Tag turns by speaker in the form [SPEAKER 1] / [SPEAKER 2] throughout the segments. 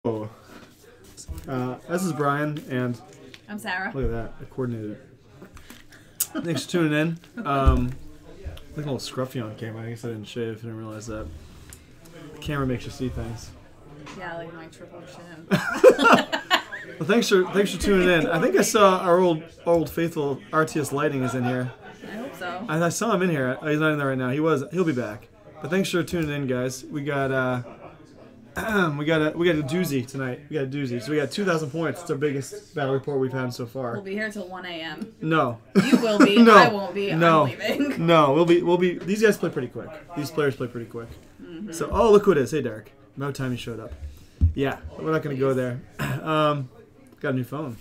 [SPEAKER 1] Oh. This is Brian, and
[SPEAKER 2] I'm Sarah.
[SPEAKER 1] Look at that, I coordinated. Thanks for tuning in. Looking a little scruffy on camera. I guess I didn't shave. I didn't realize that. The camera makes you see things.
[SPEAKER 2] Yeah, like my triple chin.
[SPEAKER 1] Well, thanks for tuning in. I think I saw our old faithful RTS Lighting is in here.
[SPEAKER 2] I hope so.
[SPEAKER 1] I saw him in here. He's not in there right now. He'll be back. But thanks for tuning in, guys. We got a doozy tonight. We got a doozy. So we got 2,000 points. It's our biggest battle report we've had so far.
[SPEAKER 2] We'll be here till 1 a.m.
[SPEAKER 1] No.
[SPEAKER 2] You will be.
[SPEAKER 1] No.
[SPEAKER 2] I won't be.
[SPEAKER 1] No.
[SPEAKER 2] I'm leaving.
[SPEAKER 1] No. We'll be. These guys play pretty quick. These players play pretty quick. Mm-hmm. So look who it is. Hey Derek. About time you showed up. Yeah. We're not gonna go there. Got a new phone.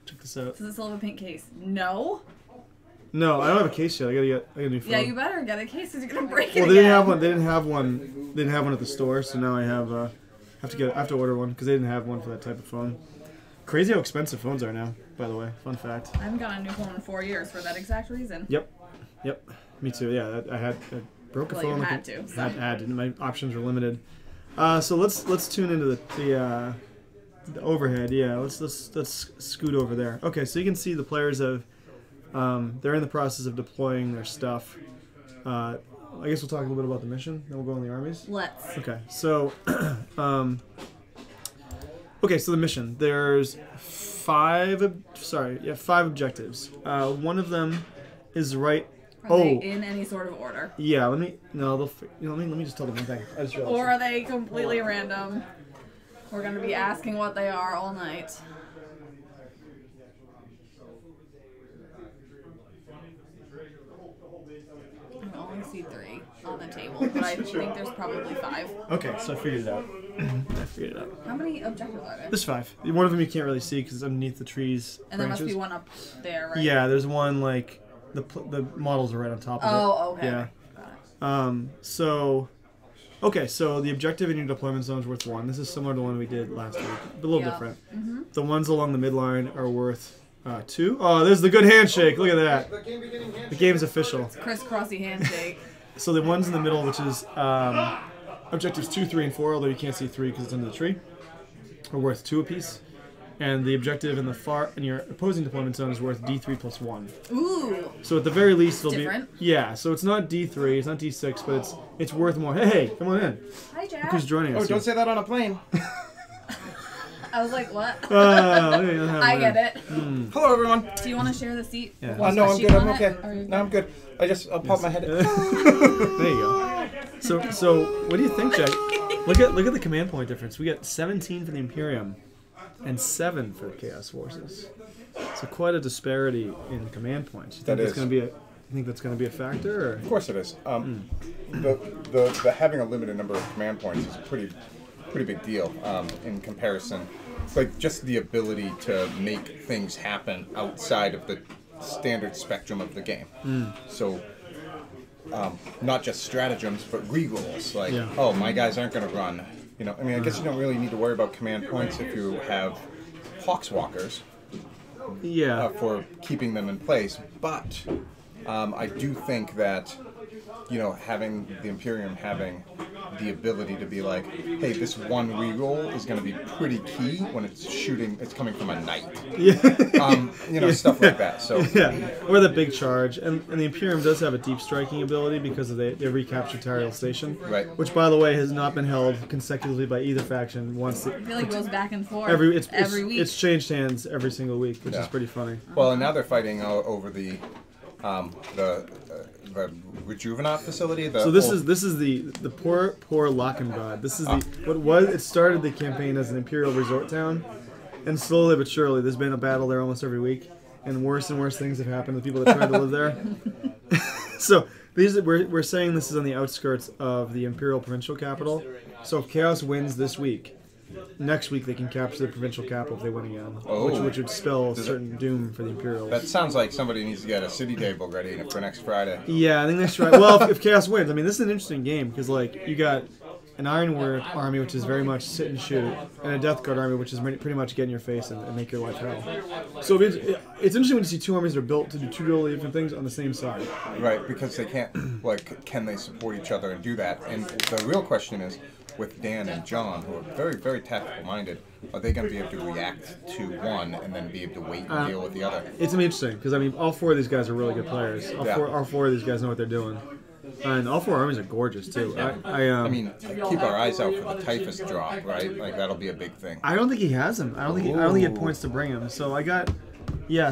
[SPEAKER 1] Check this out.
[SPEAKER 2] Does it still have a pink case? No.
[SPEAKER 1] No, I don't have a case yet. I got a new phone.
[SPEAKER 2] Yeah, you better get a case because you're gonna break it.
[SPEAKER 1] Well,
[SPEAKER 2] again.
[SPEAKER 1] they didn't have one at the store, so now I have to order one because they didn't have one for that type of phone. Crazy how expensive phones are now, by the way. Fun fact.
[SPEAKER 2] I haven't got a new phone in 4 years for that exact reason.
[SPEAKER 1] Yep. Me too. Yeah, I broke a phone.
[SPEAKER 2] You had to. So.
[SPEAKER 1] And my options were limited. So let's tune into the overhead. Yeah, let's scoot over there. Okay, so you can see the players have. They're in the process of deploying their stuff. I guess we'll talk a little bit about the mission, then we'll go on the armies.
[SPEAKER 2] Let's.
[SPEAKER 1] Okay, so so the mission. There's five objectives. One of them is right.
[SPEAKER 2] Are they in any sort of order?
[SPEAKER 1] Yeah. Let me just tell them one thing. I just realized.
[SPEAKER 2] Or are they completely random? We're gonna be asking what they are all night. I only see 3 on the table, but I think there's probably 5.
[SPEAKER 1] Okay, so I figured it out.
[SPEAKER 2] How many objectives are there?
[SPEAKER 1] There's 5. One of them you can't really see because it's underneath the trees.
[SPEAKER 2] And there must be one up there, right?
[SPEAKER 1] Yeah, there's one like the models are right on top of it.
[SPEAKER 2] Oh, okay.
[SPEAKER 1] Yeah.
[SPEAKER 2] Got
[SPEAKER 1] it. So the objective in your deployment zone is worth 1. This is similar to the one we did last week, but a little different. Mm-hmm. The ones along the midline are worth 2. Oh, there's the good handshake. Look at that. The game's official.
[SPEAKER 2] It's crisscrossy handshake.
[SPEAKER 1] So the ones in the middle, which is objectives 2, 3, and 4, although you can't see 3 because it's under the tree, are worth 2 apiece. And the objective in your opposing deployment zone is worth D3 plus 1.
[SPEAKER 2] Ooh.
[SPEAKER 1] So at the very least, it'll
[SPEAKER 2] different.
[SPEAKER 1] be so it's not D3, it's not D6, but it's worth more. Hey, come on in.
[SPEAKER 2] Hi, Jack.
[SPEAKER 1] Look who's joining us?
[SPEAKER 3] Oh, don't say that on a plane.
[SPEAKER 2] I was like, what?
[SPEAKER 1] I
[SPEAKER 2] get it.
[SPEAKER 3] Hello, everyone.
[SPEAKER 2] Do you want to share the seat?
[SPEAKER 1] Yeah.
[SPEAKER 3] No, I'm good. I'm okay. No, I'm good. I'll pop my head in.
[SPEAKER 1] There you go. So what do you think, Jack? Look at the command point difference. We got 17 for the Imperium and 7 for the Chaos Forces. So quite a disparity in command points. You think that's going to be a factor? Or?
[SPEAKER 3] Of course it is. The having a limited number of command points is a pretty big deal in comparison. Like just the ability to make things happen outside of the standard spectrum of the game. So not just stratagems, but rerolls. Like, oh, my guys aren't going to run. I guess you don't really need to worry about command points if you have Hawkswalkers.
[SPEAKER 1] Yeah.
[SPEAKER 3] For keeping them in place, but I do think that having the Imperium having the ability to be like, hey, this one reroll is going to be pretty key when it's coming from a knight. Yeah. Stuff like that. So
[SPEAKER 1] or the big charge, and the Imperium does have a deep striking ability because of their recaptured Tariel Station,
[SPEAKER 3] right?
[SPEAKER 1] Which, by the way, has not been held consecutively by either faction once.
[SPEAKER 2] I feel like it goes back and forth
[SPEAKER 1] every week. It's changed hands every single week, which is pretty funny.
[SPEAKER 3] Well, and now they're fighting over the Rejuvenat facility.
[SPEAKER 1] So this is the poor Lockenbad. This is it started the campaign as an Imperial resort town, and slowly but surely there's been a battle there almost every week, and worse things have happened to people that tried to live there. So we're saying this is on the outskirts of the Imperial provincial capital. So if Chaos wins this week, next week they can capture the provincial capital if they win again, which would spell certain doom for the Imperials.
[SPEAKER 3] That sounds like somebody needs to get a city table ready for next Friday.
[SPEAKER 1] Yeah, I think next Friday. Well, if Chaos wins, this is an interesting game because you got an Ironware army, which is very much sit and shoot, and a Death Guard army, which is pretty much get in your face and make your life hell. So it's interesting when you see 2 armies that are built to do 2 totally different things on the same side.
[SPEAKER 3] Right, because they can't, can they support each other and do that? And the real question is, with Dan and John, who are very, very tactical minded, are they going to be able to react to one and then be able to wait and deal with the other?
[SPEAKER 1] It's gonna be interesting because I mean, all 4 of these guys are really good players. All four of these guys know what they're doing, and all 4 armies are gorgeous too.
[SPEAKER 3] I mean, keep our eyes out for the typhus drop, right? Like that'll be a big thing.
[SPEAKER 1] I don't think he has him. I don't think he had points to bring him. So I got,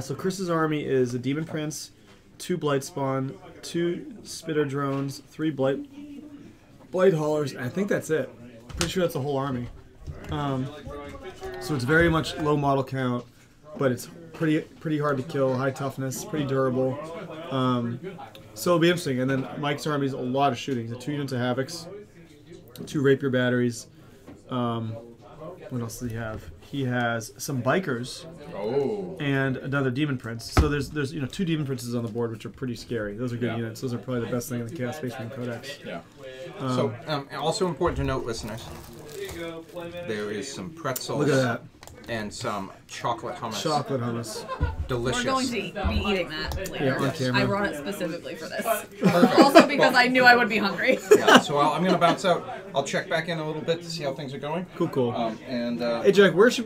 [SPEAKER 1] So Chris's army is a Demon Prince, 2 Blight Spawn, 2 Spitter Drones, 3 Blight Haulers, and I think that's it. Pretty sure that's the whole army. So it's very much low model count, but it's pretty hard to kill, high toughness, pretty durable. So it'll be interesting. And then Mike's army is a lot of shooting. So 2 units of Havocs, 2 Rapier batteries. What else does he have? He has some Bikers and another Demon Prince. So there's 2 Demon Princes on the board, which are pretty scary. Those are good units. Those are probably the best thing in the Chaos Space Marine Codex.
[SPEAKER 3] Yeah. So also important to note, listeners, there is some pretzels.
[SPEAKER 1] Look at that.
[SPEAKER 3] And some chocolate hummus.
[SPEAKER 1] Chocolate hummus.
[SPEAKER 3] Delicious.
[SPEAKER 2] We're going to be eating that later.
[SPEAKER 1] Yeah, on camera.
[SPEAKER 2] I brought it specifically for this. Also because I knew I would be hungry.
[SPEAKER 3] Yeah, so I'm going to bounce out. I'll check back in a little bit to see how things are going.
[SPEAKER 1] Cool.
[SPEAKER 3] Hey
[SPEAKER 1] Jack, what's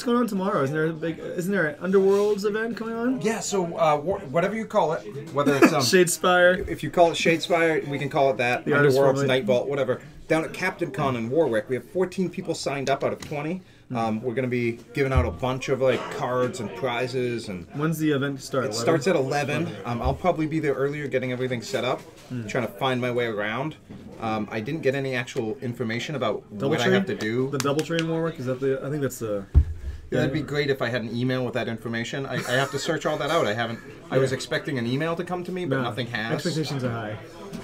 [SPEAKER 1] going on tomorrow? Isn't there an Underworlds event going on?
[SPEAKER 3] Yeah, so whatever you call it, whether it's
[SPEAKER 1] Shadespire.
[SPEAKER 3] If you call it Shadespire, we can call it that.
[SPEAKER 1] The
[SPEAKER 3] Underworlds, Night Vault, whatever. Down at Captain Con in Warwick, we have 14 people signed up out of 20. We're going to be giving out a bunch of cards and prizes. And
[SPEAKER 1] when's the event start?
[SPEAKER 3] It starts at 11. I'll probably be there earlier, getting everything set up, trying to find my way around. I didn't get any actual information about what I have to do.
[SPEAKER 1] The double train Warwick, is that I think that's the.
[SPEAKER 3] Yeah, that'd be great if I had an email with that information. I have to search all that out. I haven't. I was expecting an email to come to me, but nothing has.
[SPEAKER 1] Expectations are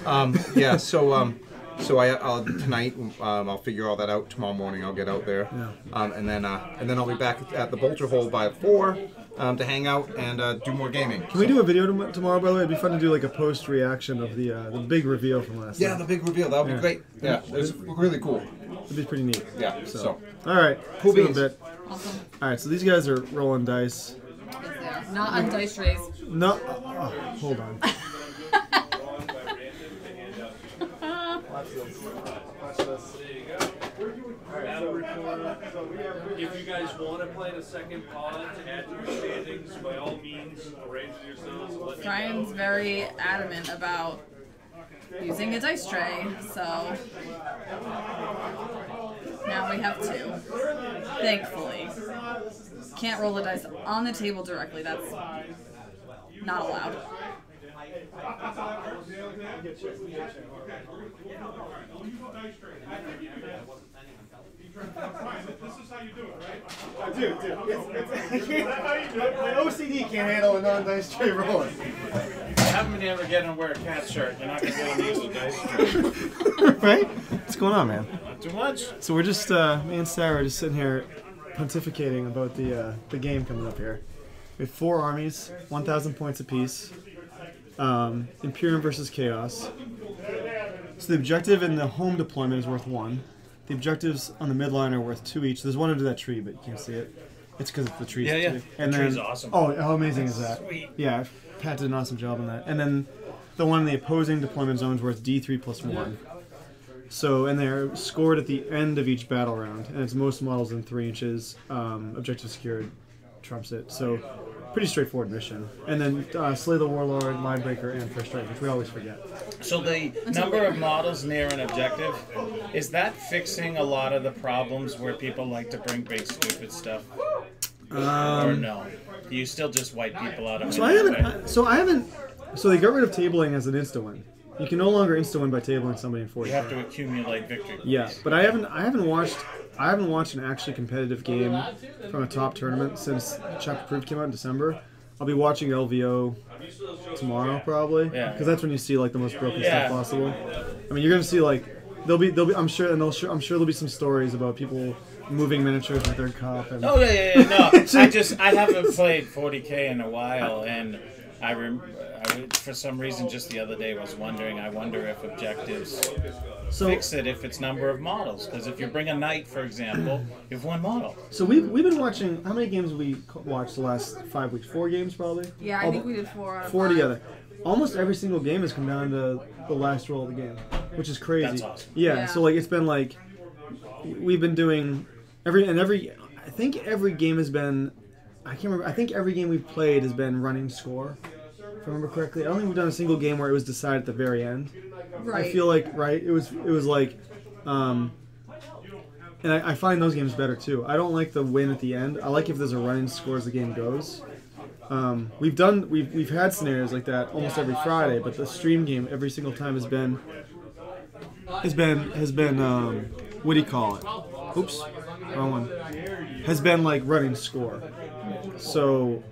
[SPEAKER 1] high.
[SPEAKER 3] So I'll tonight I'll figure all that out. Tomorrow morning I'll get out there, and then I'll be back at the Bolter Hole by 4 to hang out and do more gaming.
[SPEAKER 1] Can we do a video tomorrow? By the way, it'd be fun to do a post reaction of the big reveal from last night.
[SPEAKER 3] Yeah, the big reveal. That would be great. Yeah, it's really cool.
[SPEAKER 1] It'd be pretty neat.
[SPEAKER 3] Yeah. So.
[SPEAKER 1] All right.
[SPEAKER 3] Cool beans.
[SPEAKER 1] A bit.
[SPEAKER 2] Awesome.
[SPEAKER 1] All right. So these guys are rolling dice.
[SPEAKER 2] Yes, they are. Not on dice trays.
[SPEAKER 1] No. Hold on. Watch this.
[SPEAKER 4] If you guys want to play the second pod to add to your standings, by all means, arrange it yourselves.
[SPEAKER 2] Brian's very adamant about using a dice tray, so now we have 2. Thankfully. Can't roll the dice on the table directly. That's not allowed.
[SPEAKER 1] This is how you do it, right? Dude, my OCD can't handle a non-dice tray rolling.
[SPEAKER 4] I haven't been able to get him to wear a cat shirt. You're not going to be able to use a dice tray.
[SPEAKER 1] Right? What's going on, man?
[SPEAKER 4] Not too much.
[SPEAKER 1] So we're just, me and Sarah are just sitting here pontificating about the game coming up here. We have 4 armies, 1,000 points apiece. Imperium versus Chaos. So the objective in the home deployment is worth 1. The objectives on the midline are worth 2 each. There's one under that tree, but you can't see it. It's because the tree's
[SPEAKER 4] Yeah.
[SPEAKER 1] And
[SPEAKER 4] the
[SPEAKER 1] then,
[SPEAKER 4] tree's awesome.
[SPEAKER 1] Oh, how amazing is that?
[SPEAKER 4] Sweet.
[SPEAKER 1] Yeah, Pat did an awesome job on that. And then the one in the opposing deployment zone is worth D3 plus 1. So, and they're scored at the end of each battle round, and it's most models in 3 inches. Objective secured trumps it. So, pretty straightforward mission. And then Slay the Warlord, Mindbreaker, and First Strike, which we always forget.
[SPEAKER 5] So the number of models near an objective, is that fixing a lot of the problems where people like to bring big stupid stuff? Or no? Do you still just wipe people out of
[SPEAKER 1] So they got rid of tabling as an insta-win. You can no longer insta-win by tabling somebody in 40.
[SPEAKER 5] You have to accumulate victory points.
[SPEAKER 1] Yeah, but I haven't watched an actually competitive game from a top tournament since Chapter Proof came out in December. I'll be watching LVO tomorrow probably, because that's when you see the most broken stuff possible. I mean, you're gonna see there'll be I'm sure there'll be some stories about people moving miniatures with their cup. And
[SPEAKER 5] No, I haven't played 40K in a while, and I for some reason just the other day was wondering. I wonder if objectives fix it if it's number of models. Because if you bring a knight, for example, you have 1 model.
[SPEAKER 1] So we've been watching. How many games have we watched the last 5 weeks? 4 games probably.
[SPEAKER 2] Yeah, I think we did 4 out of
[SPEAKER 1] 4
[SPEAKER 2] 5.
[SPEAKER 1] together. Almost every single game has come down to the last roll of the game, which is crazy.
[SPEAKER 5] That's awesome.
[SPEAKER 1] Yeah. So it's been we've been doing I think every game has been. I can't remember. I think every game we've played has been running score. If I remember correctly, I don't think we've done a single game where it was decided at the very end.
[SPEAKER 2] Right.
[SPEAKER 1] I feel like it was like, and I find those games better too. I don't like the win at the end. I like if there's a running score as the game goes. We've had scenarios like that almost every Friday, but the stream game every single time has been what do you call it? Oops, wrong one. Has been like running score. So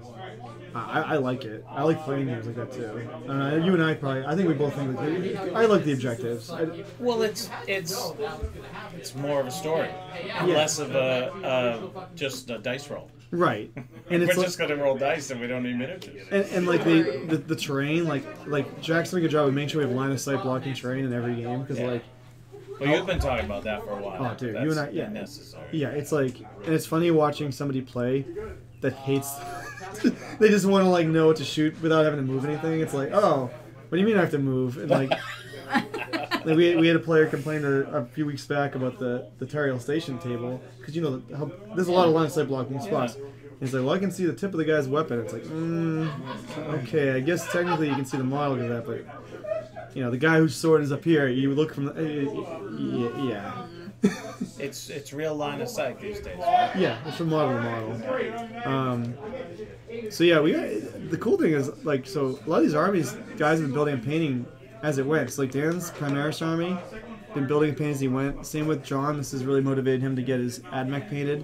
[SPEAKER 1] I like it. I like playing games like that too. You and I think we both think that I like the objectives.
[SPEAKER 5] Well, it's more of a story, less of just a dice roll.
[SPEAKER 1] Right, and it's
[SPEAKER 5] we're just gonna roll dice and we don't need miniatures.
[SPEAKER 1] And like the terrain, like Jack's doing a good job of making sure we have line of sight blocking terrain in every game because like.
[SPEAKER 5] Well, you've been talking about that for a while.
[SPEAKER 1] Oh, dude,
[SPEAKER 5] That's
[SPEAKER 1] you and I, yeah,
[SPEAKER 5] necessary.
[SPEAKER 1] Yeah, it's like, and it's funny watching somebody play that hates. They just want to like know what to shoot without having to move anything. It's like, oh, what do you mean I have to move? And like, we had a player complain a few weeks back about the Tariel station table because there's a lot of line of sight blocking spots. And he's like, well, I can see the tip of the guy's weapon. It's like, okay, I guess technically you can see the model of that, but. The guy whose sword is up here, you look from the... yeah.
[SPEAKER 5] It's real line of sight these days, right?
[SPEAKER 1] Yeah, it's from model to model. So yeah, the cool thing is, like, so a lot of these armies, guys have been building and painting as it went. So like Dan's Primaris army, been building and painting as he went. Same with John, this has really motivated him to get his Admech painted.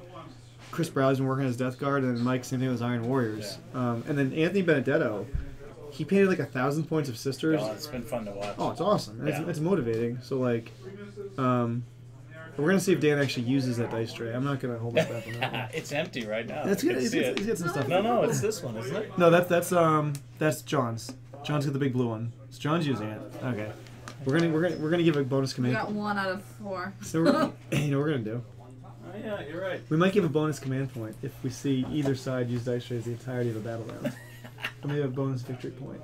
[SPEAKER 1] Chris Brow's been working on his Death Guard, and then Mike, same thing with his Iron Warriors. And then Anthony Benedetto, he painted like 1,000 points of sisters.
[SPEAKER 5] Oh, it's been fun to watch.
[SPEAKER 1] Oh, it's awesome. And it's motivating. So like, we're gonna see if Dan actually uses that dice tray. I'm not gonna hold it back on that one.
[SPEAKER 5] It's empty right now.
[SPEAKER 1] It's good. He's got some stuff.
[SPEAKER 5] No, it's this one, isn't it?
[SPEAKER 1] No, that's John's. John's got the big blue one. So John's using it. Okay. We're gonna give a bonus command.
[SPEAKER 2] We got 1 out of 4.
[SPEAKER 1] So we're gonna do.
[SPEAKER 5] Oh yeah, you're right.
[SPEAKER 1] We might give a bonus command point if we see either side use dice trays the entirety of a battle round. And maybe a bonus victory point.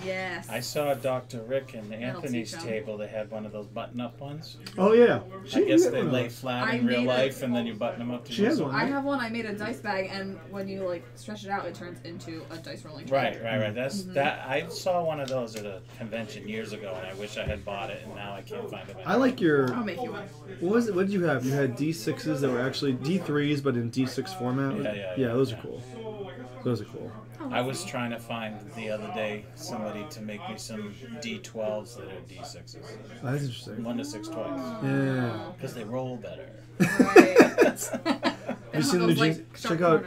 [SPEAKER 2] Yes.
[SPEAKER 5] I saw Dr. Rick and Anthony's table. They had one of those button-up ones.
[SPEAKER 1] Oh yeah.
[SPEAKER 5] I guess they lay flat in real life, and then you button them up to use them.
[SPEAKER 2] I have one. I made a dice bag, and when you like stretch it out, it turns into a dice rolling tray.
[SPEAKER 5] Right. That. I saw one of those at a convention years ago, and I wish I had bought it, and now I can't find it.
[SPEAKER 1] I like your.
[SPEAKER 2] I'll make you one.
[SPEAKER 1] What was it? What did you have? You had D6s that were actually D3s, but in D6 format. Yeah, those are cool. Those are cool.
[SPEAKER 5] I was trying to find the other day somebody to make me some D12s that are D6s.
[SPEAKER 1] Oh, that's interesting.
[SPEAKER 5] 1 to 6 twice.
[SPEAKER 1] Yeah.
[SPEAKER 5] Because they roll better.
[SPEAKER 2] Right.
[SPEAKER 1] Have you seen the new jeans? Check out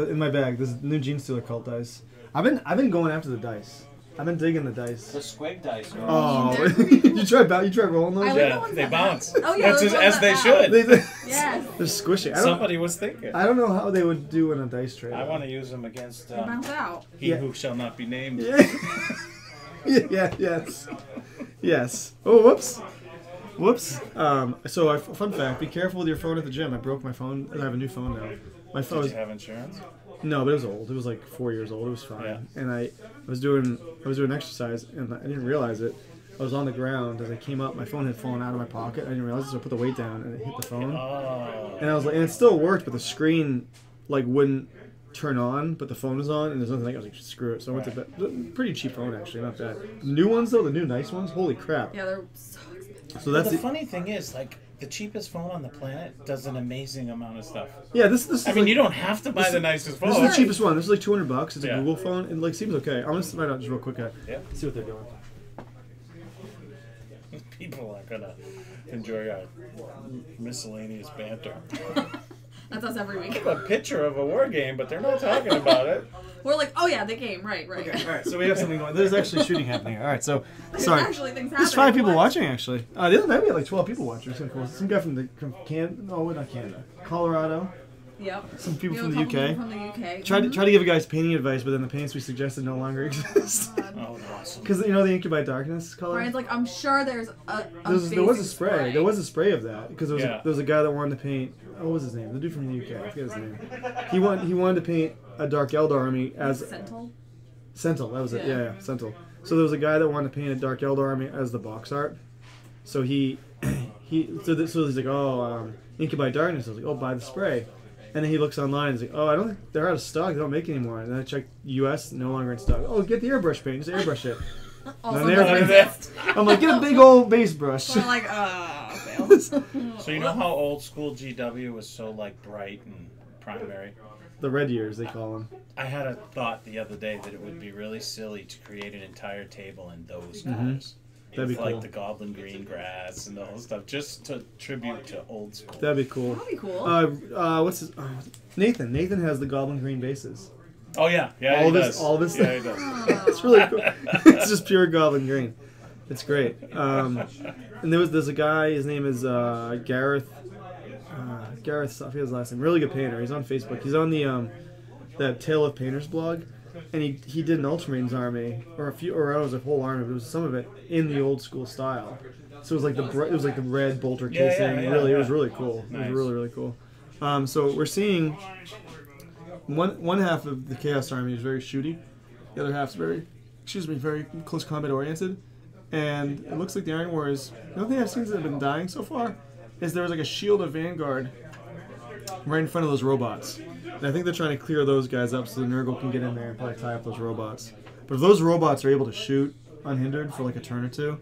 [SPEAKER 1] in my bag. This new Gene Stealer cult dice. I've been going after the dice. I've been digging the dice.
[SPEAKER 5] The squig dice.
[SPEAKER 1] Oh, you tried rolling those?
[SPEAKER 5] Yeah, they bounce.
[SPEAKER 2] Oh yeah,
[SPEAKER 5] that's as they should.
[SPEAKER 2] Yes.
[SPEAKER 1] They're squishy.
[SPEAKER 5] Somebody was thinking.
[SPEAKER 1] I don't know how they would do in a dice tray.
[SPEAKER 5] I want to use them against
[SPEAKER 2] bounce out.
[SPEAKER 5] He who shall not be named.
[SPEAKER 1] Yes. Oh, whoops. So fun fact: be careful with your phone at the gym. I broke my phone. I have a new phone now. My phone.
[SPEAKER 5] Did you have insurance?
[SPEAKER 1] No, but it was old. It was like 4 years old. It was fine. Yeah. And I was doing exercise, and I didn't realize it. I was on the ground as I came up. My phone had fallen out of my pocket. I didn't realize it, so I put the weight down and it hit the phone.
[SPEAKER 5] Oh.
[SPEAKER 1] And I was like, and it still worked, but the screen like wouldn't turn on, but the phone was on, and there's nothing. I was like, screw it. So I went to bed. Pretty cheap phone actually, not bad. The new ones though, the new nice ones, holy crap.
[SPEAKER 2] Yeah, they're so expensive.
[SPEAKER 1] So that's
[SPEAKER 5] the funny thing is, like, the cheapest phone on the planet does an amazing amount of stuff.
[SPEAKER 1] Yeah, this is.
[SPEAKER 5] I mean, you don't have to buy the nicest phone.
[SPEAKER 1] This is the cheapest one. This is like $200. It's a Google phone, and like seems okay. I'm gonna find out just real quick. See what they're doing.
[SPEAKER 5] People are gonna enjoy our miscellaneous banter.
[SPEAKER 2] That's us every week.
[SPEAKER 5] I have a picture of a war game, but they're not talking about it.
[SPEAKER 2] We're like, oh yeah, the game, right.
[SPEAKER 1] Okay, all right. So we have something going. There's actually shooting happening here. All right, so
[SPEAKER 2] There's
[SPEAKER 1] sorry.
[SPEAKER 2] actually things happening.
[SPEAKER 1] There's 5 people watching actually. The other night we had like 12 people watching. So cool. Some guy from Canada. No, not Canada. Colorado.
[SPEAKER 2] Yep.
[SPEAKER 1] Some people from the UK.
[SPEAKER 2] People from the UK.
[SPEAKER 1] Try to give you guys painting advice, but then the paints we suggested no longer exist.
[SPEAKER 5] Oh, awesome.
[SPEAKER 1] Because the Incubi Darkness color.
[SPEAKER 2] Brian's like, I'm sure there's
[SPEAKER 1] there was a spray. There was a spray of that because there was a guy that wanted to paint. What was his name? The dude from the UK. I forget his name. He wanted to paint a Dark Eldar army as Sentinel. That was it. Yeah, Sentinel. So there was a guy that wanted to paint a Dark Eldar army as the box art. So he So he's like, oh, Incubi Darkness. I was like, oh, buy the spray. And then he looks online and he's like, oh, I don't think they're out of stock. They don't make it anymore. And then I checked U.S. no longer in stock. Oh, get the airbrush paint. Just airbrush it.
[SPEAKER 2] Also,
[SPEAKER 1] I'm like, get a big old base brush.
[SPEAKER 2] So I'm like, fail.
[SPEAKER 5] So you know how old school GW was so like bright and primary?
[SPEAKER 1] The red years, they call them.
[SPEAKER 5] I had a thought the other day that it would be really silly to create an entire table in those colors.
[SPEAKER 1] That'd be
[SPEAKER 5] like
[SPEAKER 1] cool.
[SPEAKER 5] the goblin green grass and the whole stuff, just to tribute to old school.
[SPEAKER 1] That'd be cool.
[SPEAKER 2] That'd be cool.
[SPEAKER 1] What's his? Nathan. Nathan has the goblin green bases.
[SPEAKER 5] Oh yeah, yeah,
[SPEAKER 1] All
[SPEAKER 5] he
[SPEAKER 1] this,
[SPEAKER 5] does.
[SPEAKER 1] all this.
[SPEAKER 5] Yeah, he does.
[SPEAKER 1] It's really cool. It's just pure goblin green. It's great. And there's a guy. His name is Gareth. Gareth, I forget his last name. Really good painter. He's on Facebook. He's on the that Tale of Painters blog, and he did an Ultramarines army, or it was a whole army, but it was some of it in the old school style. So it was like the red bolter casing. It was really cool.
[SPEAKER 5] Nice.
[SPEAKER 1] It was really cool. So we're seeing one half of the Chaos Army is very shooty, the other half is very close combat oriented, and it looks like the Iron Wars. The only thing I've seen that have been dying so far is there was like a shield of Vanguard right in front of those robots. And I think they're trying to clear those guys up so the Nurgle can get in there and probably tie up those robots. But if those robots are able to shoot unhindered for like a turn or two,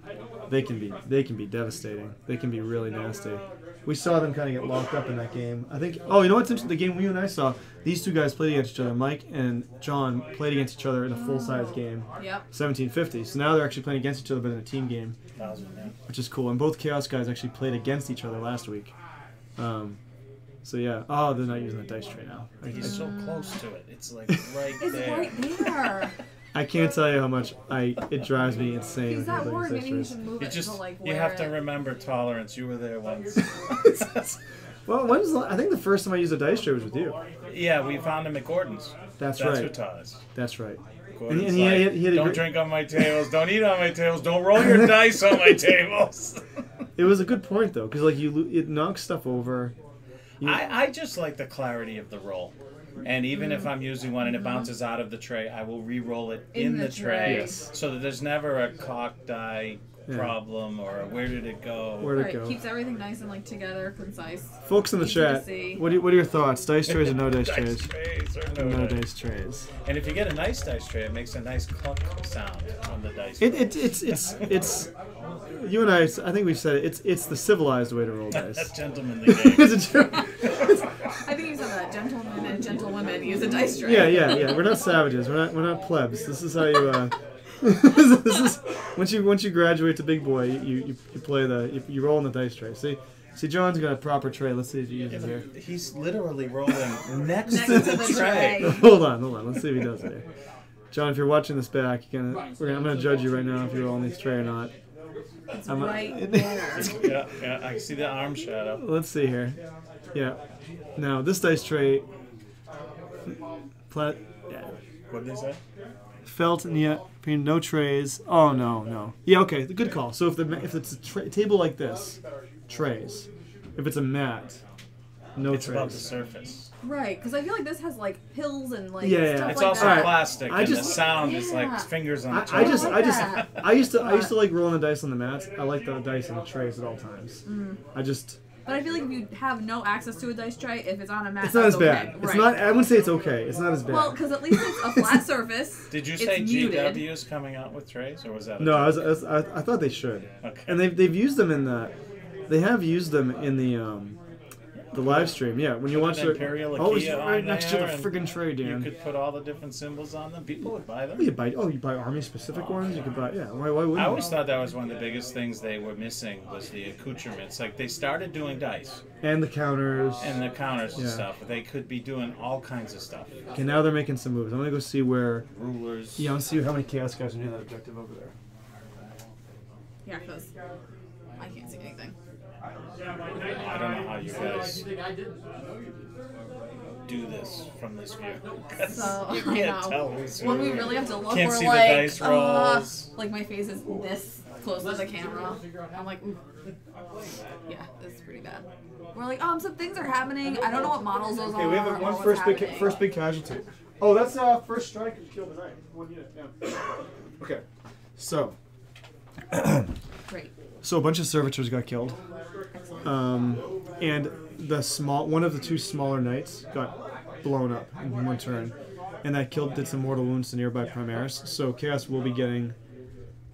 [SPEAKER 1] they can be devastating. They can be really nasty. We saw them kind of get locked up in that game. I think. Oh, you know what's interesting? The game you and I saw, these two guys played against each other. Mike and John played against each other in a full-size game.
[SPEAKER 2] Yep.
[SPEAKER 1] 1750. So now they're actually playing against each other, but in a team game, which is cool. And both Chaos guys actually played against each other last week. So yeah. Oh, they're not using the dice tray now.
[SPEAKER 5] He's so close to it. It's like right
[SPEAKER 2] It's
[SPEAKER 5] there.
[SPEAKER 2] right there.
[SPEAKER 1] I can't tell you how much it drives me insane.
[SPEAKER 2] He's that
[SPEAKER 1] when
[SPEAKER 2] bored.
[SPEAKER 1] dice
[SPEAKER 2] Maybe you
[SPEAKER 1] trays.
[SPEAKER 2] should move it to like
[SPEAKER 5] You
[SPEAKER 2] where
[SPEAKER 5] have to
[SPEAKER 2] it-
[SPEAKER 5] remember tolerance. You were there once.
[SPEAKER 1] Well, I think the first time I used a dice tray was with you.
[SPEAKER 5] Yeah, we found him at Gordon's.
[SPEAKER 1] That's
[SPEAKER 5] That's
[SPEAKER 1] right.
[SPEAKER 5] who taught us.
[SPEAKER 1] That's right.
[SPEAKER 5] Gordon's
[SPEAKER 1] And he
[SPEAKER 5] like,
[SPEAKER 1] had a
[SPEAKER 5] don't
[SPEAKER 1] great-
[SPEAKER 5] drink on my tables. Don't eat on my tables. Don't roll your dice on my tables.
[SPEAKER 1] It was a good point though, because like it knocks stuff over.
[SPEAKER 5] I just like the clarity of the roll. And even if I'm using one and it bounces out of the tray, I will re-roll it in the tray.
[SPEAKER 1] Yes.
[SPEAKER 5] So that there's never a cock die problem or a where did it go.
[SPEAKER 1] Where'd it
[SPEAKER 2] Right,
[SPEAKER 1] go?
[SPEAKER 2] keeps everything nice and like together, concise.
[SPEAKER 1] Folks in the
[SPEAKER 2] Easy to
[SPEAKER 1] chat,
[SPEAKER 2] see.
[SPEAKER 1] what are your thoughts? Dice trays or no dice trays?
[SPEAKER 5] trays or
[SPEAKER 1] No dice trays.
[SPEAKER 5] And if you get a nice dice tray, it makes a nice clunk sound on the dice.
[SPEAKER 1] It's you and I think we've said it. It's the civilized way to roll
[SPEAKER 5] That's
[SPEAKER 1] dice.
[SPEAKER 5] gentlemanly game.
[SPEAKER 1] It's a joke.
[SPEAKER 2] I think you said that gentlemen and gentlewomen use a dice tray.
[SPEAKER 1] Yeah. We're not savages. We're not plebs. This is how you. This is once you graduate to big boy, you play you roll in the dice tray. See, John's got a proper tray. Let's see if he uses it here.
[SPEAKER 5] He's literally rolling next
[SPEAKER 2] Next
[SPEAKER 5] to
[SPEAKER 2] to
[SPEAKER 5] the
[SPEAKER 2] the
[SPEAKER 5] tray.
[SPEAKER 2] tray.
[SPEAKER 1] Hold on. Let's see if he does it here. John, if you're watching this back, I'm gonna judge you right now if you're rolling this tray or not.
[SPEAKER 2] It's
[SPEAKER 1] I'm
[SPEAKER 2] right there.
[SPEAKER 5] Yeah, I see the arm shadow.
[SPEAKER 1] Let's see here. Yeah. Now this dice tray.
[SPEAKER 5] What did they say?
[SPEAKER 1] Felt no trays. Oh no. Yeah, okay, good call. So if it's a table like this, trays. If it's a mat, no
[SPEAKER 5] It's
[SPEAKER 1] trays.
[SPEAKER 5] about the surface.
[SPEAKER 2] Right, because I feel like this has like pills and like
[SPEAKER 1] Yeah.
[SPEAKER 2] stuff
[SPEAKER 5] It's
[SPEAKER 2] like
[SPEAKER 5] also
[SPEAKER 2] that.
[SPEAKER 5] plastic,
[SPEAKER 1] I
[SPEAKER 5] and the
[SPEAKER 1] just-
[SPEAKER 5] sound is like
[SPEAKER 2] Yeah.
[SPEAKER 5] fingers on a
[SPEAKER 1] I
[SPEAKER 5] tool.
[SPEAKER 1] used to like rolling the dice on the mats. I like the dice on the trays at all times.
[SPEAKER 2] But I feel like if you have no access to a dice tray, if it's on a mat,
[SPEAKER 1] It's not as
[SPEAKER 2] that's
[SPEAKER 1] bad.
[SPEAKER 2] okay.
[SPEAKER 1] It's
[SPEAKER 2] Right.
[SPEAKER 1] not. I wouldn't say it's okay. It's not as bad.
[SPEAKER 2] Well, because at least it's a flat surface.
[SPEAKER 5] Did you
[SPEAKER 2] it's
[SPEAKER 5] say
[SPEAKER 2] muted.
[SPEAKER 5] GW is coming out with trays, or was that?
[SPEAKER 1] No, I thought they should.
[SPEAKER 5] Okay.
[SPEAKER 1] And they've used them in the. They have used them in the live stream. Yeah, when you watch
[SPEAKER 5] an
[SPEAKER 1] the.
[SPEAKER 5] Imperial
[SPEAKER 1] Oh, it's
[SPEAKER 5] Allies
[SPEAKER 1] right
[SPEAKER 5] on
[SPEAKER 1] next to the
[SPEAKER 5] there, and
[SPEAKER 1] friggin' tray,
[SPEAKER 5] You
[SPEAKER 1] Dan.
[SPEAKER 5] could put all the different symbols on them. People would buy them.
[SPEAKER 1] You buy army specific ones. You could buy Why wouldn't
[SPEAKER 5] I
[SPEAKER 1] you?
[SPEAKER 5] always thought that was one of the biggest things they were missing was the accoutrements. Like they started doing dice
[SPEAKER 1] And the counters.
[SPEAKER 5] and the counters and
[SPEAKER 1] Yeah.
[SPEAKER 5] stuff, but they could be doing all kinds of stuff.
[SPEAKER 1] Okay, now they're making some moves. I'm gonna go see where.
[SPEAKER 5] Rulers.
[SPEAKER 1] Yeah, I want to see how many chaos guys are near that objective over there.
[SPEAKER 2] Yeah, because I can't see anything.
[SPEAKER 5] I don't know how you guys do this from this view. 'Cause
[SPEAKER 2] So
[SPEAKER 5] you
[SPEAKER 2] I
[SPEAKER 5] can't
[SPEAKER 2] know.
[SPEAKER 5] tell who's
[SPEAKER 2] When we
[SPEAKER 5] who.
[SPEAKER 2] really have to look,
[SPEAKER 5] Can't
[SPEAKER 2] we're
[SPEAKER 5] see the
[SPEAKER 2] like,
[SPEAKER 5] dice rolls.
[SPEAKER 2] like my face is this close to the camera. I'm like, ooh. Yeah, this is pretty bad. We're like, some things are happening. I don't know what models those
[SPEAKER 1] Okay,
[SPEAKER 2] are.
[SPEAKER 1] we have
[SPEAKER 2] or
[SPEAKER 1] one
[SPEAKER 2] what's
[SPEAKER 1] first
[SPEAKER 2] happening.
[SPEAKER 1] big casualty. Oh, that's first strike. You killed the knight. 1 unit. Yeah. Okay. So.
[SPEAKER 2] Great.
[SPEAKER 1] So a bunch of servitors got killed, and one of the two smaller knights got blown up in one turn, and that did some mortal wounds to nearby Primaris. So Chaos will be getting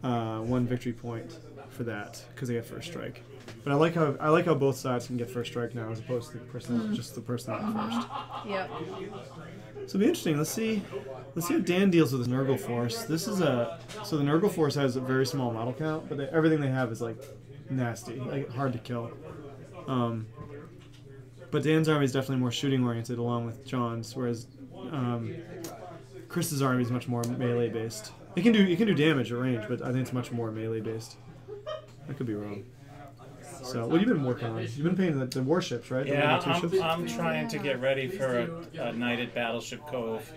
[SPEAKER 1] 1 victory point for that because they get first strike. But I like how both sides can get first strike now as opposed to just the person that got first.
[SPEAKER 2] Yep.
[SPEAKER 1] So it'll be interesting. Let's see how Dan deals with his Nurgle force. So the Nurgle force has a very small model count, but everything they have is like nasty, like hard to kill. But Dan's army is definitely more shooting oriented, along with John's, whereas Chris's army is much more melee based. It can do damage at range, but I think it's much more melee based. I could be wrong. So, what have you been working on? You've been painting the warships, right?
[SPEAKER 5] Yeah, I'm trying to get ready for a night at Battleship Cove.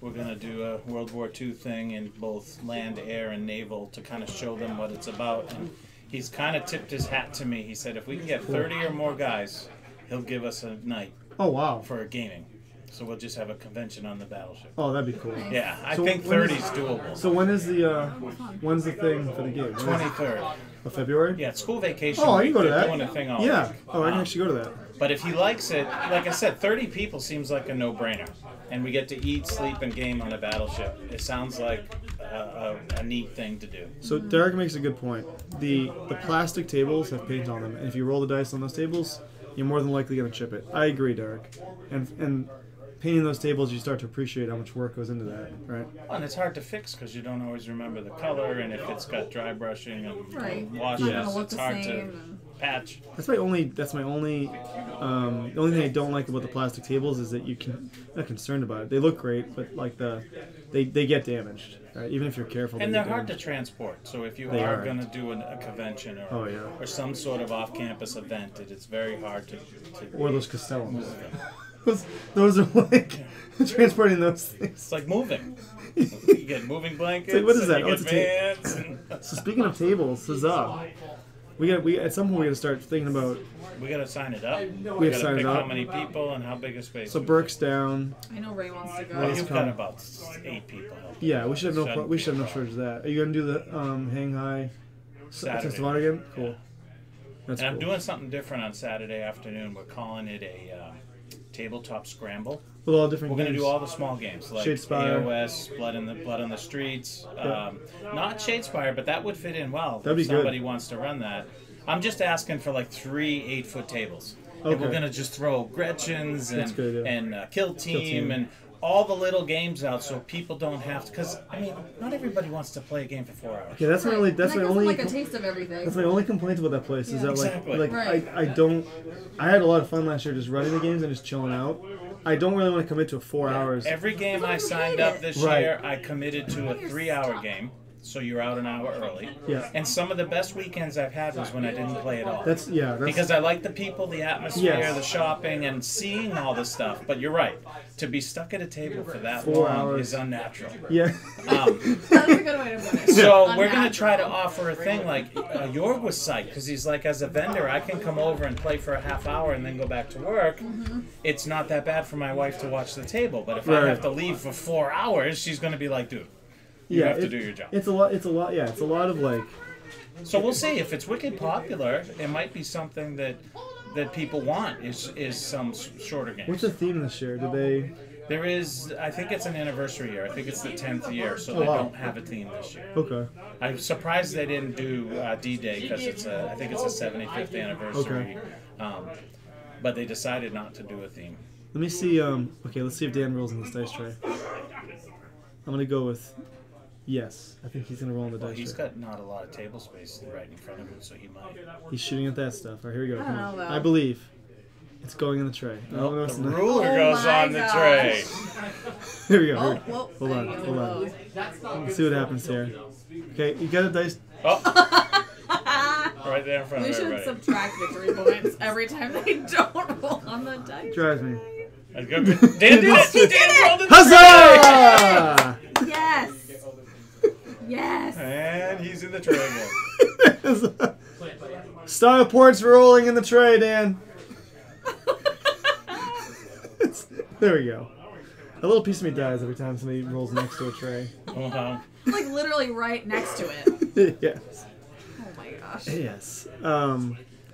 [SPEAKER 5] We're going to do a World War II thing in both land, air, and naval to kind of show them what it's about. And he's kind of tipped his hat to me. He said if we can get 30 or more guys, he'll give us a night.
[SPEAKER 1] Oh, wow.
[SPEAKER 5] For gaming. So we'll just have a convention on the battleship.
[SPEAKER 1] Oh, that'd be cool.
[SPEAKER 5] Yeah, I think 30 is doable.
[SPEAKER 1] So when's the thing for the game?
[SPEAKER 5] 23rd.
[SPEAKER 1] Of February?
[SPEAKER 5] Yeah, it's school vacation.
[SPEAKER 1] Oh, I can go to that.
[SPEAKER 5] Doing a thing all
[SPEAKER 1] yeah.
[SPEAKER 5] week.
[SPEAKER 1] Oh, I can actually go to that.
[SPEAKER 5] But if he likes it, like I said, 30 people seems like a no-brainer. And we get to eat, sleep, and game on a battleship. It sounds like a neat thing to do.
[SPEAKER 1] So Derek makes a good point. The plastic tables have paint on them, and if you roll the dice on those tables, you're more than likely going to chip it. I agree, Derek. And painting those tables, you start to appreciate how much work goes into that, right?
[SPEAKER 5] Well, and it's hard to fix because you don't always remember the color, and if it's got dry brushing and washing, it's hard to patch. The only thing I don't like about the plastic tables is that I'm not concerned about it. They look great, but like they get damaged, right? Even if you're careful. And they're hard to transport. So if you are going to do a convention or some sort of off-campus event, it's very hard to
[SPEAKER 1] or those Castellums. Those are like transporting those things.
[SPEAKER 5] It's like moving. You get moving blankets.
[SPEAKER 1] Like, what is that?
[SPEAKER 5] You get vans.
[SPEAKER 1] So speaking of tables, huzzah! We at some point we got to start thinking about.
[SPEAKER 5] We got to sign it up.
[SPEAKER 1] We got to sign
[SPEAKER 5] pick
[SPEAKER 1] it up.
[SPEAKER 5] How many people and how big a space.
[SPEAKER 1] So Burke's down.
[SPEAKER 2] I know Ray wants to go.
[SPEAKER 5] Well, you've got about 8 people.
[SPEAKER 1] Yeah, we should have no shortage of that. Are you gonna do the hang high Saturday again? Cool.
[SPEAKER 5] Yeah.
[SPEAKER 1] That's
[SPEAKER 5] I'm doing something different on Saturday afternoon. We're calling it a tabletop scramble.
[SPEAKER 1] With all different.
[SPEAKER 5] We're going to do all the small games like
[SPEAKER 1] Shadespire.
[SPEAKER 5] AOS, Blood on the Streets. Not Shadespire, but that would fit in well.
[SPEAKER 1] That'd be
[SPEAKER 5] if somebody
[SPEAKER 1] good.
[SPEAKER 5] wants to run that. I'm just asking for like 3 8-foot tables.
[SPEAKER 1] Okay.
[SPEAKER 5] And we're going to just throw Gretchens and Kill Team and all the little games out so people don't have to. Because, I mean, not everybody wants to play a game for 4 hours.
[SPEAKER 1] Yeah, that's my only.
[SPEAKER 2] Like a taste of everything.
[SPEAKER 1] That's my only complaint about that place is that
[SPEAKER 5] exactly.
[SPEAKER 1] I had a lot of fun last year just running the games and just chilling out. I don't really want to commit to 4 hours.
[SPEAKER 5] Every game I signed up this year, I committed to a 3-hour game. So you're out an hour early.
[SPEAKER 1] Yeah.
[SPEAKER 5] And some of the best weekends I've had was when I didn't play at all.
[SPEAKER 1] That's
[SPEAKER 5] because I like the people, the atmosphere,
[SPEAKER 1] Yes.
[SPEAKER 5] the shopping, and seeing all this stuff. But you're right. To be stuck at a table for that
[SPEAKER 1] 4
[SPEAKER 5] long
[SPEAKER 1] hours
[SPEAKER 5] is unnatural.
[SPEAKER 1] Yeah.
[SPEAKER 2] That's a good way to put it.
[SPEAKER 5] So we're going to try to offer a thing like Jorg was psyched because he's like, as a vendor, I can come over and play for a half hour and then go back to work.
[SPEAKER 2] Mm-hmm.
[SPEAKER 5] It's not that bad for my wife to watch the table. But if I have to leave for 4 hours, she's going to be like, dude. You have to do your job.
[SPEAKER 1] It's a lot. Yeah, it's a lot of like.
[SPEAKER 5] So we'll see if it's wicked popular. It might be something that people want. Is some shorter games.
[SPEAKER 1] What's the theme this year? Did they?
[SPEAKER 5] There is. I think it's an anniversary year. I think it's the 10th year, so they don't have a theme this year.
[SPEAKER 1] Okay.
[SPEAKER 5] I'm surprised they didn't do D-Day because I think it's a 75th anniversary.
[SPEAKER 1] Okay.
[SPEAKER 5] But they decided not to do a theme.
[SPEAKER 1] Let me see. Okay, let's see if Dan rolls in this dice tray. I'm gonna go with. Yes, I think he's going to roll in the dice.
[SPEAKER 5] He's got not a lot of table space right in front of him, so he might.
[SPEAKER 1] He's shooting at that stuff. All right, here we go. Come on.
[SPEAKER 2] though.
[SPEAKER 1] I believe it's going in the tray.
[SPEAKER 5] Nope, the ruler goes on the tray.
[SPEAKER 1] Here we go.
[SPEAKER 2] Whoa.
[SPEAKER 1] Hold on. Let's see what happens here. Okay, you got a dice.
[SPEAKER 5] Oh! Right there in front of everybody.
[SPEAKER 2] We should subtract victory points every time they don't roll on the dice.
[SPEAKER 1] Drives me.
[SPEAKER 5] Dan did it! Dan rolled it!
[SPEAKER 1] Huzzah!
[SPEAKER 2] Yes! Yes!
[SPEAKER 5] And he's in the tray again.
[SPEAKER 1] Style points rolling in the tray, Dan. There we go. A little piece of me dies every time somebody rolls next to a tray.
[SPEAKER 5] Uh-huh.
[SPEAKER 2] Like literally right next to it.
[SPEAKER 1] Yes.
[SPEAKER 2] Oh my god. gosh.
[SPEAKER 1] Yes.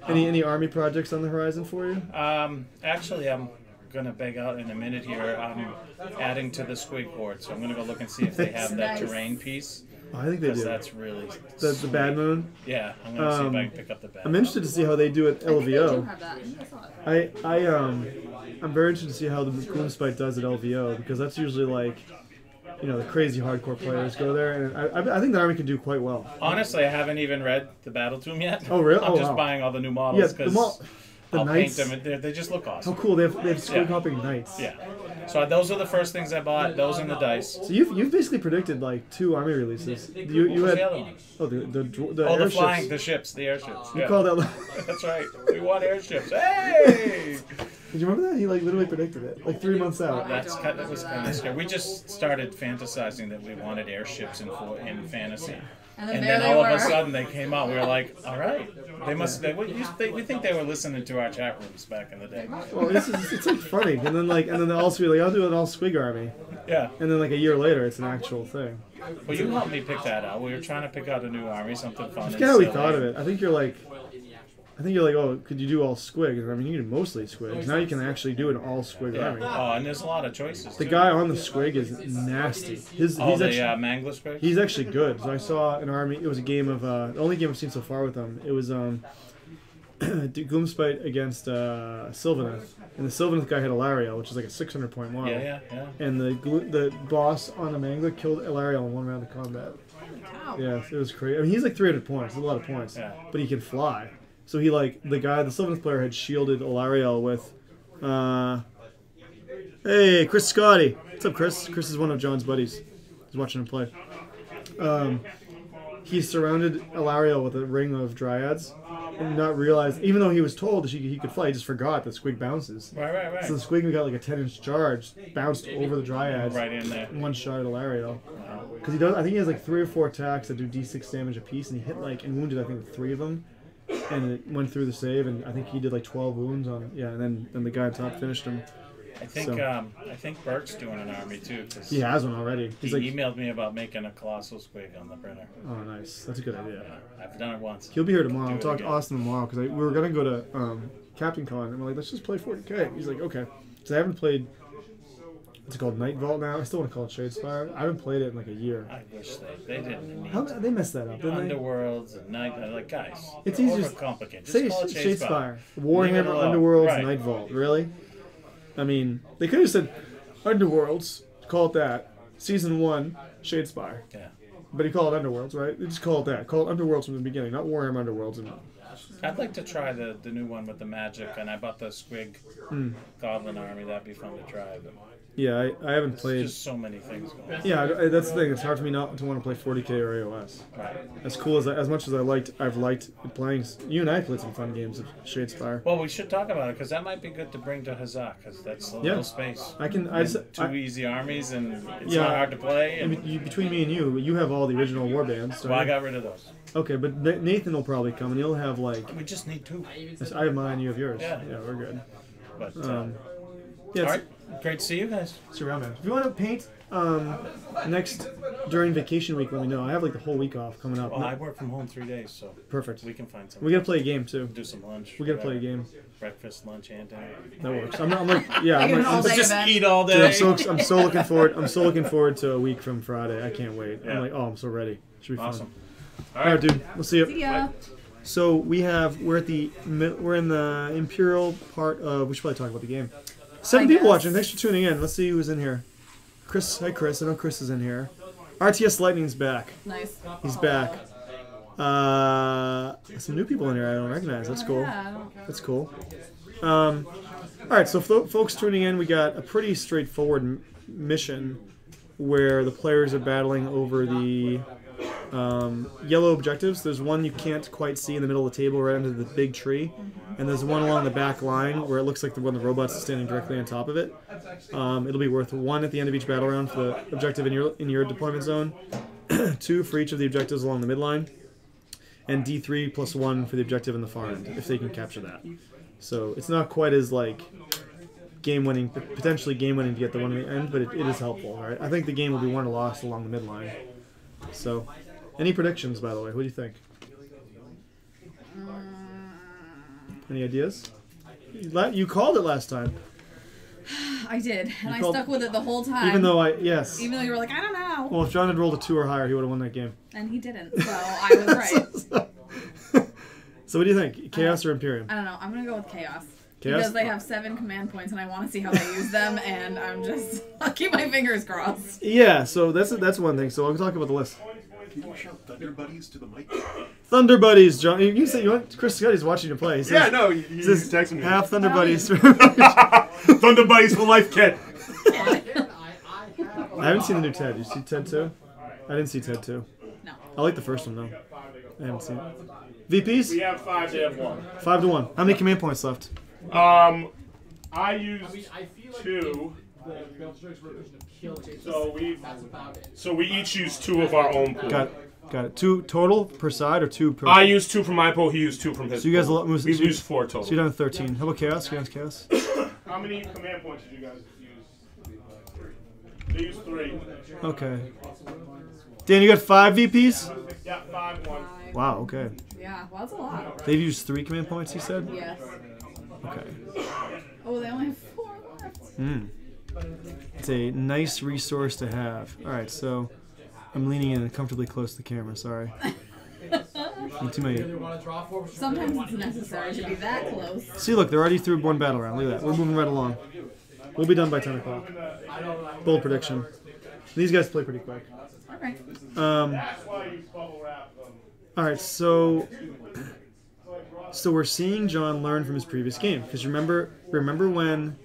[SPEAKER 1] Any army projects on the horizon for you?
[SPEAKER 5] Actually, I'm gonna beg out in a minute here. I'm adding to the Squig Horde, so I'm gonna go look and see if they have that
[SPEAKER 2] Nice.
[SPEAKER 5] terrain piece.
[SPEAKER 1] Oh, I think they do.
[SPEAKER 5] That's really
[SPEAKER 1] The Bad Moon.
[SPEAKER 5] Yeah, I'm gonna see if I can pick up the Bad
[SPEAKER 1] I'm
[SPEAKER 5] Moon.
[SPEAKER 1] interested to see how they do at
[SPEAKER 2] I think they do
[SPEAKER 1] LVO.
[SPEAKER 2] have that. I think I saw it.
[SPEAKER 1] I'm very interested to see how the Gloomspite does at LVO, because that's usually like, the crazy hardcore players go there, and I think the army can do quite well.
[SPEAKER 5] Honestly, I haven't even read the Battle Tomb yet.
[SPEAKER 1] Oh, really?
[SPEAKER 5] I'm
[SPEAKER 1] Oh,
[SPEAKER 5] just
[SPEAKER 1] wow.
[SPEAKER 5] buying all the new models
[SPEAKER 1] Yeah,
[SPEAKER 5] because
[SPEAKER 1] the
[SPEAKER 5] I'll
[SPEAKER 1] knights.
[SPEAKER 5] paint them. And they just look
[SPEAKER 1] How
[SPEAKER 5] awesome.
[SPEAKER 1] cool! They have squig
[SPEAKER 5] Yeah.
[SPEAKER 1] hopping knights.
[SPEAKER 5] Yeah. So those are the first things I bought. Those and the dice.
[SPEAKER 1] So you've basically predicted like 2 army releases. You
[SPEAKER 5] What was
[SPEAKER 1] had
[SPEAKER 5] the other one?
[SPEAKER 1] the
[SPEAKER 5] Oh, the
[SPEAKER 1] airships.
[SPEAKER 5] flying, the ships, the airships.
[SPEAKER 1] You
[SPEAKER 5] Yeah.
[SPEAKER 1] called that.
[SPEAKER 5] That's right. We want airships. Hey!
[SPEAKER 1] Did you remember that? He like literally predicted it like 3 months out.
[SPEAKER 5] That was kind of scary. We just started fantasizing that we wanted airships in fantasy.
[SPEAKER 2] And
[SPEAKER 5] And
[SPEAKER 2] there
[SPEAKER 5] then
[SPEAKER 2] they
[SPEAKER 5] all
[SPEAKER 2] were.
[SPEAKER 5] of a sudden they came out. We were like, all right. We think they were listening to our chat rooms back in the day.
[SPEAKER 1] Well, it's like funny, and then they'll also be like, I'll do an all squig army,
[SPEAKER 5] Yeah.
[SPEAKER 1] and then like a year later, it's an actual thing.
[SPEAKER 5] Well, you helped me pick that out. We were trying to pick out a new army, something fun.
[SPEAKER 1] I
[SPEAKER 5] and
[SPEAKER 1] forget how we
[SPEAKER 5] silly.
[SPEAKER 1] thought of it. I think you're like, oh, could you do all squig? I mean, you can do mostly squigs. Now you can actually do an all squig
[SPEAKER 5] Yeah.
[SPEAKER 1] army.
[SPEAKER 5] Oh, and there's a lot of choices.
[SPEAKER 1] The
[SPEAKER 5] too.
[SPEAKER 1] guy on the squig is nasty. He's
[SPEAKER 5] Oh, the
[SPEAKER 1] actually
[SPEAKER 5] Mangler Squig?
[SPEAKER 1] he's actually good. So I saw an army. It was a game of the only game I've seen so far with him. It was Gloomspite against Sylvaneth, and the Sylvaneth guy had Ilariel, which is like a 600-point model.
[SPEAKER 5] Yeah.
[SPEAKER 1] And the boss on the Mangler killed Ilariel in 1 round of combat.
[SPEAKER 2] Cow.
[SPEAKER 1] Yeah, it was crazy. I mean, he's like 300 points. That's a lot of points.
[SPEAKER 5] Yeah.
[SPEAKER 1] But he can fly. So he the Sylvaneth player had shielded Ilariel with, hey, Chris Scotty. What's up, Chris? Chris is one of John's buddies. He's watching him play. He surrounded Ilariel with a ring of dryads and not realized, even though he was told that he could fly, he just forgot that Squig bounces.
[SPEAKER 5] Right.
[SPEAKER 1] So the Squig got like a 10-inch charge, bounced over the dryads,
[SPEAKER 5] Right in there.
[SPEAKER 1] and one shot at Ilariel. Because he does, I think he has like 3 or 4 attacks that do d6 damage apiece, and he hit and wounded I think 3 of them, and it went through the save, and I think he did like 12 wounds on and then the guy on top finished him.
[SPEAKER 5] I think Burke's doing an army too. 'Cause
[SPEAKER 1] He has one already.
[SPEAKER 5] he
[SPEAKER 1] He's like,
[SPEAKER 5] emailed me about making a colossal squig on the printer.
[SPEAKER 1] oh nice, that's a good idea.
[SPEAKER 5] I've done it once.
[SPEAKER 1] He'll be here tomorrow. I'll
[SPEAKER 5] Do it
[SPEAKER 1] talk to
[SPEAKER 5] again.
[SPEAKER 1] Austin tomorrow because we were gonna go to Captain Con, and we're like, let's just play 40K. He's like, okay. So I haven't played. What's it called? Night Vault now. I still want to call it Shadespire. I haven't played it in like a year.
[SPEAKER 5] I wish they didn't need
[SPEAKER 1] How they messed that up, didn't they?
[SPEAKER 5] Underworlds and Night. Like guys,
[SPEAKER 1] It's
[SPEAKER 5] you're
[SPEAKER 1] easier-
[SPEAKER 5] overcomplicated. Just
[SPEAKER 1] Say
[SPEAKER 5] call it
[SPEAKER 1] Shadespire.
[SPEAKER 5] Leave it
[SPEAKER 1] Warhammer,
[SPEAKER 5] alone.
[SPEAKER 1] Underworlds,
[SPEAKER 5] Right.
[SPEAKER 1] Night Vault. Really? I mean, they could have said Underworlds. Call it that. Season 1, Shadespire.
[SPEAKER 5] Yeah.
[SPEAKER 1] But he called it Underworlds, right? They just call it that. Call it Underworlds from the beginning, not Warhammer Underworlds. And
[SPEAKER 5] I'd like to try the new one with the magic, and I bought the Squig Goblin army. That'd be fun to try. But
[SPEAKER 1] yeah, I haven't
[SPEAKER 5] there's
[SPEAKER 1] played.
[SPEAKER 5] just so many things going on.
[SPEAKER 1] Yeah, that's the thing. It's hard for me not to want to play 40K or AOS.
[SPEAKER 5] Right.
[SPEAKER 1] As cool as much as I've liked playing. You and I played some fun games of Shadespire.
[SPEAKER 5] Well, we should talk about it because that might be good to bring to Hazak because that's a little space.
[SPEAKER 1] I can.
[SPEAKER 5] Two easy armies and it's
[SPEAKER 1] Yeah.
[SPEAKER 5] not hard to play. And,
[SPEAKER 1] Between me and you have all the original war bands.
[SPEAKER 5] well, I got rid of those.
[SPEAKER 1] Okay, but Nathan will probably come and he'll have like.
[SPEAKER 5] We just need 2.
[SPEAKER 1] I have mine, you have yours.
[SPEAKER 5] Yeah.
[SPEAKER 1] We're good.
[SPEAKER 5] But
[SPEAKER 1] Yeah,
[SPEAKER 5] all
[SPEAKER 1] it's,
[SPEAKER 5] right, great to see you guys.
[SPEAKER 1] it's around, man. If you want to paint during vacation week, let me know. I have like the whole week off coming up.
[SPEAKER 5] Well, I work from home 3 days, so
[SPEAKER 1] Perfect.
[SPEAKER 5] we can find something.
[SPEAKER 1] We gotta play a game too.
[SPEAKER 5] do some lunch.
[SPEAKER 1] We gotta play a
[SPEAKER 5] whatever.
[SPEAKER 1] game.
[SPEAKER 5] Breakfast, lunch, and dinner.
[SPEAKER 1] That works. I'm like, yeah. I'm
[SPEAKER 2] Like an
[SPEAKER 1] like,
[SPEAKER 2] all-day
[SPEAKER 5] Just
[SPEAKER 2] event.
[SPEAKER 5] eat all
[SPEAKER 1] dude,
[SPEAKER 5] day.
[SPEAKER 1] I'm so looking forward. I'm so looking forward to a week from Friday. I can't wait.
[SPEAKER 5] Yeah.
[SPEAKER 1] I'm like, I'm so ready. Should be fun.
[SPEAKER 5] Awesome.
[SPEAKER 1] All right, dude. We'll see you.
[SPEAKER 2] See ya.
[SPEAKER 1] So we're in the Imperial part of. We should probably talk about the game. 7
[SPEAKER 2] I
[SPEAKER 1] people
[SPEAKER 2] guess.
[SPEAKER 1] watching. Thanks for tuning in. Let's see who's in here. Chris, hi Chris. I know Chris is in here. RTS Lightning's back.
[SPEAKER 2] Nice.
[SPEAKER 1] He's back. Some new people in here I don't recognize. That's cool.
[SPEAKER 2] Yeah.
[SPEAKER 1] That's cool. All right, so folks tuning in, we got a pretty straightforward mission where the players are battling over the yellow objectives. There's one you can't quite see in the middle of the table right under the big tree, and there's one along the back line where it looks like the one the robots are standing directly on top of it. It'll be worth 1 at the end of each battle round for the objective in your deployment zone, 2 for each of the objectives along the midline, and D3 plus 1 for the objective in the far end if they can capture that. So it's not quite as like game-winning, potentially game-winning to get the one at the end, but it is helpful. Right? I think the game will be won or lost along the midline. So, any predictions, by the way? What do you think? Any ideas? You called it last time.
[SPEAKER 2] I did, and I stuck with it the whole time.
[SPEAKER 1] Even though Even
[SPEAKER 2] though you were like, I don't know.
[SPEAKER 1] Well, if John had rolled a 2 or higher, he would have won that game.
[SPEAKER 2] And he didn't, so I was right.
[SPEAKER 1] So what do you think? Chaos or Imperium?
[SPEAKER 2] I don't know. I'm gonna go with Chaos.
[SPEAKER 1] Chaos?
[SPEAKER 2] Because they have 7 command points, and I want to see how they use them, and I'll keep my fingers crossed.
[SPEAKER 1] Yeah, so that's one thing. So I'll talk about the list.
[SPEAKER 6] Can you shout Thunder Buddies to the mic?
[SPEAKER 1] Thunder Buddies, John. You say you want Chris Scotty's watching you play. He says,
[SPEAKER 6] Yeah, no, you
[SPEAKER 1] says,
[SPEAKER 6] texted me.
[SPEAKER 1] Have Thunder Buddies.
[SPEAKER 6] Thunder Buddies for life, kid.
[SPEAKER 1] I haven't seen the new Ted. You see Ted 2? I didn't see Ted 2.
[SPEAKER 2] No.
[SPEAKER 1] I like the first one though. I haven't seen it. VPs?
[SPEAKER 7] We have 5, they have 1.
[SPEAKER 1] 5 to 1. How many command points left?
[SPEAKER 7] I used 2. So we each use 2 of our own pool.
[SPEAKER 1] Got it. 2 total per side or 2 per?
[SPEAKER 7] I used 2 from my pool. He used 2 from his.
[SPEAKER 1] So you guys,
[SPEAKER 7] pool. We used 4 total.
[SPEAKER 1] So you're down to 13. How about Chaos? You guys Chaos?
[SPEAKER 7] How many command points did you guys use? They used 3.
[SPEAKER 1] Okay. Dan, you got 5 VPs?
[SPEAKER 7] Yeah, 5, 1.
[SPEAKER 1] Wow. Okay.
[SPEAKER 2] Yeah, well, that's a lot.
[SPEAKER 1] They've used 3 command points. He said.
[SPEAKER 2] Yes.
[SPEAKER 1] Okay.
[SPEAKER 2] Oh, they only have 4 left.
[SPEAKER 1] It's a nice resource to have. All right, so I'm leaning in comfortably close to the camera. Sorry.
[SPEAKER 2] Sometimes it's necessary to be that close.
[SPEAKER 1] See, look, they're already through 1 battle round. Look at that. We're moving right along. We'll be done by 10 o'clock. Bold prediction. These guys play pretty quick.
[SPEAKER 2] Okay.
[SPEAKER 1] All right, so we're seeing John learn from his previous game, because remember when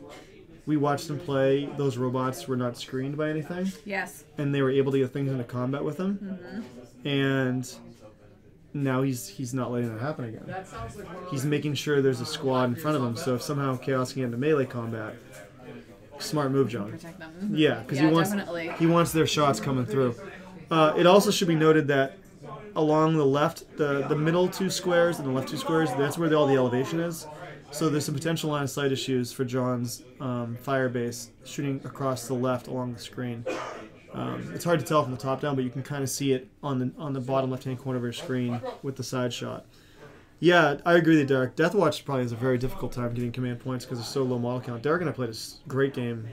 [SPEAKER 1] we watched him play, those robots were not screened by anything?
[SPEAKER 2] Yes.
[SPEAKER 1] And they were able to get things into combat with him? Mm-hmm. And now he's not letting that happen again. He's making sure there's a squad in front of him, so if somehow Chaos can get into melee combat, smart move, John.
[SPEAKER 2] Protect them.
[SPEAKER 1] Yeah, because
[SPEAKER 2] definitely.
[SPEAKER 1] he wants their shots coming through. It also should be noted that along the left, the middle 2 squares and the left 2 squares, that's where all the elevation is. So there's some potential line of sight issues for John's fire base shooting across the left along the screen. It's hard to tell from the top down, but you can kind of see it on the bottom left-hand corner of your screen with the side shot. Yeah, I agree with you, Derek. Deathwatch probably has a very difficult time getting command points because there's so low model count. Derek and I played a great game.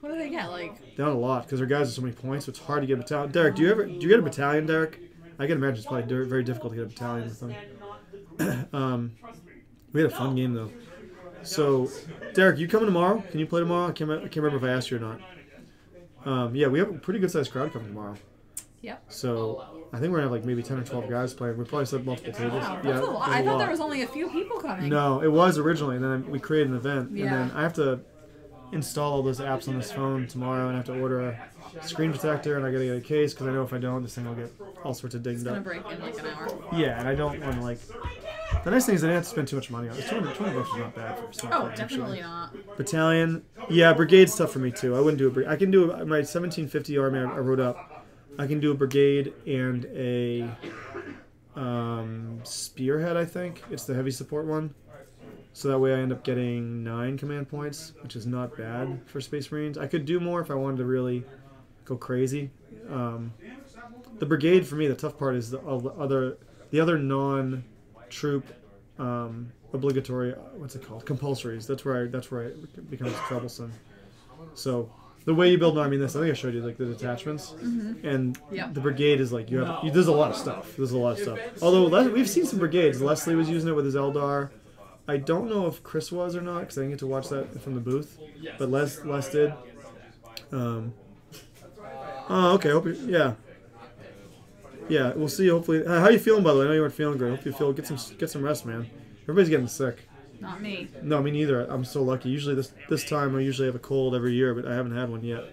[SPEAKER 2] What do they get? Like
[SPEAKER 1] down a lot because their guys have so many points, so it's hard to get a battalion. Derek, do you get a battalion, Derek? I can imagine it's probably very difficult to get a battalion with them. We had a fun game though. So, Derek, you coming tomorrow? Can you play tomorrow? I can't remember if I asked you or not. Yeah, we have a pretty good sized crowd coming tomorrow.
[SPEAKER 2] Yep.
[SPEAKER 1] So I think we're gonna have like maybe 10 or 12 guys playing. We probably set up multiple tables.
[SPEAKER 2] Wow,
[SPEAKER 1] Yeah,
[SPEAKER 2] that's a lot. I thought there was only a few people coming.
[SPEAKER 1] No, it was originally, and then we created an event,
[SPEAKER 2] Yeah.
[SPEAKER 1] and then I have to install all those apps on this phone tomorrow, and I have to order a screen protector, and I gotta get a case because I know if I don't, this thing will get all sorts of dinged
[SPEAKER 2] It's gonna
[SPEAKER 1] up.
[SPEAKER 2] break in like an hour.
[SPEAKER 1] Yeah, and I don't want to like. The nice thing is I didn't have to spend too much money on it. $20 is not bad for something.
[SPEAKER 2] Oh, definitely not.
[SPEAKER 1] Battalion, yeah, brigade's tough for me too. I wouldn't do a brigade. I can do my 1750 army I wrote up. I can do a brigade and a spearhead. I think it's the heavy support one. So that way I end up getting 9 command points, which is not bad for Space Marines. I could do more if I wanted to really go crazy. The brigade for me, the tough part is the other non-troop obligatory. What's it called? Compulsories. That's where it becomes troublesome. So the way you build an army in this, I think I showed you like the detachments, and the brigade is like there's a lot of stuff. There's a lot of stuff. Although we've seen some brigades. Leslie was using it with his Eldar. I don't know if Chris was or not because I didn't get to watch that from the booth, but Les did. Oh, okay. Yeah, we'll see. Hopefully, how are you feeling by the way? I know you weren't feeling great. Hope you get some rest, man. Everybody's getting sick.
[SPEAKER 2] Not me.
[SPEAKER 1] No, me neither. I'm so lucky. Usually this time I usually have a cold every year, but I haven't had one yet.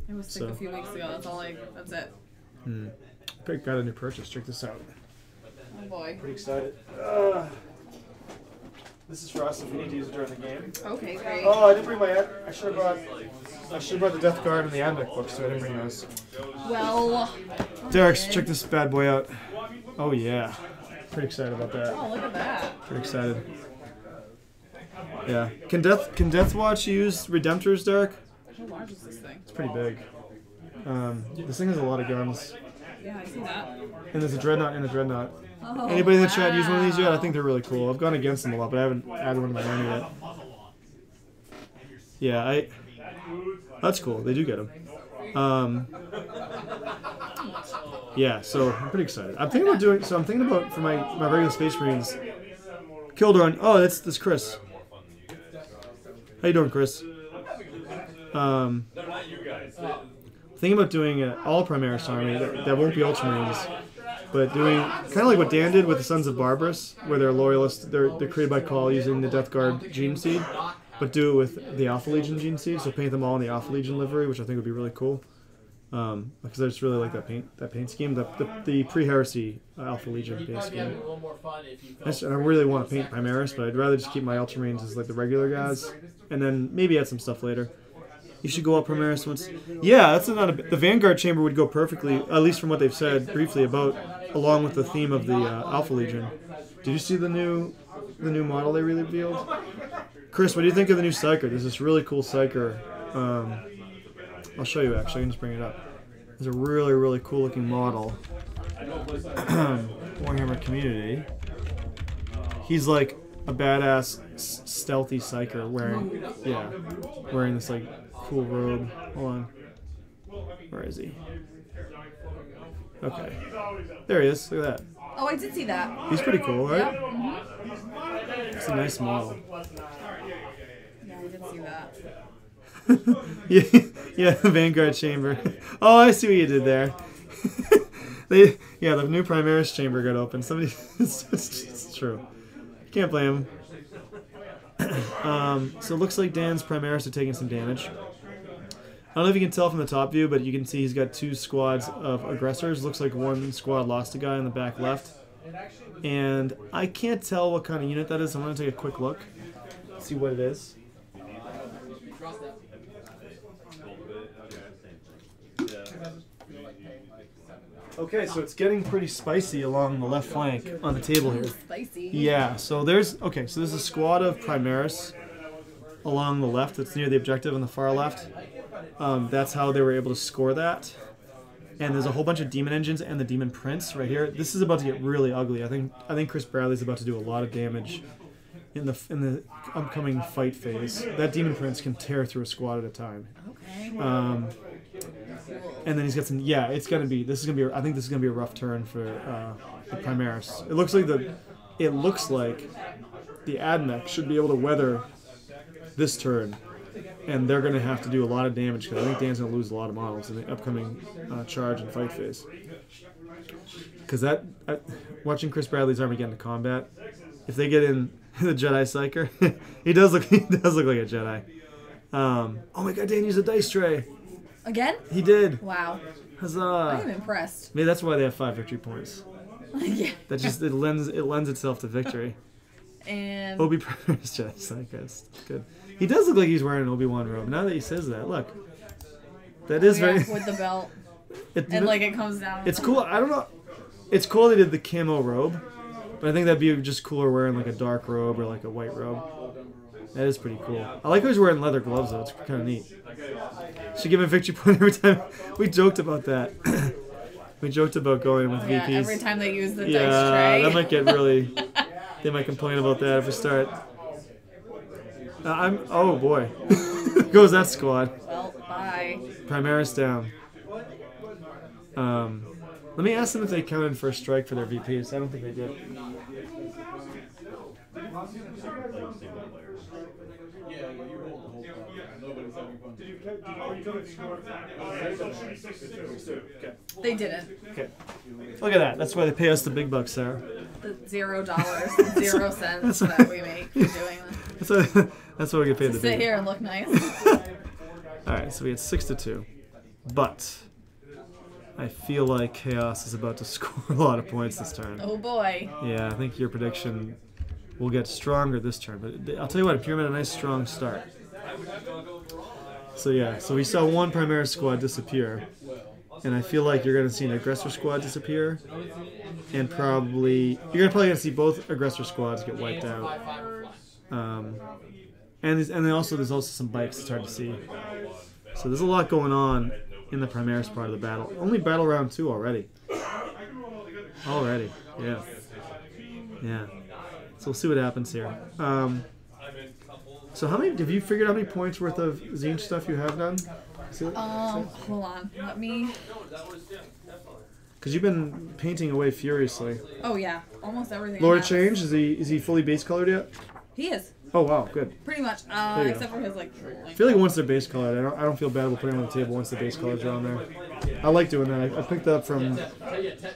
[SPEAKER 2] I was sick a few weeks ago. That's it.
[SPEAKER 1] Got a new purchase. Check this out.
[SPEAKER 2] Oh boy.
[SPEAKER 1] Pretty excited. This is for us if we need to use it during the game.
[SPEAKER 2] Okay, great.
[SPEAKER 1] Oh, I didn't bring my. I should have brought the Death Guard and the Admech books, so I didn't bring those.
[SPEAKER 2] Well.
[SPEAKER 1] Derek, check this bad boy out. Oh yeah, pretty excited about that.
[SPEAKER 2] Oh, look at that.
[SPEAKER 1] Pretty excited. Yeah. Can Deathwatch use Redemptors, Derek?
[SPEAKER 2] How large is this thing?
[SPEAKER 1] It's pretty big. This thing has a lot of guns.
[SPEAKER 2] Yeah, I see that.
[SPEAKER 1] And there's a Dreadnought and a Dreadnought.
[SPEAKER 2] Oh,
[SPEAKER 1] Anybody in the chat use one of these yet? I think they're really cool. I've gone against them a lot, but I haven't added one to my army yet. Yeah, that's cool. They do get them. Yeah, so I'm pretty excited. I'm thinking about for my regular Space Marines. Kildron. Oh, that's Chris. How you doing, Chris? Thinking about doing an all Primaris army that won't be Ultramarines, but doing kind of like what Dan did with the Sons of Barbarus, where they're loyalists. They're created by call using the Death Guard gene seed, but do it with the Alpha Legion gene seed. So paint them all in the Alpha Legion livery, which I think would be really cool. Because I just really like that paint scheme, the pre-heresy Alpha Legion paint scheme. And I really want to paint Primaris, but I'd rather just keep my Ultramarines as like the regular guys, and then maybe add some stuff later. You should go up Primaris once. Yeah, that's the Vanguard chamber would go perfectly, at least from what they've said briefly about, along with the theme of the Alpha Legion. Did you see the new model they revealed? Chris, what do you think of the new Psyker? There's this really cool Psyker. I'll show you actually. I can just bring it up. It's a really, really cool looking model. Warhammer community. He's like a badass stealthy Psyker wearing this like cool robe. Hold on. Where is he? Okay. There he is. Look at that.
[SPEAKER 2] Oh, I did see that.
[SPEAKER 1] He's pretty cool, right?
[SPEAKER 2] Yep.
[SPEAKER 1] It's a nice model.
[SPEAKER 2] Yeah, I did see that.
[SPEAKER 1] yeah, the Vanguard chamber. Oh, I see what you did there. The new Primaris chamber got open. Somebody, it's true. Can't blame him. So it looks like Dan's Primaris are taking some damage. I don't know if you can tell from the top view, but you can see he's got 2 squads of aggressors. Looks like one squad lost a guy in the back left. And I can't tell what kind of unit that is. I'm going to take a quick look, see what it is. Okay, so it's getting pretty spicy along the left flank on the table here.
[SPEAKER 2] Spicy.
[SPEAKER 1] Yeah, so there's a squad of Primaris along the left that's near the objective on the far left. That's how they were able to score that. And there's a whole bunch of Demon Engines and the Demon Prince right here. This is about to get really ugly. I think Chris Bradley's about to do a lot of damage in the upcoming fight phase. That Demon Prince can tear through a squad at a time. Okay. And then he's got some. Yeah, this is gonna be. I think this is gonna be a rough turn for the Primaris. It looks like the Admech should be able to weather this turn, and they're gonna have to do a lot of damage because I think Dan's gonna lose a lot of models in the upcoming charge and fight phase. Because watching Chris Bradley's army get into combat, if they get in the Jedi Psyker, he does look like a Jedi. Oh my God, Dan used a dice tray.
[SPEAKER 2] Again?
[SPEAKER 1] He did.
[SPEAKER 2] Wow.
[SPEAKER 1] Huzzah.
[SPEAKER 2] I am impressed.
[SPEAKER 1] Maybe that's why they have 5 victory points.
[SPEAKER 2] Yeah.
[SPEAKER 1] That just it lends itself to victory.
[SPEAKER 2] And
[SPEAKER 1] Obi Primaris Jedi Psyker. That's good. He does look like he's wearing an Obi-Wan robe. Now that he says that, look. That is very
[SPEAKER 2] with the belt. And like it comes down.
[SPEAKER 1] It's cool. I don't know. It's cool they did the camo robe, but I think that'd be just cooler wearing like a dark robe or like a white robe. That is pretty cool. I like how he's wearing leather gloves though. It's kind of neat. Should give him a victory point every time. We joked about that. We joked about going with VPs.
[SPEAKER 2] Every time they use the dice tray.
[SPEAKER 1] That might get really. They might complain about that if we start. Oh boy. There goes that squad.
[SPEAKER 2] Well, bye.
[SPEAKER 1] Primaris down. Let me ask them if they counted for a strike for their VPs. I don't think they did.
[SPEAKER 2] They didn't.
[SPEAKER 1] Okay. Look at that. That's why they pay us the big bucks, Sarah.
[SPEAKER 2] The $0, 0 cents that we make for doing this.
[SPEAKER 1] That's why we get paid the big bucks.
[SPEAKER 2] Sit here and look nice.
[SPEAKER 1] Alright, so we had 6-2. But I feel like Chaos is about to score a lot of points this turn.
[SPEAKER 2] Oh boy.
[SPEAKER 1] Yeah, I think your prediction will get stronger this turn. But I'll tell you what, Imperial had a nice strong start. So yeah, so we saw one Primaris squad disappear. And I feel like you're going to see an aggressor squad disappear. And probably you're probably going to see both aggressor squads get wiped out. And then also there's also some bikes it's hard to see. So there's a lot going on in the Primaris part of the battle. Only battle round 2 already. Already. Yeah. Yeah. So we'll see what happens here. So how many? Have you figured out how many points worth of Zinch stuff you have done?
[SPEAKER 2] Hold on. Let me.
[SPEAKER 1] Because you've been painting away furiously.
[SPEAKER 2] Oh yeah, almost everything.
[SPEAKER 1] Lord Change, is he fully base colored yet?
[SPEAKER 2] He is.
[SPEAKER 1] Oh wow, good.
[SPEAKER 2] Pretty much.
[SPEAKER 1] you
[SPEAKER 2] Except for his like.
[SPEAKER 1] I feel like once they're base colored, I don't feel bad about putting them on the table once the base colors are on there. I like doing that. I picked that up from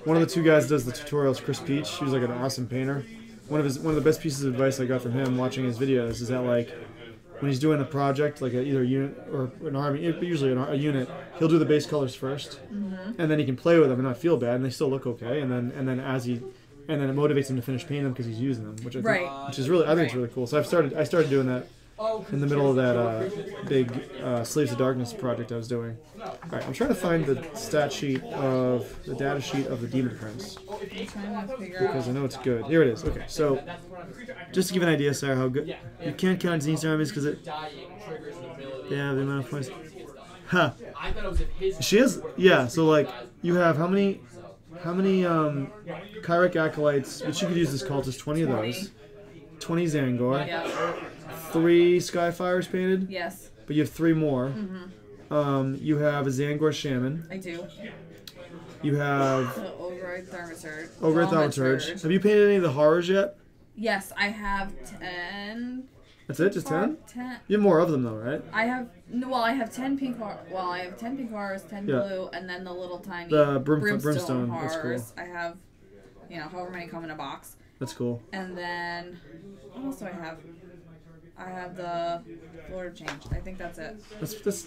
[SPEAKER 1] one of the two guys that does the tutorials, Chris Peach. He's like an awesome painter. One of the best pieces of advice I got from him watching his videos is that like when he's doing a project like either a unit or an army, but usually a unit, he'll do the base colors first, and then he can play with them and not feel bad, and they still look okay. And then it motivates him to finish painting them because he's using them, which which is really I think it's really cool. So I started doing that in the middle of that big Slaves of Darkness project I was doing. All right, I'm trying to find the data sheet of the Demon Prince because I know it's good. Here it is. Okay, so just to give an idea, Sarah, how good you can't count Zinch armies because they have the amount of points. Huh? She is. Yeah. So like you have how many Heretic Acolytes, which you could use as cultists, 20 of those. 20 Zangor.
[SPEAKER 2] Yeah.
[SPEAKER 1] 3 Skyfires painted.
[SPEAKER 2] Yes.
[SPEAKER 1] But you have 3 more. You have a Zangor Shaman.
[SPEAKER 2] I do.
[SPEAKER 1] You have
[SPEAKER 2] Ogre Thaumaturge.
[SPEAKER 1] Ogre Thaumaturge. Have you painted any of the horrors yet?
[SPEAKER 2] Yes, I have 10.
[SPEAKER 1] That's it, just 10?
[SPEAKER 2] 10.
[SPEAKER 1] You have more of them though, right?
[SPEAKER 2] I have 10 pink horrors. Well, I have 10 pink horrors, 10 blue, and then the little tiny brimstone horrors.
[SPEAKER 1] That's cool.
[SPEAKER 2] I have, however many come in a box.
[SPEAKER 1] That's cool.
[SPEAKER 2] And then what else do I have? I have the Lord of Change. I think that's it.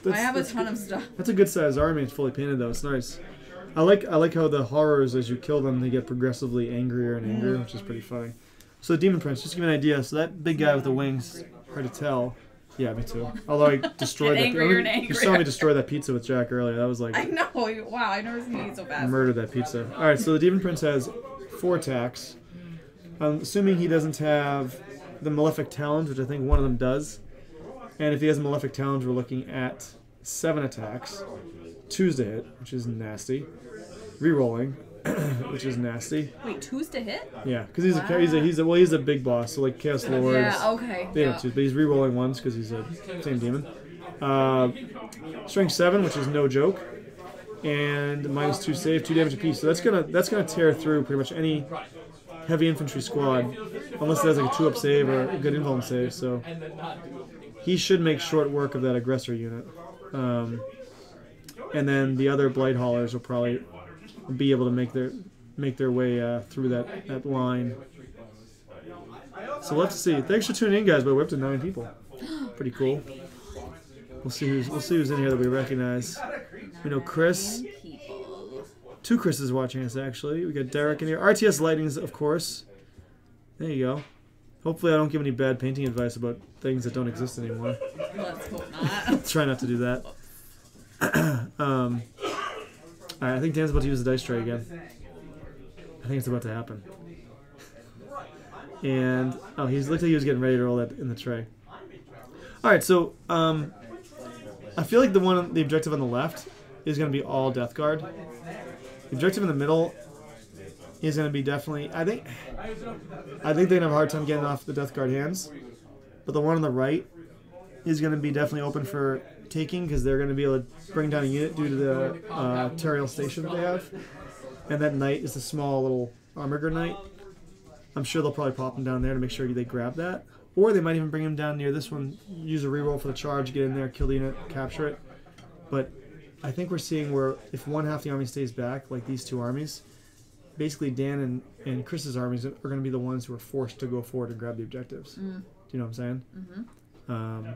[SPEAKER 2] I have a ton of stuff.
[SPEAKER 1] That's a good size army. It's fully painted though. It's nice. I like how the horrors, as you kill them, they get progressively angrier and angrier, which is pretty funny. So the Demon Prince, just to give you an idea. So that big guy with the wings, hard to tell. Yeah, me too. Although I destroyed that. You saw me destroy that pizza with Jack earlier. That was like.
[SPEAKER 2] I know. Wow, I've never seen you eat so fast.
[SPEAKER 1] Murdered that pizza. All right, so the Demon Prince has 4 attacks. I'm assuming he doesn't have the Malefic Talons, which I think one of them does. And if he has Malefic Talons, we're looking at 7 attacks. 2's to hit, which is nasty. Rerolling, which is nasty.
[SPEAKER 2] Wait, 2's to hit?
[SPEAKER 1] Yeah, because he's a big boss. So like Chaos Lords.
[SPEAKER 2] Yeah, okay.
[SPEAKER 1] They have 2s, but he's rerolling 1s because he's a same demon. Strength 7, which is no joke, and -2 save, 2 damage apiece. So that's gonna tear through pretty much any heavy infantry squad, unless it has like a 2-up save or a good invuln save. So he should make short work of that aggressor unit. And then the other Blight Haulers will probably be able to make their way through that line. So we'll have to see. Thanks for tuning in, guys. But we're up to 9 people. Pretty cool. We'll see who's in here that we recognize. We know Chris. 2 Chris's watching us actually. We got Derek in here. RTS Lightnings, of course. There you go. Hopefully, I don't give any bad painting advice about things that don't exist anymore.
[SPEAKER 2] Let's hope not.
[SPEAKER 1] Try not to do that. Alright, I think Dan's about to use the dice tray again. I think it's about to happen. And he looked like he was getting ready to roll that in the tray. Alright, so I feel like the objective on the left is going to be all Death Guard. The objective in the middle is going to be definitely. I think they're going to have a hard time getting off the Death Guard hands, but the one on the right is going to be definitely open for taking because they're going to be able to bring down a unit due to the Teriel station that they have, and that knight is a small little armor knight. I'm sure they'll probably pop him down there to make sure they grab that, or they might even bring him down near this one, use a reroll for the charge, get in there, kill the unit, capture it. But I think we're seeing where if one half the army stays back, like these 2 armies, basically Dan and Chris's armies are going to be the ones who are forced to go forward and grab the objectives. Do you know what I'm saying? Mm-hmm.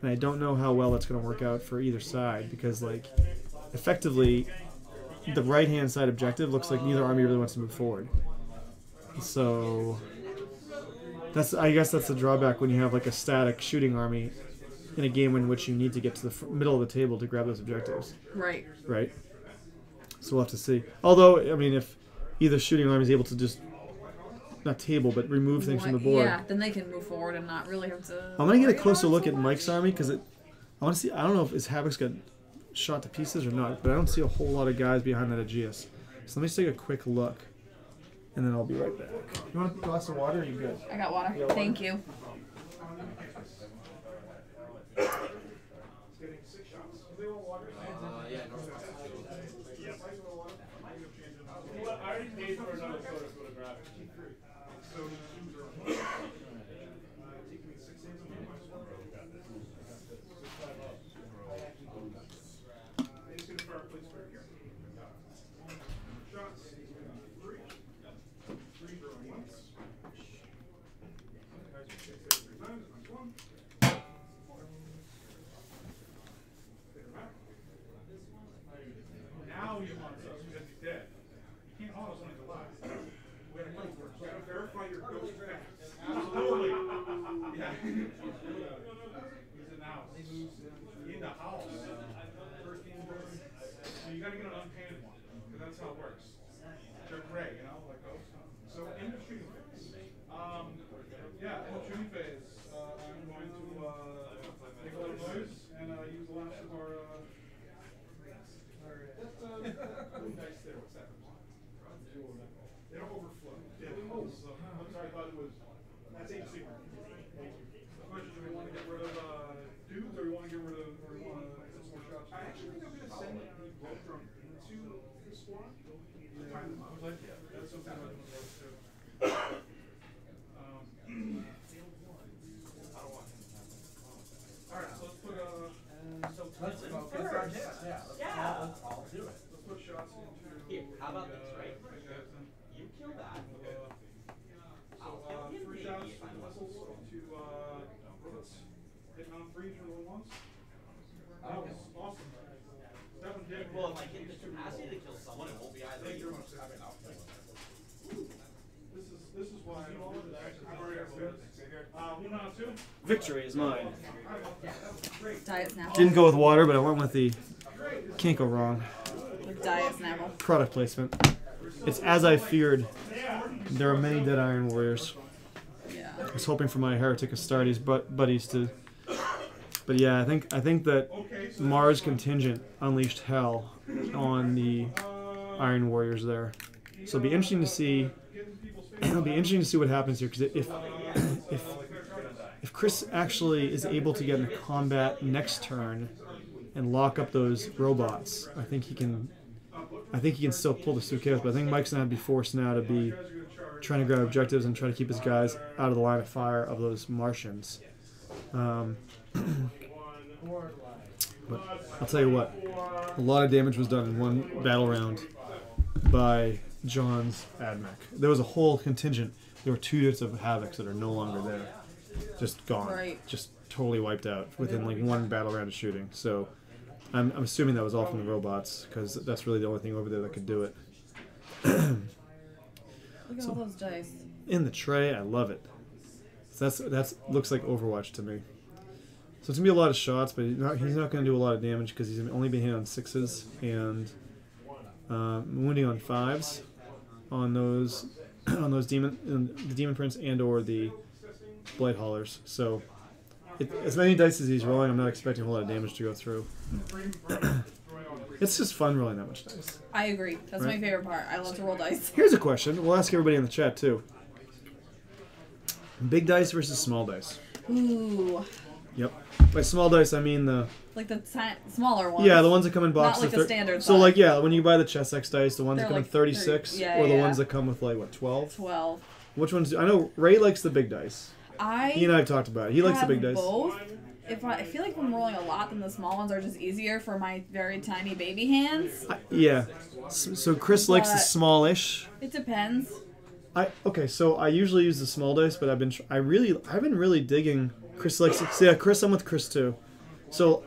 [SPEAKER 1] And I don't know how well that's going to work out for either side because, like, effectively, the right-hand side objective looks like neither army really wants to move forward. So I guess that's the drawback when you have like a static shooting army in a game in which you need to get to the middle of the table to grab those objectives.
[SPEAKER 2] Right.
[SPEAKER 1] Right. So we'll have to see. Although, I mean, if either shooting army is able to just not table, but remove things from the board.
[SPEAKER 2] Yeah, then they can move forward and not really have to.
[SPEAKER 1] I'm gonna get a closer look at Mike's army because I want to see. I don't know if his Havoc's got shot to pieces or not, but I don't see a whole lot of guys behind that Aegeus. So let me just take a quick look. and then I'll be right back. You want a glass of water? Or are you good?
[SPEAKER 2] I got water. Thank you.
[SPEAKER 7] I already paid for another photo, so to grab it. So now you want us because he's dead. You can't auto something to lie. We gotta verify your ghost facts. Absolutely. Yeah. He's in the house. He moves in the house. First game bird. So you gotta get an unpainted one, because that's how it works. They're gray, you know, like those. So in the shooting phase. Yeah, in the shooting phase, I'm going to make a little noise and use the last of our dice there. What's that? They don't overflow. Yeah. Oh, so, I'm sorry, I thought it was. That's a secret. The question: do we want to get rid of dudes, or we want to get rid of, or we want to get some more shots? I actually think I'm going to send the blood drum into the squad. That's something I'm going to do. All right, so let's put let's all do it. Let's put shots into.
[SPEAKER 8] Here, how about this, right? You kill that.
[SPEAKER 7] So 3 shots from missiles into bullets. Hitting on 3 for little ones. That was awesome. That one did.
[SPEAKER 8] Well, if I get the capacity to kill someone, it won't be either.
[SPEAKER 7] Thank you very much. This is why I've already got good. 1 out of 2.
[SPEAKER 1] Victory is mine.
[SPEAKER 2] Diet Snapple.
[SPEAKER 1] Didn't go with water, but I went with the. Can't go wrong.
[SPEAKER 2] With Diet Snapple.
[SPEAKER 1] Product placement. It's as I feared. There are many dead Iron Warriors.
[SPEAKER 2] Yeah.
[SPEAKER 1] I was hoping for my Heretic Astartes buddies to. But yeah, I think that Mars contingent unleashed hell on the Iron Warriors there. So it'll be interesting to see. It'll be interesting to see what happens here, because if Chris actually is able to get into combat next turn and lock up those robots, I think he can still pull the suitcase. But I think Mike's gonna be forced now to be trying to grab objectives and try to keep his guys out of the line of fire of those Martians. But I'll tell you what, a lot of damage was done in one battle round by John's AdMech. There was a whole contingent. There were 2 units of Havocs that are no longer there. Just gone.
[SPEAKER 2] Right.
[SPEAKER 1] Just totally wiped out within like one battle round of shooting. So I'm assuming that was all from the robots, because that's really the only thing over there that could do it.
[SPEAKER 2] Look at all those dice.
[SPEAKER 1] In the tray, I love it. So that's looks like Overwatch to me. So it's gonna be a lot of shots, but he's not gonna do a lot of damage because he's only been hit on 6s and wounding on 5s on those the demon prince and or the blight haulers. So as many dice as he's rolling, I'm not expecting a whole lot of damage to go through. It's just fun rolling that much dice.
[SPEAKER 2] I agree. That's my favorite part. I love to roll dice.
[SPEAKER 1] Here's a question. We'll ask everybody in the chat too. Big dice versus small dice.
[SPEAKER 2] Ooh.
[SPEAKER 1] Yep. By small dice, I mean the...
[SPEAKER 2] Like the smaller ones.
[SPEAKER 1] Yeah, the ones that come in boxes.
[SPEAKER 2] Not like the standard
[SPEAKER 1] So
[SPEAKER 2] size.
[SPEAKER 1] like, yeah, when you buy the Chess X dice, the ones
[SPEAKER 2] They're
[SPEAKER 1] that come
[SPEAKER 2] like
[SPEAKER 1] in 36,
[SPEAKER 2] 30,
[SPEAKER 1] or the
[SPEAKER 2] yeah.
[SPEAKER 1] ones that come with like, what, 12?
[SPEAKER 2] 12.
[SPEAKER 1] Which ones? I know Ray likes the big dice. He and I have talked about it. He likes the big dice.
[SPEAKER 2] Both. I feel like if I'm rolling a lot, then the small ones are just easier for my very tiny baby hands.
[SPEAKER 1] Yeah. So Chris likes the smallish.
[SPEAKER 2] It depends.
[SPEAKER 1] Okay, so I usually use the small dice, but I've been really digging. Chris likes it. So yeah, Chris, I'm with Chris too. So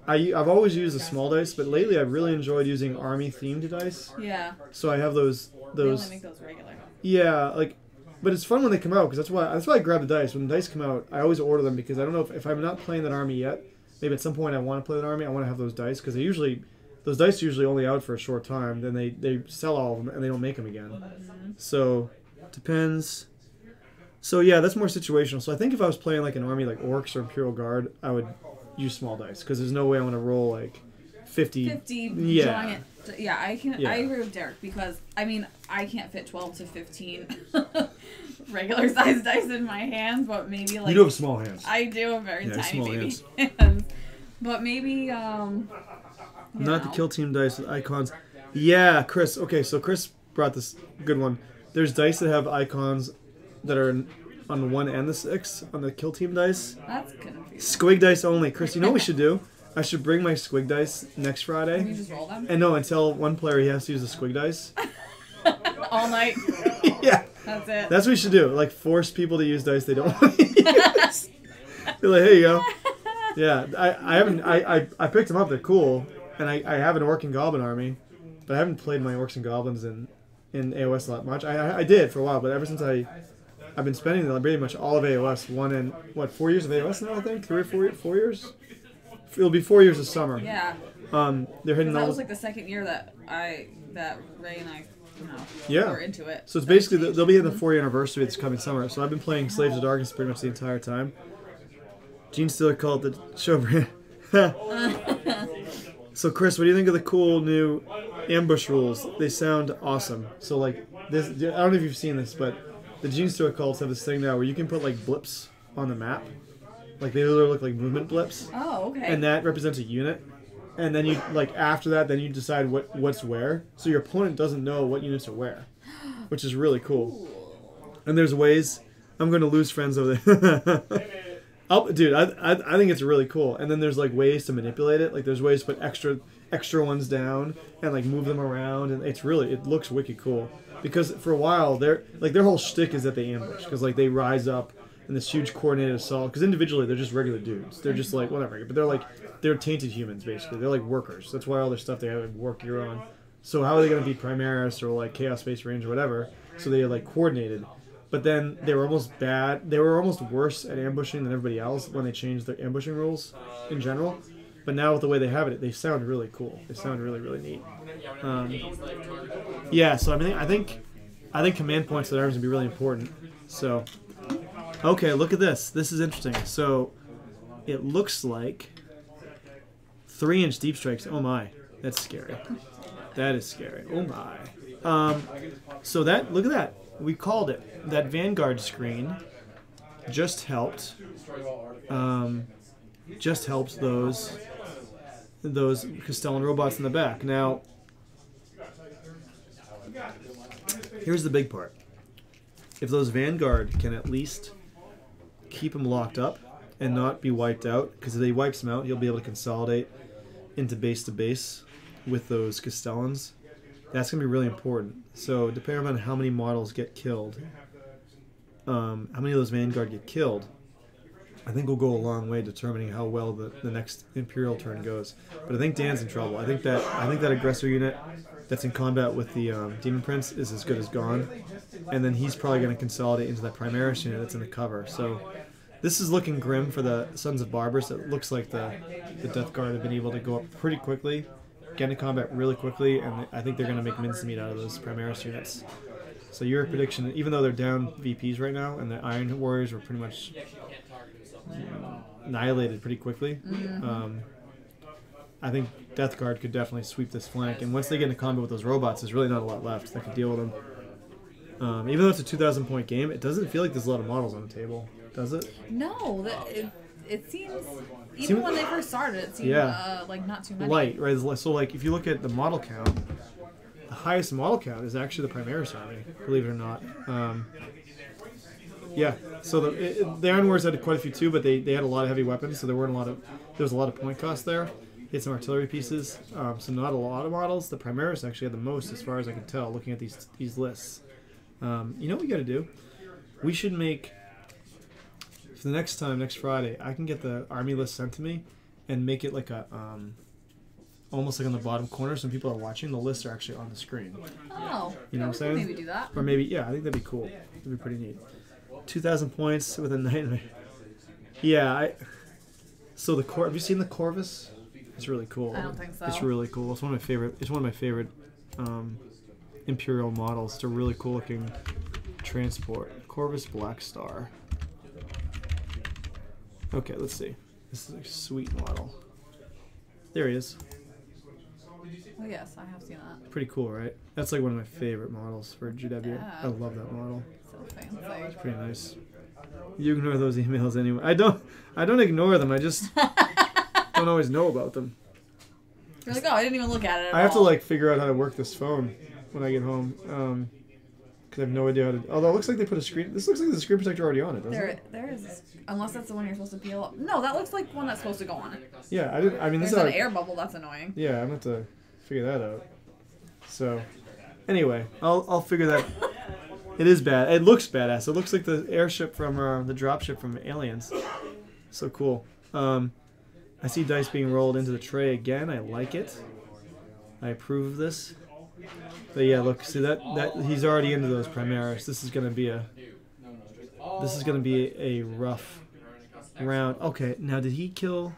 [SPEAKER 1] I've always used the small dice, but lately I've really enjoyed using army themed dice.
[SPEAKER 2] Yeah.
[SPEAKER 1] So I have those.
[SPEAKER 2] They only make those regular.
[SPEAKER 1] Yeah, like, but it's fun when they come out, because that's why I grab the dice. When the dice come out, I always order them, because I don't know if I'm not playing that army yet. Maybe at some point I want to play that army. I want to have those dice, because those dice are usually only out for a short time. Then they sell all of them and they don't make them again. Mm-hmm. So depends. So yeah, that's more situational. So I think if I was playing like an army like Orcs or Imperial Guard, I would use small dice, because there's no way I want to roll like 50.
[SPEAKER 2] 50
[SPEAKER 1] Yeah.
[SPEAKER 2] drawing it. Yeah, I can.
[SPEAKER 1] Yeah.
[SPEAKER 2] I agree with Derek because I mean I can't fit 12 to 15 regular size dice in my hands, but maybe like
[SPEAKER 1] You do have small hands.
[SPEAKER 2] I do have very
[SPEAKER 1] Yeah,
[SPEAKER 2] tiny
[SPEAKER 1] small
[SPEAKER 2] baby
[SPEAKER 1] hands.
[SPEAKER 2] hands. But maybe you
[SPEAKER 1] Not the
[SPEAKER 2] know.
[SPEAKER 1] kill team dice with icons. Yeah, Chris. Okay, so Chris brought this good one. There's dice that have icons that are on the 1 and the 6 on the kill team dice.
[SPEAKER 2] That's confusing.
[SPEAKER 1] Squig dice only. Chris, you know what we should do? I should bring my squig dice next
[SPEAKER 2] Can you
[SPEAKER 1] Friday.
[SPEAKER 2] just roll them
[SPEAKER 1] And no, and tell one player he has to use the squig dice.
[SPEAKER 2] all night?
[SPEAKER 1] Yeah.
[SPEAKER 2] That's it.
[SPEAKER 1] That's what we should do. Like, force people to use dice they don't want to use. Be like, here you go. Yeah, I picked them up. They're cool. And I have an Orc and Goblin army. But I haven't played my Orcs and Goblins in AOS a lot much. I did for a while, but ever since I've been spending pretty much all of AOS. 4 years of AOS now, I think? 3 or 4 years? It'll be 4 years this summer.
[SPEAKER 2] Yeah.
[SPEAKER 1] They're hitting
[SPEAKER 2] That
[SPEAKER 1] all
[SPEAKER 2] was like the second year that Ray and I,
[SPEAKER 1] Yeah.
[SPEAKER 2] were into it.
[SPEAKER 1] So it's basically, they'll be hitting the 4-year anniversary this coming summer. So I've been playing Slaves of Darkness pretty much the entire time. Gene Stealer called the show brand. So Chris, what do you think of the cool new ambush rules? They sound awesome. So like this, I don't know if you've seen this, but the Gene Stealer cults have this thing now where you can put like blips on the map. Like they literally look like movement blips.
[SPEAKER 2] Oh, okay.
[SPEAKER 1] And that represents a unit. And then you, like, after that, then you decide what's where. So your opponent doesn't know what units are where. Which is really cool. And there's ways... I'm going to lose friends over there. Dude, I think it's really cool. And then there's, like, ways to manipulate it. Like, there's ways to put extra ones down and, like, move them around. And it looks wicked cool. Because for a while, their whole shtick is that they ambush. Because, like, they rise up in this huge coordinated assault. Because individually, they're just regular dudes. They're just, like, whatever. But they're tainted humans, basically. They're like workers. That's why all their stuff they have like work year on. So how are they going to beat Primaris or like Chaos Space Range or whatever? So they like coordinated. But then they were almost bad. They were almost worse at ambushing than everybody else when they changed their ambushing rules in general. But now with the way they have it, they sound really cool. They sound really, really neat. Yeah, so I think command points to the arms would be really important. So, okay, look at this. This is interesting. So it looks like 3-inch deep strikes. Oh my, that's scary. That is scary. Oh my. So look at that. We called it. That Vanguard screen just helped. Just helps those Castellan robots in the back. Now, here's the big part. If those Vanguard can at least keep them locked up and not be wiped out, because if they wipes them out, you'll be able to consolidate into base to base with those Castellans. That's going to be really important. So depending on how many models get killed, how many of those Vanguard get killed, I think will go a long way determining how well the next Imperial turn goes. But I think Dan's in trouble. I think that aggressor unit that's in combat with the Demon Prince is as good as gone. And then he's probably going to consolidate into that Primaris unit that's in the cover. So this is looking grim for the Sons of Barbarus. It looks like the Death Guard have been able to go up pretty quickly, get into combat really quickly, and I think they're going to make mincemeat out of those Primaris units. So your prediction, even though they're down VPs right now, and the Iron Warriors were pretty much annihilated pretty quickly, I think Death Guard could definitely sweep this flank. And once they get into combat with those robots, there's really not a lot left that can deal with them. Even though it's a 2,000-point game, it doesn't feel like there's a lot of models on the table, does it?
[SPEAKER 2] No, it seems... Even when they first started, it seemed like not too many.
[SPEAKER 1] Light, right? So like if you look at the model count, the highest model count is actually the Primaris army, believe it or not. Yeah, so the Iron Wars had quite a few too, but they had a lot of heavy weapons, so there was a lot of point cost there. He had some artillery pieces, so not a lot of models. The Primaris actually had the most, as far as I can tell, looking at these lists. You know what we got to do? We should make, for the next Friday, I can get the army list sent to me and make it like a, almost like on the bottom corner, so when people are watching, the lists are actually on the screen.
[SPEAKER 2] Oh.
[SPEAKER 1] You know what I'm saying?
[SPEAKER 2] Maybe do that.
[SPEAKER 1] Or maybe, yeah, I think that'd be cool. That'd be pretty neat. 2,000 points with a nightmare. Yeah, so have you seen the Corvus? It's really cool.
[SPEAKER 2] I don't think so.
[SPEAKER 1] It's really cool. It's one of my favorite Imperial models. It's a really cool looking transport. Corvus Black Star. Okay, let's see. This is a sweet model. There he is.
[SPEAKER 2] Oh yes, I have seen that.
[SPEAKER 1] Pretty cool, right? That's like one of my favorite models for GW.
[SPEAKER 2] Yeah.
[SPEAKER 1] I love that model.
[SPEAKER 2] So fancy.
[SPEAKER 1] It's pretty nice. You ignore those emails anyway. I don't ignore them. I just don't always know about them.
[SPEAKER 2] You're like, oh, I didn't even look at it at
[SPEAKER 1] I have to
[SPEAKER 2] all.
[SPEAKER 1] like figure out how to work this phone when I get home. Because I have no idea how to. Although it looks like they put a screen. This looks like there's a screen protector already on it, doesn't it?
[SPEAKER 2] There is. Unless that's the one you're supposed to peel up. No, that looks like one that's supposed to go on it.
[SPEAKER 1] Yeah, I didn't. I mean, this
[SPEAKER 2] There's
[SPEAKER 1] is
[SPEAKER 2] an
[SPEAKER 1] how.
[SPEAKER 2] air bubble. That's annoying.
[SPEAKER 1] Yeah, I'm gonna have to figure that out. So, anyway, I'll figure that. It is bad. It looks badass. It looks like the airship from the dropship from Aliens. So cool. I see dice being rolled into the tray again. I like it. I approve of this. But yeah, look, see that he's already into those Primaris. This is gonna be a rough round. Okay, now did he kill?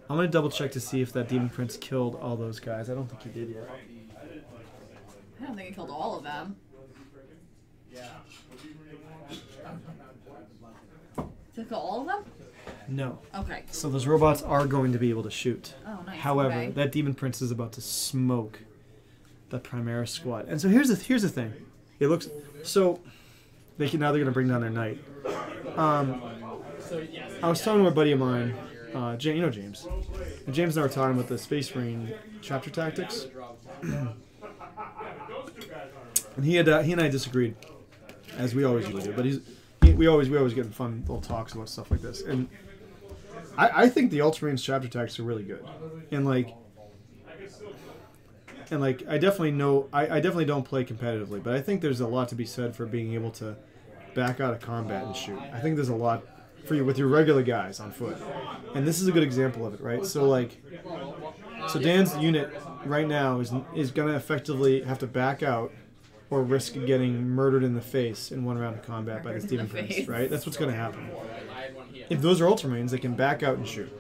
[SPEAKER 1] I'm gonna double check to see if that Demon Prince killed all those guys. I don't think he did yet.
[SPEAKER 2] I don't think he killed all of them. Did he kill all of them?
[SPEAKER 1] No.
[SPEAKER 2] Okay.
[SPEAKER 1] So those robots are going to be able to shoot.
[SPEAKER 2] Oh, nice.
[SPEAKER 1] However,
[SPEAKER 2] okay.
[SPEAKER 1] that Demon Prince is about to smoke the Primaris squad. And so here's the thing. It looks so they're gonna bring down their knight. I was talking to a buddy of mine, James, you know James. And James and I were talking about the Space Marine chapter tactics. And he and I disagreed, as we always usually do. But we always get in fun little talks about stuff like this. And I think the Ultramarines chapter tactics are really good. And I definitely don't play competitively, but I think there's a lot to be said for being able to back out of combat and shoot. I think there's a lot for you with your regular guys on foot. And this is a good example of it, right? So Dan's unit right now is going to effectively have to back out or risk getting murdered in the face in one round of combat by this Demon Prince, right? That's what's going to happen. If those are Ultramarines, they can back out and shoot.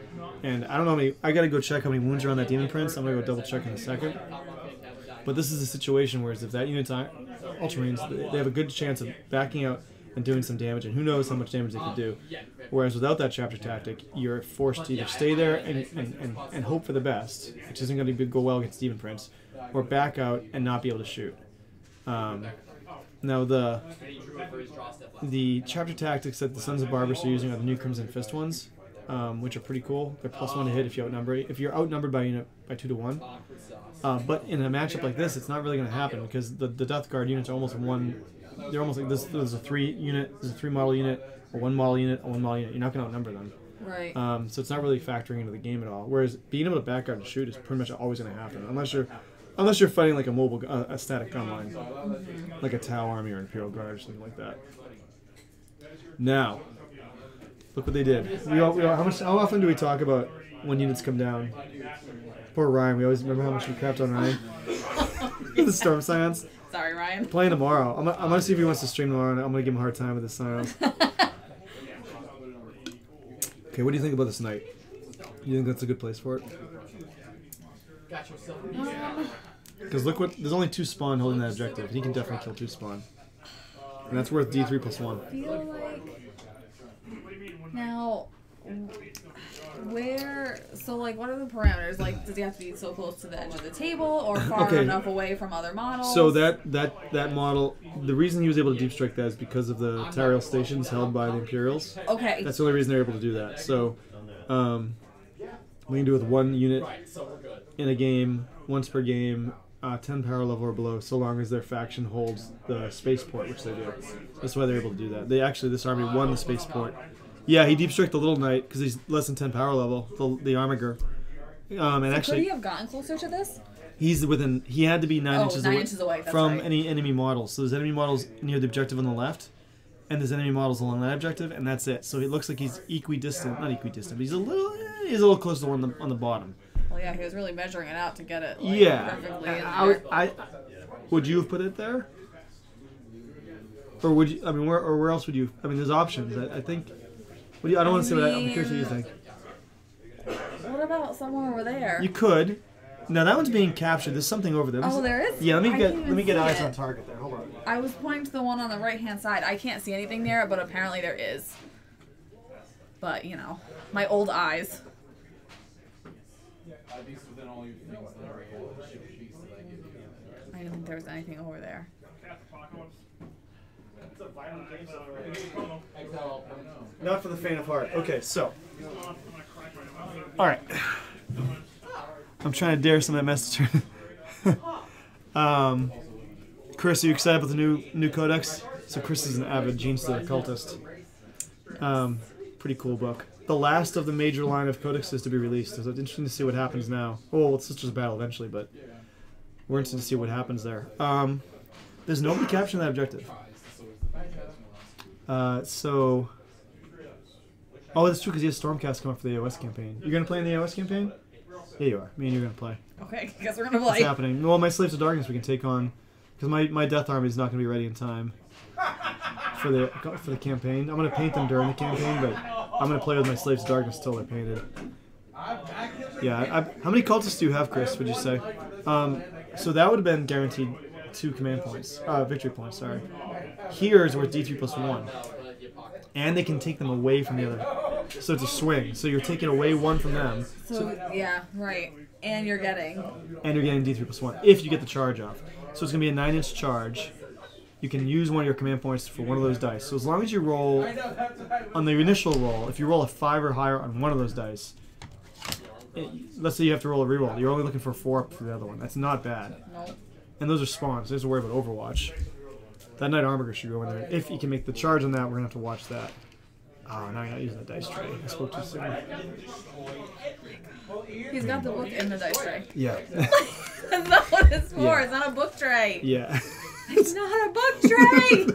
[SPEAKER 1] And I don't know how many... I got to go check how many wounds are on that Demon Prince. I'm going to go double check in a second. But this is a situation where if that unit's Ultramarines, they have a good chance of backing out and doing some damage, and who knows how much damage they could do. Whereas without that chapter tactic, you're forced to either stay there and hope for the best, which isn't going to go well against Demon Prince, or back out and not be able to shoot. Now the chapter tactics that the Sons of Barbarus are using are the new Crimson Fist ones, which are pretty cool. They're +1 to hit if you're outnumbered by 2 to 1. But in a matchup like this, it's not really going to happen because the Death Guard units are almost one. They're almost like this. There's a 3 model unit, a 1 model unit, a 1 model unit. You're not going to outnumber them.
[SPEAKER 2] Right.
[SPEAKER 1] So it's not really factoring into the game at all. Whereas being able to back out and shoot is pretty much always going to happen, unless you're fighting like a mobile, a static gun line, like a Tau army or an Imperial Guard or something like that. Now, look what they did. How often do we talk about when units come down? Poor Ryan. We always remember how much we crapped on Ryan. The Storm Scions.
[SPEAKER 2] Sorry, Ryan.
[SPEAKER 1] Playing tomorrow. I'm gonna see if he wants to stream tomorrow, and I'm gonna give him a hard time with the Scions. Okay, what do you think about this night? You think that's a good place for it? Because look there's only 2 spawn holding that objective. He can definitely kill 2 spawn. And that's worth D3 +1.
[SPEAKER 2] I feel like... Now... what are the parameters? Like, does he have to be so close to the edge of the table or far enough away from other models?
[SPEAKER 1] So that model, the reason he was able to deep strike that is because of the Tyrell stations held by the Imperials.
[SPEAKER 2] Okay.
[SPEAKER 1] That's the only reason they're able to do that. So, we can do it with 1 unit in a game, once per game, 10 power level or below, so long as their faction holds the spaceport, which they do. That's why they're able to do that. This army won the spaceport. Yeah, he deep struck the little knight because he's less than 10 power level, the armiger.
[SPEAKER 2] Could he have gotten closer to this?
[SPEAKER 1] He's within. He had to be 9 inches away
[SPEAKER 2] that's
[SPEAKER 1] from
[SPEAKER 2] right.
[SPEAKER 1] any enemy models. So there's enemy models near the objective on the left, and there's enemy models along that objective, and that's it. So it looks like he's equidistant, not equidistant, but he's a little close to the one on the bottom.
[SPEAKER 2] Well, yeah, he was really measuring it out to get it perfectly in there.
[SPEAKER 1] Would you have put it there? Or would you? I mean, where else would you? I mean, there's options. I think. I don't want to say what I'm curious what you think.
[SPEAKER 2] What about somewhere over there?
[SPEAKER 1] You could. No, that one's being captured. There's something over there.
[SPEAKER 2] Oh, there is?
[SPEAKER 1] Yeah, let me get eyes
[SPEAKER 2] it.
[SPEAKER 1] on target there. Hold on.
[SPEAKER 2] I was pointing to the one on the right-hand side. I can't see anything there, but apparently there is. But, my old eyes. I didn't think there was anything over there.
[SPEAKER 1] Not for the faint of heart. Okay, so. Alright. I'm trying to dare some of that message. Chris, are you excited about the new codex? So Chris is an avid Genestealer cultist. Pretty cool book. The last of the major line of codexes to be released. So it's interesting to see what happens now. Oh, it's just a battle eventually, but we're interested to see what happens there. There's nobody capturing that objective. So... Oh, that's true because he has Stormcast coming up for the AOS campaign. You're going to play in the AOS campaign? Yeah, you are. Me and you're going to play.
[SPEAKER 2] Okay, I guess we're going to play.
[SPEAKER 1] What's happening? Well, my Slaves of Darkness we can take on... Because my Death Army is not going to be ready in time for the campaign. I'm going to paint them during the campaign, but I'm going to play with my Slaves of Darkness until they're painted. Yeah, how many cultists do you have, Chris, would you say? So that would have been guaranteed 2 command points. Victory points, sorry. Here is worth D3 plus 1. And they can take them away from the other. So it's a swing. So you're taking away 1 from them.
[SPEAKER 2] So yeah, right. And you're getting
[SPEAKER 1] D3 plus 1 if you get the charge off. So it's going to be a 9-inch charge. You can use one of your command points for one of those dice. So as long as you roll, on the initial roll, if you roll a 5 or higher on one of those dice, let's say you have to roll a reroll. You're only looking for 4 up for the other one. That's not bad.
[SPEAKER 2] Nope.
[SPEAKER 1] And those are spawns. So you have to worry about Overwatch. That Knight Armor should go in there. If you can make the charge on that, we're going to have to watch that. Oh, now you're not using the dice tray. I spoke too soon.
[SPEAKER 2] He's got the book in the dice tray.
[SPEAKER 1] Yeah.
[SPEAKER 2] That's not what it's for.
[SPEAKER 1] Yeah.
[SPEAKER 2] It's not a book tray.
[SPEAKER 1] Yeah.
[SPEAKER 2] It's not a book tray.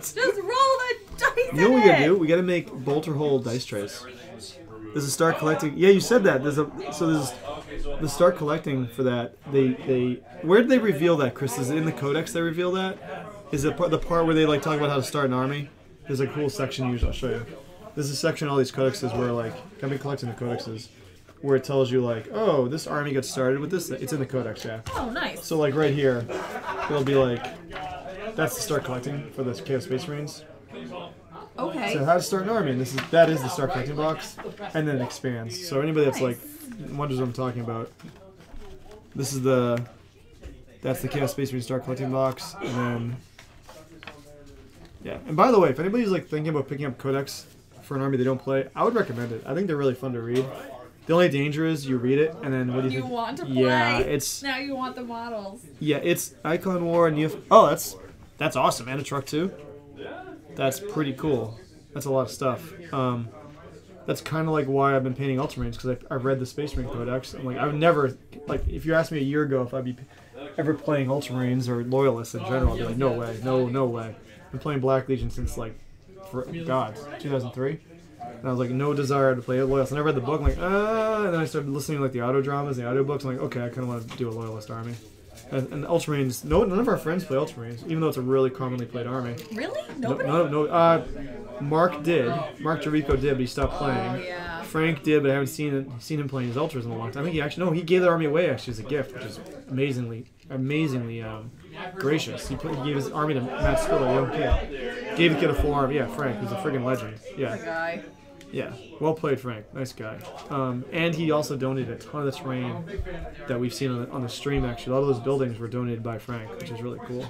[SPEAKER 2] Just roll the dice.
[SPEAKER 1] You know what we gotta do? We gotta make bolter hole dice trays. There's a start collecting. Yeah, you said that. There's the start collecting for that. They where did they reveal that, Chris? Is it in the codex they reveal that? Is it the part where they like talk about how to start an army? There's a cool section usually. I'll show you. There's a section in all these codexes where like I've been collecting the codexes, where it tells you like, oh, this army got started with this. It's in the codex, yeah.
[SPEAKER 2] Oh, nice.
[SPEAKER 1] So like right here, it'll be like, that's the start collecting for the Chaos Space Marines.
[SPEAKER 2] Okay.
[SPEAKER 1] So how to start an army, and that is the start collecting box, and then it expands. So anybody that's like wonders what I'm talking about, this is that's the Chaos Space Marine start collecting box, and then yeah. And by the way, if anybody's like thinking about picking up Codex for an army they don't play, I would recommend it. I think they're really fun to read. The only danger is you read it and then what do you think?
[SPEAKER 2] You want to play.
[SPEAKER 1] Yeah, it's
[SPEAKER 2] now you want the models.
[SPEAKER 1] Yeah, it's Icon War and you have, oh, that's awesome, and a truck too. That's pretty cool. That's a lot of stuff. That's kind of like why I've been painting Ultramarines, because I've read the Space Marine Codex. I'm like, I would never, like, if you asked me a year ago if I'd be ever playing Ultramarines or Loyalists in general, I'd be like, no way, no way. I've been playing Black Legion since, like, for God, 2003. And I was like, no desire to play Loyalist. And I read the book, I'm like, and then I started listening to, like, the audio dramas, the audio books. I'm like, okay, I kind of want to do a Loyalist army. And Ultramarines, none of our friends play Ultramarines, even though it's a really commonly played army.
[SPEAKER 2] Really? Nobody?
[SPEAKER 1] No. Mark did. Mark Jericho did, but he stopped playing.
[SPEAKER 2] Oh, yeah.
[SPEAKER 1] Frank did, but I haven't seen him playing his Ultras in a long time. I think he actually, he gave the army away actually as a gift, which is amazingly gracious. He gave his army to Matt Spiller, a young kid. Gave the kid a full army. Yeah, Frank, he's a friggin' legend. Yeah.
[SPEAKER 2] The guy.
[SPEAKER 1] Yeah, well played, Frank. Nice guy. And he also donated a ton of the terrain that we've seen on the stream, actually. A lot of those buildings were donated by Frank, which is really cool.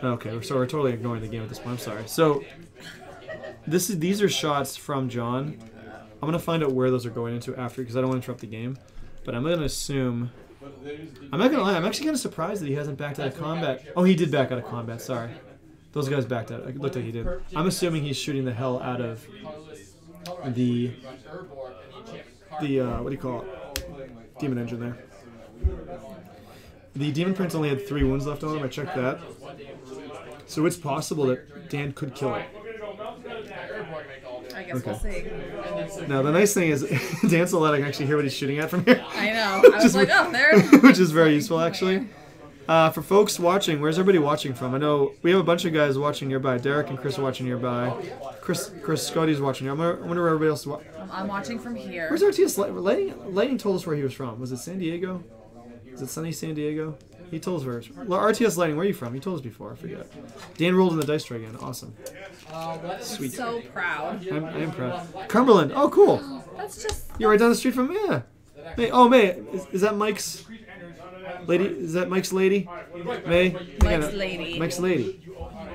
[SPEAKER 1] Okay, so we're totally ignoring the game at this point. I'm sorry. So, these are shots from John. I'm going to find out where those are going into after, because I don't want to interrupt the game. But I'm going to assume... I'm not going to lie, I'm actually kind of surprised that he hasn't backed out of combat. Oh, he did back out of combat, sorry. Those guys backed out. It looked like he did. I'm assuming he's shooting the hell out of the what do you call it? Demon engine there. The Demon Prince only had 3 wounds left on him. I checked that. So it's possible that Dan could kill it.
[SPEAKER 2] I guess we'll see.
[SPEAKER 1] Now the nice thing is Dan's will let I can actually hear what he's shooting at from here.
[SPEAKER 2] I know. I was like, oh, there.
[SPEAKER 1] Which is very useful actually. For folks watching, where's everybody watching from? I know we have a bunch of guys watching nearby. Derek and Chris are watching nearby. Chris Scotty's watching. I wonder where everybody else is watching.
[SPEAKER 2] I'm watching from here.
[SPEAKER 1] Where's RTS? Lightning told us where he was from. Was it San Diego? Is it sunny San Diego? He told us where. RTS Lighting, where are you from? He told us before. I forget. Dan rolled in the dice tray again. Awesome. Sweet.
[SPEAKER 2] So proud.
[SPEAKER 1] I am proud. Cumberland. Oh, cool.
[SPEAKER 2] That's just.
[SPEAKER 1] You're right down the street from yeah. May. Oh, May. Is that Mike's lady? Is that Mike's lady? May.
[SPEAKER 2] Mike's lady.
[SPEAKER 1] Mike's lady.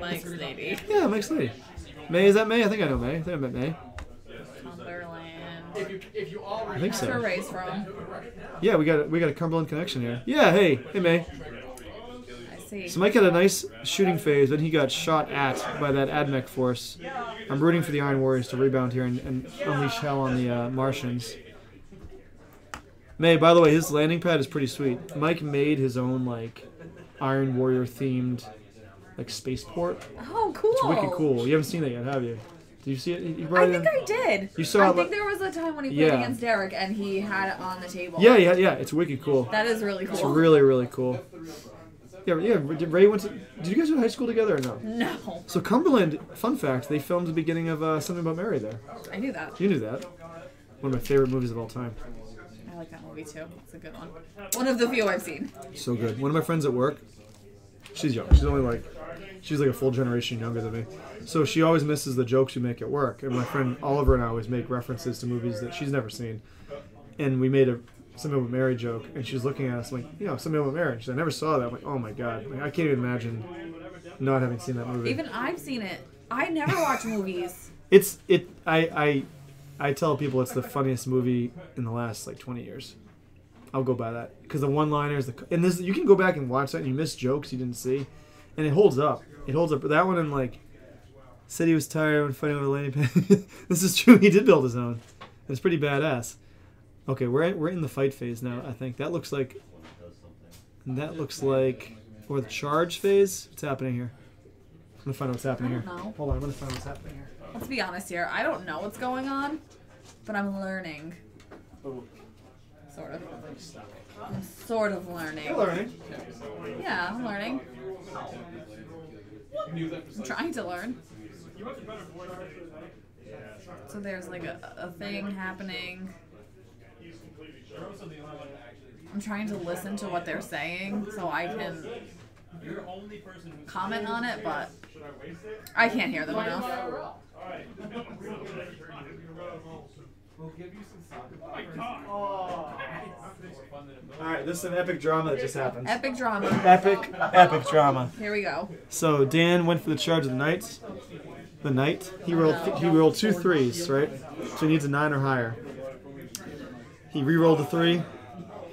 [SPEAKER 2] Mike's lady.
[SPEAKER 1] Yeah, Mike's lady. May. Is that May? I think I know May. I think I met May.
[SPEAKER 2] Cumberland.
[SPEAKER 1] I think
[SPEAKER 2] That's where
[SPEAKER 1] so.
[SPEAKER 2] Ray's from.
[SPEAKER 1] Yeah, we got a Cumberland connection here. Yeah. Hey. Hey, May.
[SPEAKER 2] I see.
[SPEAKER 1] So Mike had a nice shooting phase, then he got shot at by that Admech force. I'm rooting for the Iron Warriors to rebound here and unleash hell on the Martians. May, by the way, his landing pad is pretty sweet. Mike made his own like Iron Warrior themed like spaceport.
[SPEAKER 2] Oh, cool.
[SPEAKER 1] It's wicked cool. You haven't seen it yet, have you? Did you see it? You brought
[SPEAKER 2] I
[SPEAKER 1] it
[SPEAKER 2] think
[SPEAKER 1] in?
[SPEAKER 2] I did.
[SPEAKER 1] You saw
[SPEAKER 2] I
[SPEAKER 1] it
[SPEAKER 2] think there was a time when he played
[SPEAKER 1] Yeah.
[SPEAKER 2] against Derek and he had it on the table.
[SPEAKER 1] Yeah, it's wicked cool.
[SPEAKER 2] That is really cool.
[SPEAKER 1] It's really, really cool. Yeah. Did Ray went to? Did you guys go to high school together or no?
[SPEAKER 2] No.
[SPEAKER 1] So Cumberland, fun fact, they filmed the beginning of Something About Mary there.
[SPEAKER 2] I knew that.
[SPEAKER 1] You knew that. One of my favorite movies of all time.
[SPEAKER 2] I like that movie too. It's a good one. One of the few I've seen.
[SPEAKER 1] So good. One of my friends at work, she's young. She's only like a full generation younger than me. So she always misses the jokes we make at work. And my friend Oliver and I always make references to movies that she's never seen. And we made a Something About Mary joke, and she was looking at us like, Something About Mary. She said, I never saw that. I'm like, oh my god. Like, I can't even imagine not having seen that movie.
[SPEAKER 2] Even I've seen it. I never watch movies.
[SPEAKER 1] I tell people it's the funniest movie in the last like 20 years. I'll go by that because the one-liners, and this you can go back and watch that and you miss jokes you didn't see, and it holds up. It holds up. But that one and like said he was tired when fighting with a lady pan. This is true. He did build his own. It's pretty badass. Okay, we're in the fight phase now. I think that looks like or the charge phase. What's happening here? I'm gonna find out what's happening here.
[SPEAKER 2] know.
[SPEAKER 1] Hold on, I'm gonna find out what's happening here.
[SPEAKER 2] Let's be honest here. I don't know what's going on, but I'm learning. Sort of. I'm sort of learning.
[SPEAKER 1] You're learning.
[SPEAKER 2] Yeah, I'm learning. I'm trying to learn. So there's like a thing happening. I'm trying to listen to what they're saying so I can comment on it, but I can't hear them enough.
[SPEAKER 1] Alright, this is an epic drama that just happened.
[SPEAKER 2] Epic drama.
[SPEAKER 1] Epic drama.
[SPEAKER 2] Here we go.
[SPEAKER 1] So Dan went for the charge of the knights. The knight. He rolled 2 3s, right? So he needs a 9 or higher. He re-rolled a 3,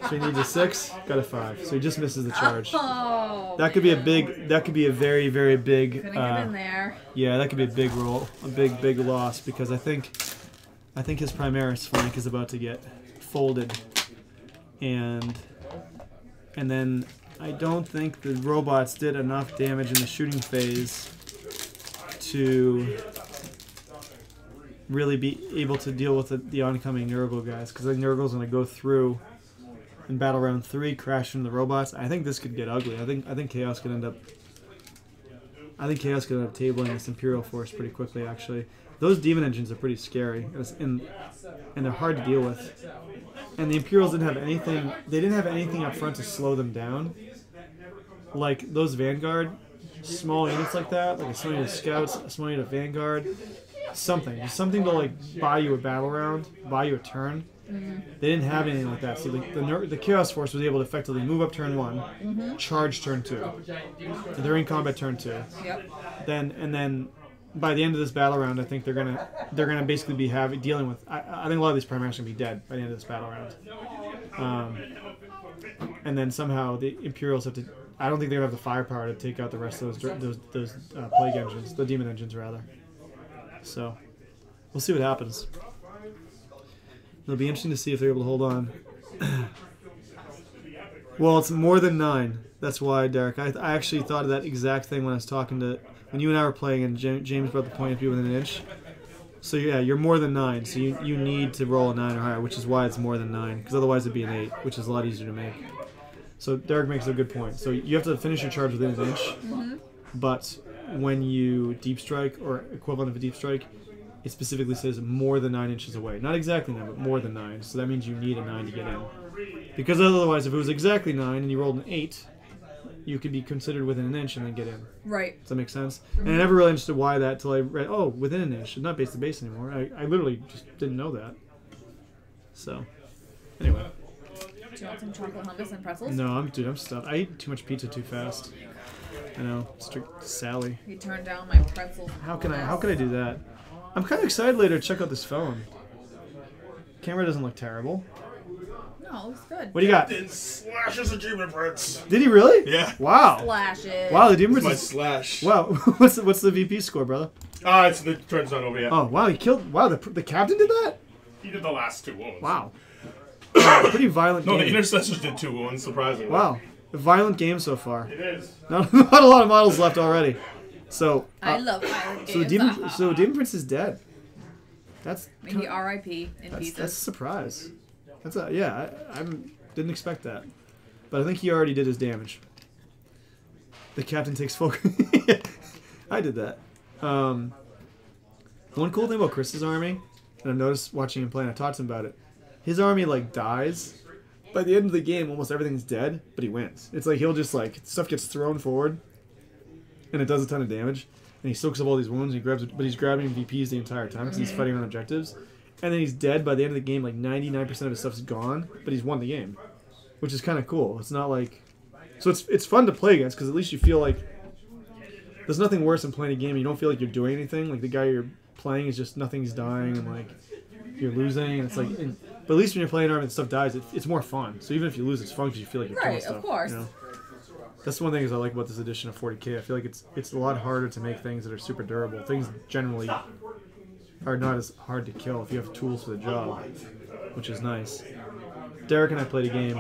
[SPEAKER 1] so he needs a 6, got a 5. So he just misses the charge.
[SPEAKER 2] Oh,
[SPEAKER 1] That could be a very, very big
[SPEAKER 2] couldn't get in there.
[SPEAKER 1] yeah, that could be a big roll. A big loss because I think his Primaris flank is about to get folded. And then I don't think the robots did enough damage in the shooting phase to really be able to deal with the oncoming Nurgle guys, because the Nurgle's going to go through in battle round 3, crash into the robots. I think this could get ugly. I think Chaos could end up tabling this Imperial force pretty quickly. Actually, those demon engines are pretty scary, and they're hard to deal with. And the Imperials didn't have anything. They didn't have anything up front to slow them down. Like those Vanguard, small units like that, like a small unit of scouts, a small unit of Vanguard, just something to like buy you a battle round, buy you a turn. They didn't have anything like that. So the Chaos Force was able to effectively move up turn 1, charge turn 2. So they're in combat turn 2.
[SPEAKER 2] Yep.
[SPEAKER 1] Then by the end of this battle round, I think they're gonna basically be dealing with. I think a lot of these Primaris are gonna be dead by the end of this battle round. And then somehow the Imperials have to. I don't think they're gonna have the firepower to take out the rest of those plague engines, the demon engines rather. So we'll see what happens. It'll be interesting to see if they're able to hold on. Well, it's more than 9. That's why, Derek. I actually thought of that exact thing when I was talking when you and I were playing, and James brought the point to be within an inch. So yeah, you're more than 9. So you need to roll a 9 or higher, which is why it's more than 9. Because otherwise it'd be an 8, which is a lot easier to make. So Derek makes a good point. So you have to finish your charge within an inch. But when you deep strike, or equivalent of a deep strike, it specifically says more than 9 inches away. Not exactly 9, but more than 9. So that means you need a 9 to get in. Because otherwise, if it was exactly 9 and you rolled an 8, you could be considered within an inch and then get in.
[SPEAKER 2] Right.
[SPEAKER 1] Does that make sense? And I never really understood why that until I read, oh, within an inch. It's not base to base anymore. I literally just didn't know that. So, anyway.
[SPEAKER 2] Do you want some chocolate hummus and pretzels?
[SPEAKER 1] No, I'm stuffed. I ate too much pizza too fast. I know. Strict Sally.
[SPEAKER 2] You turned down my pretzels.
[SPEAKER 1] How can I do that? I'm kind of excited later to check out this phone. Camera doesn't look terrible.
[SPEAKER 2] No, it looks good.
[SPEAKER 1] What do you got?
[SPEAKER 6] Slashes achievement prints.
[SPEAKER 1] Did he really?
[SPEAKER 6] Yeah.
[SPEAKER 1] Wow.
[SPEAKER 2] Flashes.
[SPEAKER 1] Wow, the
[SPEAKER 6] It's
[SPEAKER 1] difference
[SPEAKER 6] my
[SPEAKER 1] is...
[SPEAKER 6] slash.
[SPEAKER 1] Wow, what's the VP score, brother?
[SPEAKER 6] It's the turn's not over yet.
[SPEAKER 1] Oh, wow, he killed... Wow, the captain did that?
[SPEAKER 6] He did the last 2 wounds.
[SPEAKER 1] Wow. Pretty violent
[SPEAKER 6] No,
[SPEAKER 1] game.
[SPEAKER 6] the intercessors did 2 wounds, surprisingly.
[SPEAKER 1] Wow. A violent game so far.
[SPEAKER 6] It is.
[SPEAKER 1] Not a lot of models left already. So...
[SPEAKER 2] I love violent
[SPEAKER 1] So
[SPEAKER 2] games.
[SPEAKER 1] Demon Prince is dead. That's...
[SPEAKER 2] Maybe R.I.P. in
[SPEAKER 1] That's a
[SPEAKER 2] pieces.
[SPEAKER 1] surprise. That's a... Yeah, I didn't expect that. But I think he already did his damage. The captain takes full... I did that. One cool thing about Chris's army, and I noticed watching him play, and I talked to him about it, his army, like, dies. By the end of the game, almost everything's dead, but he wins. It's like he'll just, like, stuff gets thrown forward, and it does a ton of damage, and he soaks up all these wounds, and he grabs, but he's grabbing VPs the entire time because he's fighting on objectives. And then he's dead by the end of the game, like 99% of his stuff's gone, but he's won the game, which is kind of cool. It's not like... So it's fun to play against, because at least you feel like... There's nothing worse than playing a game and you don't feel like you're doing anything. Like, the guy you're playing is just nothing's dying, and, like, you're losing, and it's like... but at least when you're playing army and stuff dies, it's more fun. So even if you lose, it's fun because you feel like you're killing stuff.
[SPEAKER 2] Right, of course.
[SPEAKER 1] You know? That's one thing I like about this edition of 40k. I feel like it's a lot harder to make things that are super durable. Things generally are not as hard to kill if you have tools for the job, which is nice. Derek and I played a game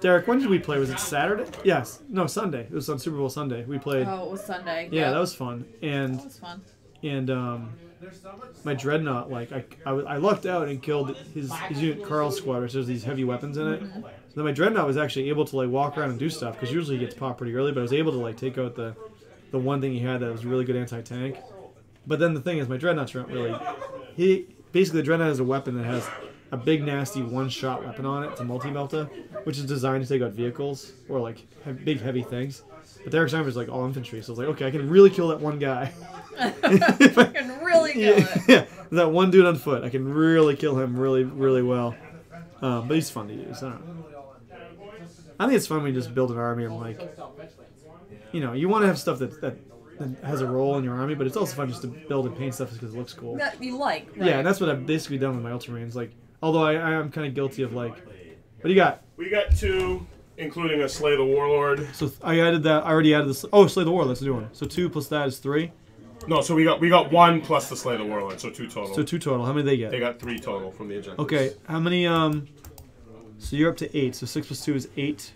[SPEAKER 1] Derek, when did we play? Was it Saturday? Yes. No, Sunday. It was on Super Bowl Sunday. We played.
[SPEAKER 2] Oh, it was Sunday.
[SPEAKER 1] Yeah, that was fun. And
[SPEAKER 2] that was fun.
[SPEAKER 1] And my dreadnought, like I lucked out and killed his unit Carl's squad, which has these heavy weapons in it. So then my dreadnought was actually able to like walk around and do stuff, because usually he gets popped pretty early. But I was able to like take out the one thing he had that was really good anti-tank. But then the thing is, my dreadnoughts aren't really. Basically the dreadnought has a weapon that has a big nasty one-shot weapon on it. It's a multi-melta, which is designed to take out vehicles or like big heavy things. But Derek's armor is like all infantry, so I was like, okay, I can really kill that one guy.
[SPEAKER 2] I can really kill it.
[SPEAKER 1] Yeah, that one dude on foot, I can really kill him really, really well. But he's fun to use. I don't know. I think it's fun when you just build an army and like, you know, you want to have stuff that has a role in your army, but it's also fun just to build and paint stuff because it looks cool.
[SPEAKER 2] That you like, right?
[SPEAKER 1] Yeah, and that's what I've basically done with my Ultramarines. Like, although I am kind of guilty of like, what do you got?
[SPEAKER 6] We got 2, including a Slay the Warlord.
[SPEAKER 1] So I added that. I already added this. Oh, Slay the Warlord. That's a new one. So 2 plus that is 3.
[SPEAKER 6] No, so we got 1 plus the Slay the Warlord, so 2 total.
[SPEAKER 1] So 2 total. How many did they get?
[SPEAKER 6] They got 3 total from the objectives.
[SPEAKER 1] Okay, how many? So you're up to 8. So 6 plus 2 is 8.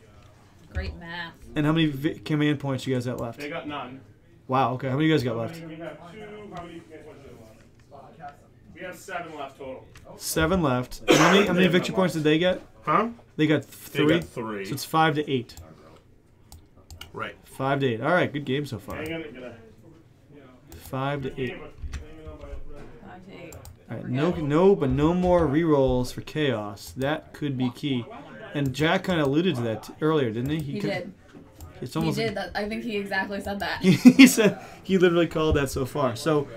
[SPEAKER 2] Great math.
[SPEAKER 1] And how many command points you guys got left?
[SPEAKER 6] They got none.
[SPEAKER 1] Wow. Okay, how many you guys got left?
[SPEAKER 6] We have 2. How many command points do we have? We have 7 left total.
[SPEAKER 1] 7 left. And how many victory points did they get?
[SPEAKER 6] Huh?
[SPEAKER 1] They got 3.
[SPEAKER 6] They got 3.
[SPEAKER 1] So it's 5 to 8.
[SPEAKER 6] Right.
[SPEAKER 1] 5 to 8. All right, good game so far.
[SPEAKER 6] Hang on, get a...
[SPEAKER 1] 5 to 8.
[SPEAKER 2] 5 to 8.
[SPEAKER 1] All right, no more rerolls for chaos. That could be key. And Jack kind of alluded to that earlier, didn't he?
[SPEAKER 2] He did.
[SPEAKER 1] It's almost.
[SPEAKER 2] He did. I think he exactly said that.
[SPEAKER 1] He said he literally called that so far. So,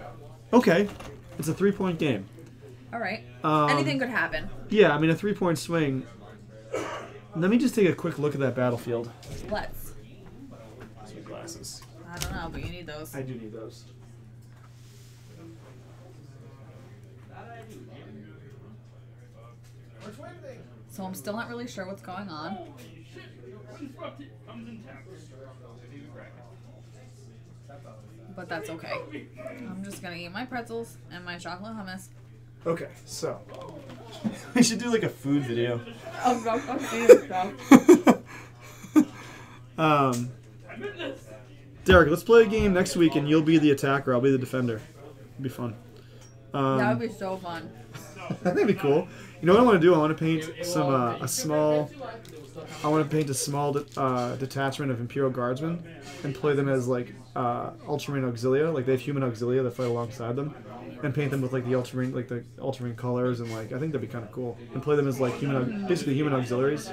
[SPEAKER 1] okay, it's a 3-point game.
[SPEAKER 2] All right. Anything could happen.
[SPEAKER 1] Yeah, I mean a 3-point swing. Let me just take a quick look at that battlefield.
[SPEAKER 2] Let's.
[SPEAKER 6] Some glasses.
[SPEAKER 2] I don't know, but you need those.
[SPEAKER 1] I do need those.
[SPEAKER 2] So I'm still not really sure what's going on. But that's okay. I'm just gonna eat my pretzels and my chocolate hummus.
[SPEAKER 1] Okay, so we should do like a food video. Derek, let's play a game next week, and you'll be the attacker. I'll be the defender. It'll be fun.
[SPEAKER 2] That would be so fun.
[SPEAKER 1] That'd be cool. You know what I want to do? I want to paint a small detachment of Imperial Guardsmen and play them as like Ultramarine Auxilia. Like they have human Auxilia that fight alongside them. and paint them with like the ultramarine colors, and like I think that'd be kind of cool. And play them as like basically human auxiliaries.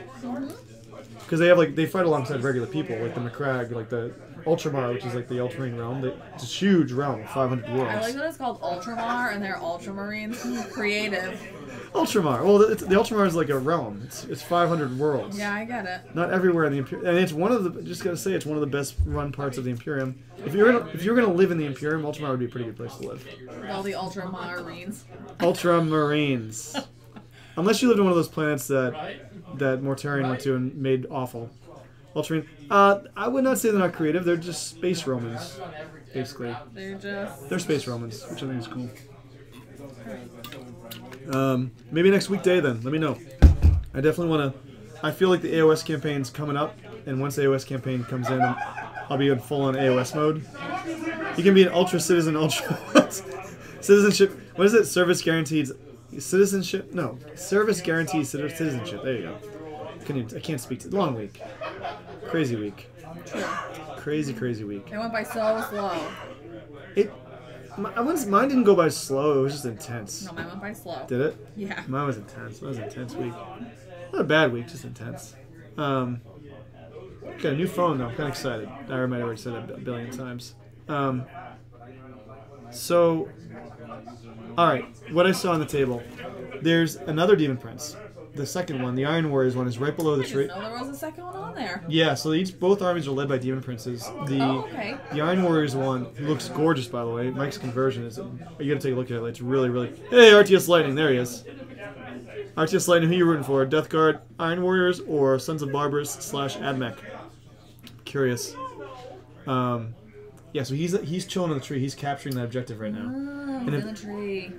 [SPEAKER 1] Because they fight alongside regular people, like the Macragge, like the Ultramar, which is like the Ultramarine realm. It's a huge realm, 500 worlds.
[SPEAKER 2] I like that it's called Ultramar and they're Ultramarines. Creative.
[SPEAKER 1] Ultramar. Well, the Ultramar is like a realm. It's 500 worlds.
[SPEAKER 2] Yeah, I get it.
[SPEAKER 1] Not everywhere in the Imperium, and it's one of the. Just gotta say, it's one of the best run parts of the Imperium. If you're gonna live in the Imperium, Ultramar would be a pretty good place to live.
[SPEAKER 2] All the Ultramarines.
[SPEAKER 1] Ultramarines. Unless you lived on one of those planets that Mortarion went to and made awful. Ultramarine. I would not say they're not creative. They're just space Romans, basically. They're space Romans, which I think is cool. Maybe next weekday then. Let me know. I definitely want to. I feel like the AOS campaign's coming up, and once the AOS campaign comes in, I'll be in full-on AOS mode. You can be an ultra citizen, citizenship. What is it? Service guaranteed citizenship? No, service guaranteed citizenship. There you go. I can't speak to long week. Crazy week. Crazy week.
[SPEAKER 2] It went by so slow.
[SPEAKER 1] Mine didn't go by slow. It was just intense.
[SPEAKER 2] No, mine went by slow.
[SPEAKER 1] Did it?
[SPEAKER 2] Yeah.
[SPEAKER 1] Mine was intense. That was an intense week. Not a bad week, just intense. Got a new phone though. I'm kind of excited. I might have already said it a billion times. So, all right. What I saw on the table. There's another Demon Prince. The second one, the Iron Warriors one, is right below the tree.
[SPEAKER 2] I didn't know there was a second one on there.
[SPEAKER 1] Yeah, so both armies are led by Demon Princes.
[SPEAKER 2] Okay.
[SPEAKER 1] The Iron Warriors one, who looks gorgeous by the way. Mike's conversion is. You gotta take a look at it. It's really. Hey, RTS Lightning, there he is. RTS Lightning, who you rooting for? Death Guard, Iron Warriors, or Sons of Barbarus / Admech? Curious. Yeah, so he's chilling in the tree. He's capturing that objective right now.
[SPEAKER 2] He's in the tree.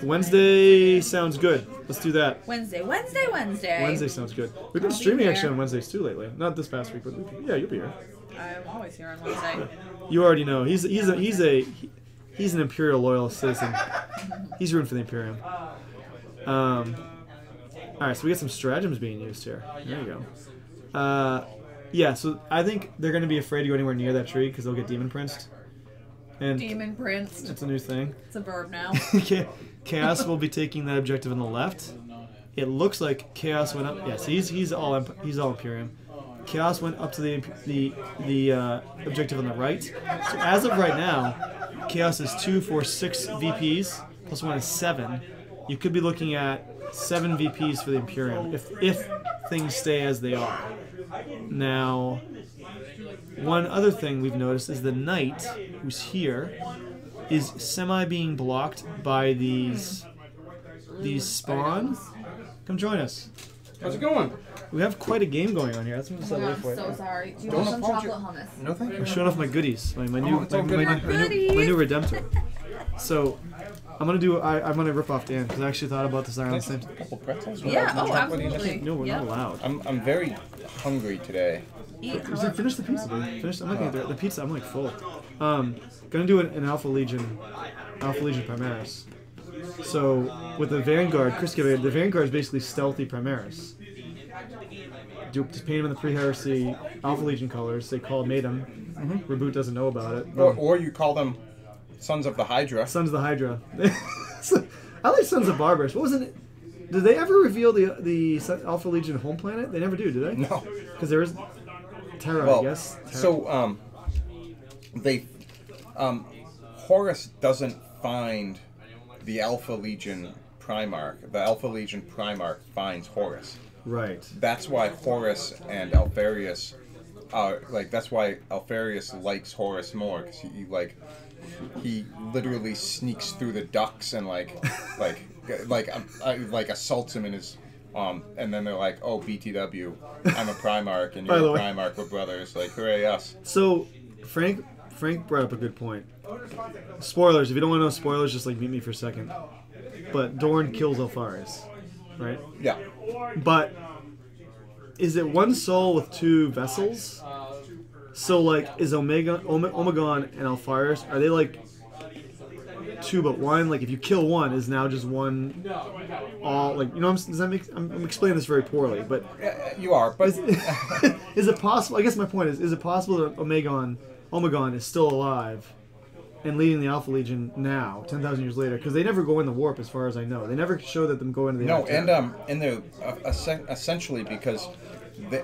[SPEAKER 1] Wednesday sounds good. Let's do that.
[SPEAKER 2] Wednesday.
[SPEAKER 1] Wednesday sounds good. We've been streaming actually on Wednesdays too lately. Not this past week, but yeah, you'll be here.
[SPEAKER 2] I'm always here on Wednesday.
[SPEAKER 1] You already know. He's an Imperial loyalist citizen. He's rooting for the Imperium. All right, so we got some stratagems being used here. There you go. Yeah, so I think they're going to be afraid to go anywhere near that tree because they'll get Demon Princed. And
[SPEAKER 2] Demon Prince.
[SPEAKER 1] It's a new thing.
[SPEAKER 2] It's a verb now.
[SPEAKER 1] Chaos will be taking that objective on the left. It looks like Chaos went up. Yes, he's all Imperium. Chaos went up to the objective on the right. So as of right now, Chaos is 2 for 6 VPs plus 1 is 7. You could be looking at 7 VPs for the Imperium if things stay as they are. Now, one other thing we've noticed is the Knight, who's here, is semi being blocked by these spawns. Come join us.
[SPEAKER 3] How's it going?
[SPEAKER 1] We have quite a game going on here. That's what I'm
[SPEAKER 2] I'm so sorry. Do you want some chocolate hummus?
[SPEAKER 3] No, thank you.
[SPEAKER 1] I'm showing off my goodies, my new
[SPEAKER 2] goodies.
[SPEAKER 1] Redemptor. So I'm gonna rip off Dan because I actually thought about this around the same time.
[SPEAKER 3] Couple pretzels?
[SPEAKER 2] Yeah. Oh,
[SPEAKER 3] Chocolate in it?
[SPEAKER 2] absolutely.
[SPEAKER 1] No, we're not allowed.
[SPEAKER 3] I'm very hungry today.
[SPEAKER 1] Finish the pizza, dude. I'm looking at the pizza. I'm like full. Gonna do an Alpha Legion Primaris. So with the Vanguard, the Vanguard is basically stealthy Primaris. Just paint them in the pre-heresy Alpha Legion colors. They made them. Reboot doesn't know about it.
[SPEAKER 3] Or you call them Sons of the Hydra.
[SPEAKER 1] Sons of the Hydra. I like Sons of Barbarus. What was it? Did they ever reveal the Alpha Legion home planet? They never do they?
[SPEAKER 3] No.
[SPEAKER 1] Because there is Terra,
[SPEAKER 3] Well,
[SPEAKER 1] I guess. Terra.
[SPEAKER 3] So Horus doesn't find the Alpha Legion Primarch. The Alpha Legion Primarch finds Horus.
[SPEAKER 1] Right.
[SPEAKER 3] That's why Horus and Alpharius are that's why Alpharius likes Horus more because he literally sneaks through the ducts and assaults him in his and then they're like, oh, BTW, I'm a Primarch and you're a Primarch, we're brothers, like hooray us.
[SPEAKER 1] So Frank brought up a good point. Spoilers, if you don't want to know spoilers, just meet me for a second. But Dorn kills Alpharius, right?
[SPEAKER 3] Yeah.
[SPEAKER 1] But is it one soul with 2 vessels? So is Omegon and Alpharius, are they 2 but 1? If you kill one, is now just one all does that make I'm explaining this very poorly, but
[SPEAKER 3] you are, but
[SPEAKER 1] is it possible, I guess my point is it possible that Omegon is still alive and leading the Alpha Legion now, 10,000 years later, because they never go in the warp, as far as I know. They never show that them go into the
[SPEAKER 3] No,
[SPEAKER 1] Actor.
[SPEAKER 3] and they're essentially because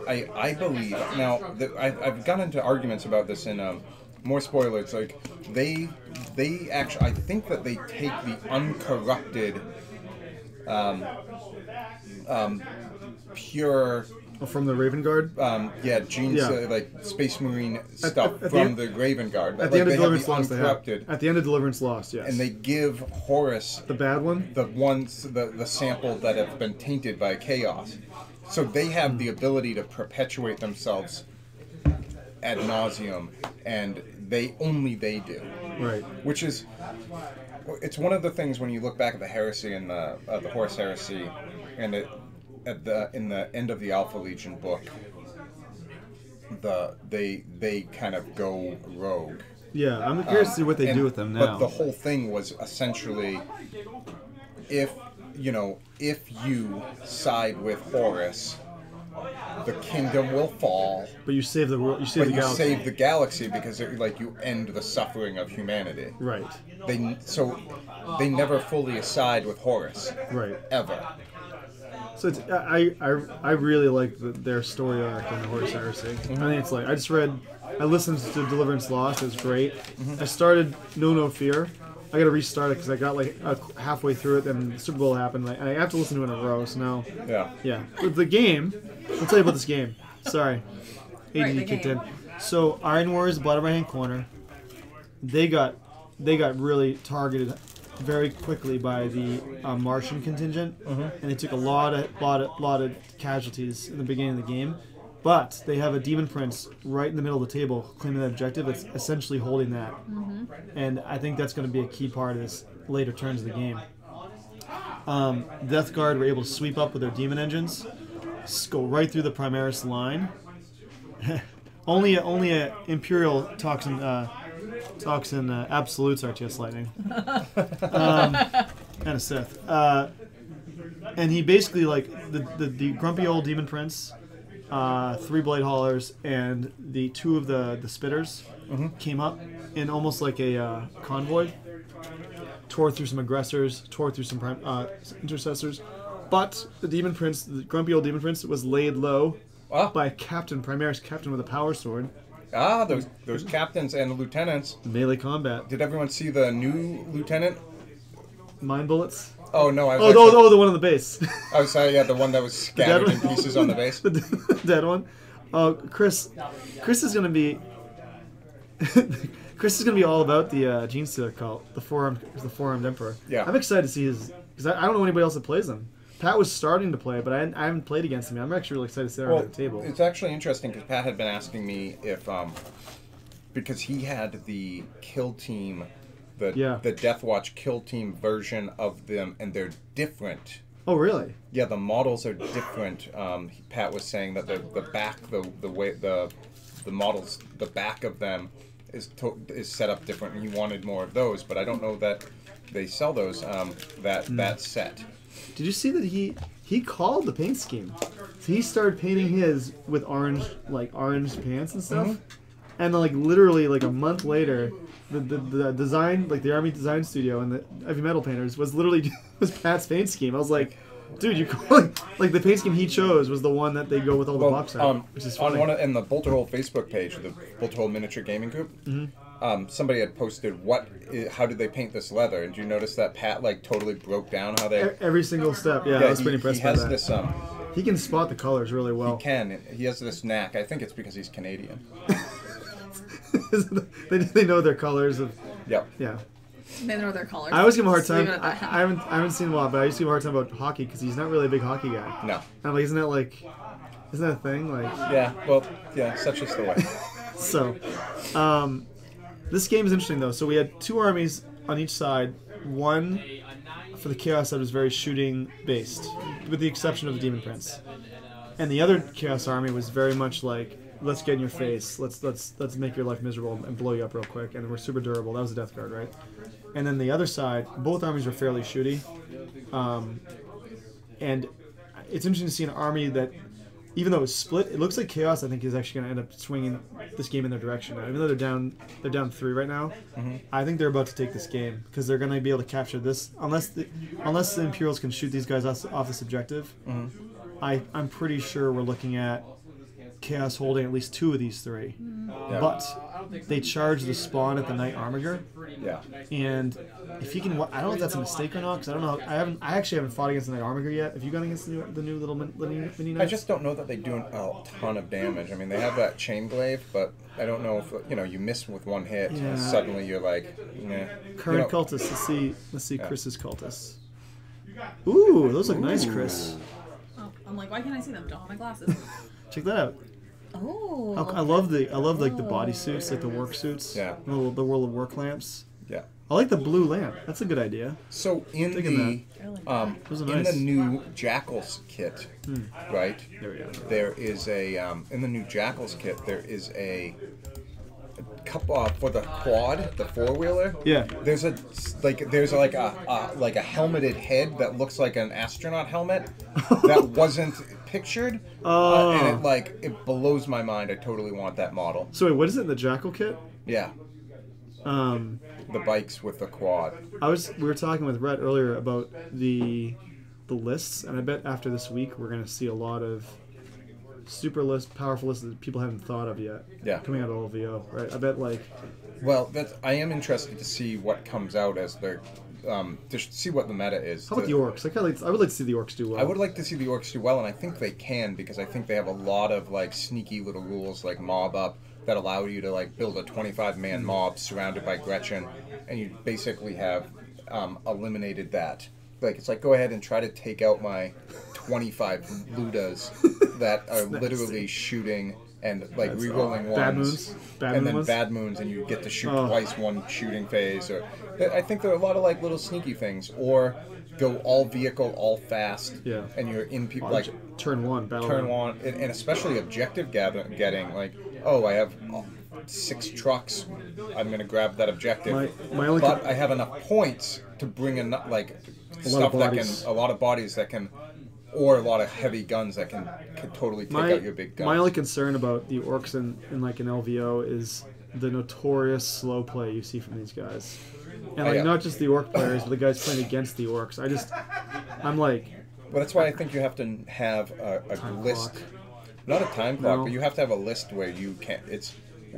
[SPEAKER 3] I believe now I've gotten into arguments about this in more spoilers. Like they actually I think that they take the uncorrupted, pure.
[SPEAKER 1] From the Raven Guard?
[SPEAKER 3] Genes, like Space Marine stuff from the Raven Guard.
[SPEAKER 1] At the end of
[SPEAKER 3] they have
[SPEAKER 1] Deliverance
[SPEAKER 3] the
[SPEAKER 1] Lost,
[SPEAKER 3] uncorrupted.
[SPEAKER 1] At the end of Deliverance Lost, yes.
[SPEAKER 3] And they give Horus
[SPEAKER 1] the bad one?
[SPEAKER 3] the sample that have been tainted by chaos. So they have the ability to perpetuate themselves ad nauseum, and they do.
[SPEAKER 1] Right.
[SPEAKER 3] Which is, it's one of the things when you look back at the heresy and the Horus heresy, and in the end of the Alpha Legion book, they kind of go rogue.
[SPEAKER 1] Yeah, I'm curious to see what they do with them now.
[SPEAKER 3] But the whole thing was essentially, if you side with Horus, the kingdom will fall.
[SPEAKER 1] But you save the world. You save
[SPEAKER 3] but
[SPEAKER 1] the
[SPEAKER 3] you
[SPEAKER 1] galaxy.
[SPEAKER 3] save the galaxy because you end the suffering of humanity.
[SPEAKER 1] Right.
[SPEAKER 3] They never fully side with Horus.
[SPEAKER 1] Right.
[SPEAKER 3] Ever.
[SPEAKER 1] So it's, I really like their story arc in the Horus Heresy. I think it's like I listened to Deliverance Lost. It was great. I started No Fear. I got to restart it because I got halfway through it, then the Super Bowl happened. And I have to listen to it in a row. So now, yeah. With the game, I'll tell you about this game. Sorry, ADD kicked in. So Iron Warriors, Blood of My Hand Corner, they got really targeted very quickly by the Martian contingent, and they took a lot of casualties in the beginning of the game. But they have a Demon Prince right in the middle of the table claiming that objective. It's essentially holding that, and I think that's going to be a key part of this later turns of the game. Death Guard were able to sweep up with their demon engines, go right through the Primaris line. only a Imperial toxin absolutes RTS Lightning, and a Sith. And he basically the grumpy old Demon Prince, 3 Blade Haulers, and the 2 of the Spitters came up in almost like a convoy, tore through some aggressors, tore through some intercessors, but the grumpy old Demon Prince, was laid low by Primaris Captain with a power sword.
[SPEAKER 3] Those captains and the lieutenants.
[SPEAKER 1] Melee combat.
[SPEAKER 3] Did everyone see the new lieutenant?
[SPEAKER 1] Mind bullets?
[SPEAKER 3] Oh no!
[SPEAKER 1] The one on the base.
[SPEAKER 3] I was sorry, the one that was scattered in pieces on the base.
[SPEAKER 1] The dead one. Oh, Chris is gonna be. Chris is gonna be all about the Gene Stealer cult, the four-armed Emperor.
[SPEAKER 3] Yeah.
[SPEAKER 1] I'm excited to see his, because I don't know anybody else that plays him. Pat was starting to play, but I haven't played against him. I'm actually really excited to sit around the table.
[SPEAKER 3] It's actually interesting because Pat had been asking me if, because he had the kill team, the Death Watch kill team version of them, and they're different.
[SPEAKER 1] Oh, really?
[SPEAKER 3] Yeah, the models are different. Pat was saying that the back, the way the models, the back of them is set up different, and he wanted more of those. But I don't know that they sell those that set.
[SPEAKER 1] Did you see that he called the paint scheme? So he started painting his with orange pants and stuff, and then literally a month later, the design, the Army Design Studio and the Heavy Metal Painters was Pat's paint scheme. I was like, dude, you the paint scheme he chose was the one that they go with all the box art, which is funny.
[SPEAKER 3] In the Bolter Hole Facebook page, the Bolter Hole Miniature Gaming Group, somebody had posted how did they paint this leather, and did you notice that Pat totally broke down how they
[SPEAKER 1] every single step. Yeah, I was pretty impressed by that.
[SPEAKER 3] This,
[SPEAKER 1] he can spot the colors really well.
[SPEAKER 3] He can. He has this knack. I think it's because he's Canadian.
[SPEAKER 1] they know their colors of.
[SPEAKER 3] Yep.
[SPEAKER 1] Yeah.
[SPEAKER 2] They know their colors.
[SPEAKER 1] I always give him a hard time. I haven't seen him a lot, but I used to give him a hard time about hockey because he's not really a big hockey guy.
[SPEAKER 3] No.
[SPEAKER 1] I'm like, isn't that a thing?
[SPEAKER 3] Yeah. Well, yeah. Such is the way.
[SPEAKER 1] So, this game is interesting though. So we had 2 armies on each side. One for the Chaos that was very shooting based, with the exception of the Demon Prince, and the other Chaos army was very much let's get in your face, let's make your life miserable and blow you up real quick, and we're super durable. That was the Death Guard, right? And then the other side, both armies were fairly shooty, and it's interesting to see an army that even though it's split, it looks like Chaos, I think, is actually going to end up swinging this game in their direction now. Even though they're down 3 right now. I think they're about to take this game because they're going to be able to capture this unless the Imperials can shoot these guys off this objective. I'm pretty sure we're looking at Chaos holding at least 2 of these 3. But they charge the spawn at the Knight Armiger.
[SPEAKER 3] Yeah.
[SPEAKER 1] And if you can, I don't know if that's a mistake or not, because I don't know. I actually haven't fought against the Knight Armiger yet. Have you gone against the new little mini knights?
[SPEAKER 3] I just don't know that they do a ton of damage. I mean, they have that chain glaive, but I don't know if you miss with 1 hit, and suddenly you're like, nah.
[SPEAKER 1] Current cultists. Let's see Chris's cultists. Ooh, those look nice, Chris.
[SPEAKER 2] Oh, I'm like, why can't I see them? Don't have my glasses.
[SPEAKER 1] Check that out.
[SPEAKER 2] Oh.
[SPEAKER 1] I love the body suits, like the work suits.
[SPEAKER 3] Yeah.
[SPEAKER 1] The World of Work lamps.
[SPEAKER 3] Yeah.
[SPEAKER 1] I like the blue lamp. That's a good idea.
[SPEAKER 3] So in the new Jackals kit, right?
[SPEAKER 1] There we go.
[SPEAKER 3] There is in the new Jackals kit there is a couple for the quad, the 4-wheeler.
[SPEAKER 1] Yeah.
[SPEAKER 3] There's like a helmeted head that looks like an astronaut helmet that wasn't pictured. And it blows my mind. I totally want that model.
[SPEAKER 1] So wait, what is it in the Jackal kit?
[SPEAKER 3] Yeah. The bikes with the quad.
[SPEAKER 1] We were talking with Rhett earlier about the lists, and I bet after this week we're going to see a lot of super powerful lists that people haven't thought of yet.
[SPEAKER 3] Yeah.
[SPEAKER 1] Coming out of LVO, right? I bet
[SPEAKER 3] Well, I am interested to see what comes out as the to see what the meta is.
[SPEAKER 1] How about the orcs? I would like to see the orcs do well.
[SPEAKER 3] I would like to see the orcs do well, and I think they can because I think they have a lot of sneaky little rules like mob up that allow you to build a 25-man mob surrounded by Gretchen, and you basically have eliminated that. It's like, go ahead and try to take out my 25 Ludas that are literally shooting and rerolling ones. Bad moons, and you get to shoot twice one shooting phase. Or I think there are a lot of little sneaky things, or go all vehicle, all fast, and you're in people
[SPEAKER 1] turn one,
[SPEAKER 3] and especially objective getting I have 6 trucks. I'm gonna grab that objective, but I have enough points to bring in a lot of bodies that can. Or a lot of heavy guns that can totally take out your big guns.
[SPEAKER 1] My only concern about the orcs in an LVO is the notorious slow play you see from these guys. And not just the orc players, but the guys playing against the orcs. Well,
[SPEAKER 3] that's why I think you have to have a list.
[SPEAKER 1] Clock.
[SPEAKER 3] Not a time clock, but you have to have a list where you can't.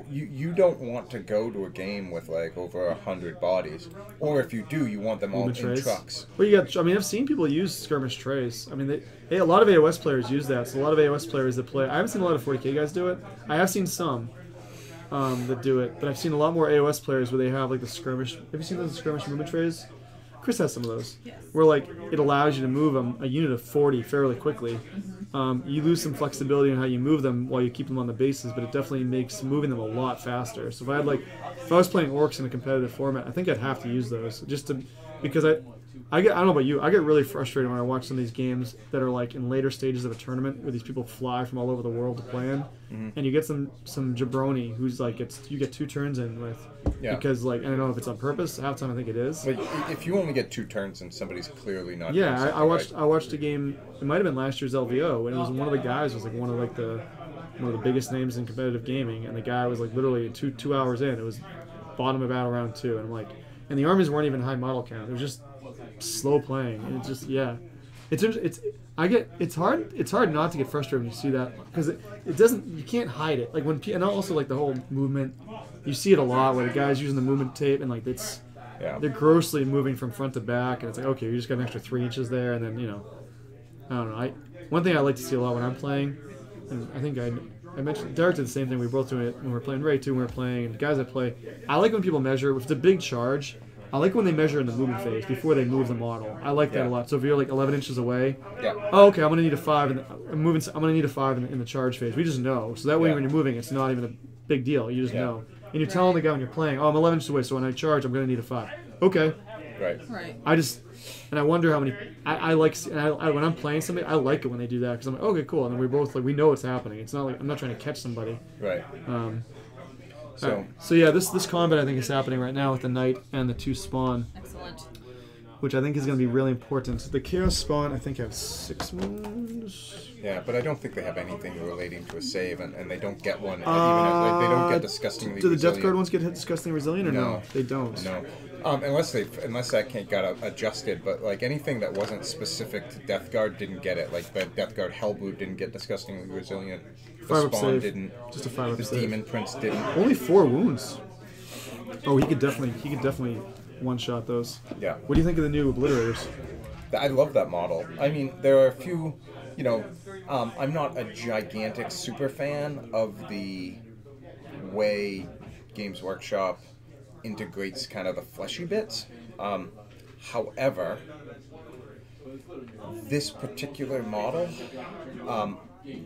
[SPEAKER 3] You don't want to go to a game with over 100 bodies, or if you do, you want them all in trucks.
[SPEAKER 1] Well, I've seen people use skirmish trays. I mean, a lot of AOS players use that. So a lot of AOS players that play. I haven't seen a lot of 40k guys do it. I have seen some that do it, but I've seen a lot more AOS players where they have the skirmish. Have you seen those skirmish movement trays? Chris has some of those.
[SPEAKER 2] Yes.
[SPEAKER 1] Where it allows you to move a unit of 40 fairly quickly. You lose some flexibility in how you move them while you keep them on the bases, but it definitely makes moving them a lot faster. So if I was playing orcs in a competitive format, I think I'd have to use those because I don't know about you, I get really frustrated when I watch some of these games that are in later stages of a tournament where these people fly from all over the world to play in, and you get some jabroni who's you get 2 turns in with, because I don't know if it's on purpose. Half the time I think it is.
[SPEAKER 3] But if you only get 2 turns and somebody's clearly not.
[SPEAKER 1] Yeah, I watched a game. It might have been last year's LVO, and it was one of the guys was one of the biggest names in competitive gaming, and the guy was literally 2 hours in. It was bottom of battle round 2, and and the armies weren't even high model count. It was just slow playing, and it's hard not to get frustrated when you see that, because it doesn't, you can't hide it. And also the whole movement, you see it a lot where the guy's using the movement tape and they're grossly moving from front to back, and it's okay, you just got an extra 3 inches there, and then I don't know. One thing I like to see a lot when I'm playing, and I think I mentioned Derek did the same thing. We both do it when we're playing Ray too. When we're playing, and the guys I play, I like when people measure. If it's a big charge, I like when they measure in the movement phase before they move the model. I like that a lot. So if you're 11 inches away, okay, I'm gonna need a 5, and I'm gonna need a 5 in the charge phase. We just know. So that way, when you're moving, it's not even a big deal. You just know, and you're telling the guy when you're playing, I'm 11 inches away, so when I charge, I'm gonna need a 5. Okay.
[SPEAKER 2] Right.
[SPEAKER 1] And I wonder how many. When I'm playing somebody, I like it when they do that, because I'm okay, cool, and then we both we know what's happening. It's not I'm not trying to catch somebody.
[SPEAKER 3] Right.
[SPEAKER 1] So yeah, this combat I think is happening right now with the knight and the 2 spawn.
[SPEAKER 2] Excellent.
[SPEAKER 1] which I think is going to be really important. The Chaos Spawn, I think, have 6 wounds.
[SPEAKER 3] Yeah, but I don't think they have anything relating to a save, and they don't get one. Even if they don't get disgustingly.
[SPEAKER 1] Do the
[SPEAKER 3] resilient.
[SPEAKER 1] Death Guard ones get hit disgustingly resilient or no? They don't.
[SPEAKER 3] No. Unless that can't got adjusted, but like anything that wasn't specific to Death Guard didn't get it. Like the Death Guard Hellboot didn't get disgustingly resilient. The
[SPEAKER 1] 5-up
[SPEAKER 3] Spawn
[SPEAKER 1] save.
[SPEAKER 3] didn't.
[SPEAKER 1] Just a 5-up
[SPEAKER 3] The
[SPEAKER 1] save.
[SPEAKER 3] Demon Prince didn't.
[SPEAKER 1] Only 4 wounds. Oh, he could definitely one-shot those.
[SPEAKER 3] Yeah.
[SPEAKER 1] What do you think of the new Obliterators?
[SPEAKER 3] I love that model. I mean, there are a few, I'm not a gigantic super fan of the way Games Workshop integrates kind of the fleshy bits. However, this particular model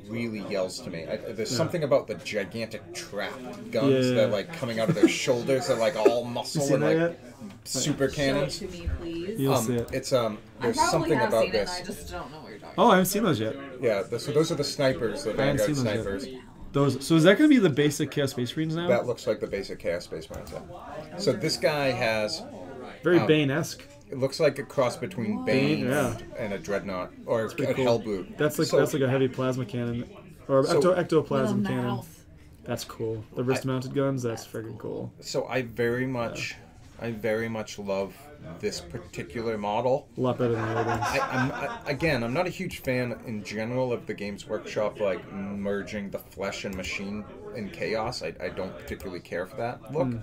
[SPEAKER 3] really yells to me. There's something about the gigantic trap guns that like coming out of their shoulders. They're like all muscle and like super cannons.
[SPEAKER 2] Show it to me, please.
[SPEAKER 1] You'll see it.
[SPEAKER 3] It's
[SPEAKER 2] I
[SPEAKER 3] there's
[SPEAKER 2] probably
[SPEAKER 3] something
[SPEAKER 2] have
[SPEAKER 3] about
[SPEAKER 2] seen
[SPEAKER 3] this.
[SPEAKER 2] it, and I just don't know what you're talking
[SPEAKER 1] Oh, I haven't seen those yet.
[SPEAKER 3] Yeah, so those are the snipers, the
[SPEAKER 1] I haven't
[SPEAKER 3] Vanguard
[SPEAKER 1] seen those
[SPEAKER 3] snipers.
[SPEAKER 1] yet. Those. So is that going to be the basic Chaos Space Marines now?
[SPEAKER 3] That looks like the basic Chaos Space Marines. Yeah. So this guy has,
[SPEAKER 1] Very Bane-esque.
[SPEAKER 3] it looks like a cross between Bane
[SPEAKER 1] Yeah.
[SPEAKER 3] and a Dreadnought, or a
[SPEAKER 1] pretty cool.
[SPEAKER 3] Hellboot.
[SPEAKER 1] That's like a heavy plasma cannon, or ectoplasm cannon. That's cool. The wrist-mounted guns. That's friggin' cool.
[SPEAKER 3] So I very much love this particular model.
[SPEAKER 1] A lot better than the other ones.
[SPEAKER 3] I'm not a huge fan in general of the Games Workshop like merging the flesh and machine in Chaos. I don't particularly care for that look.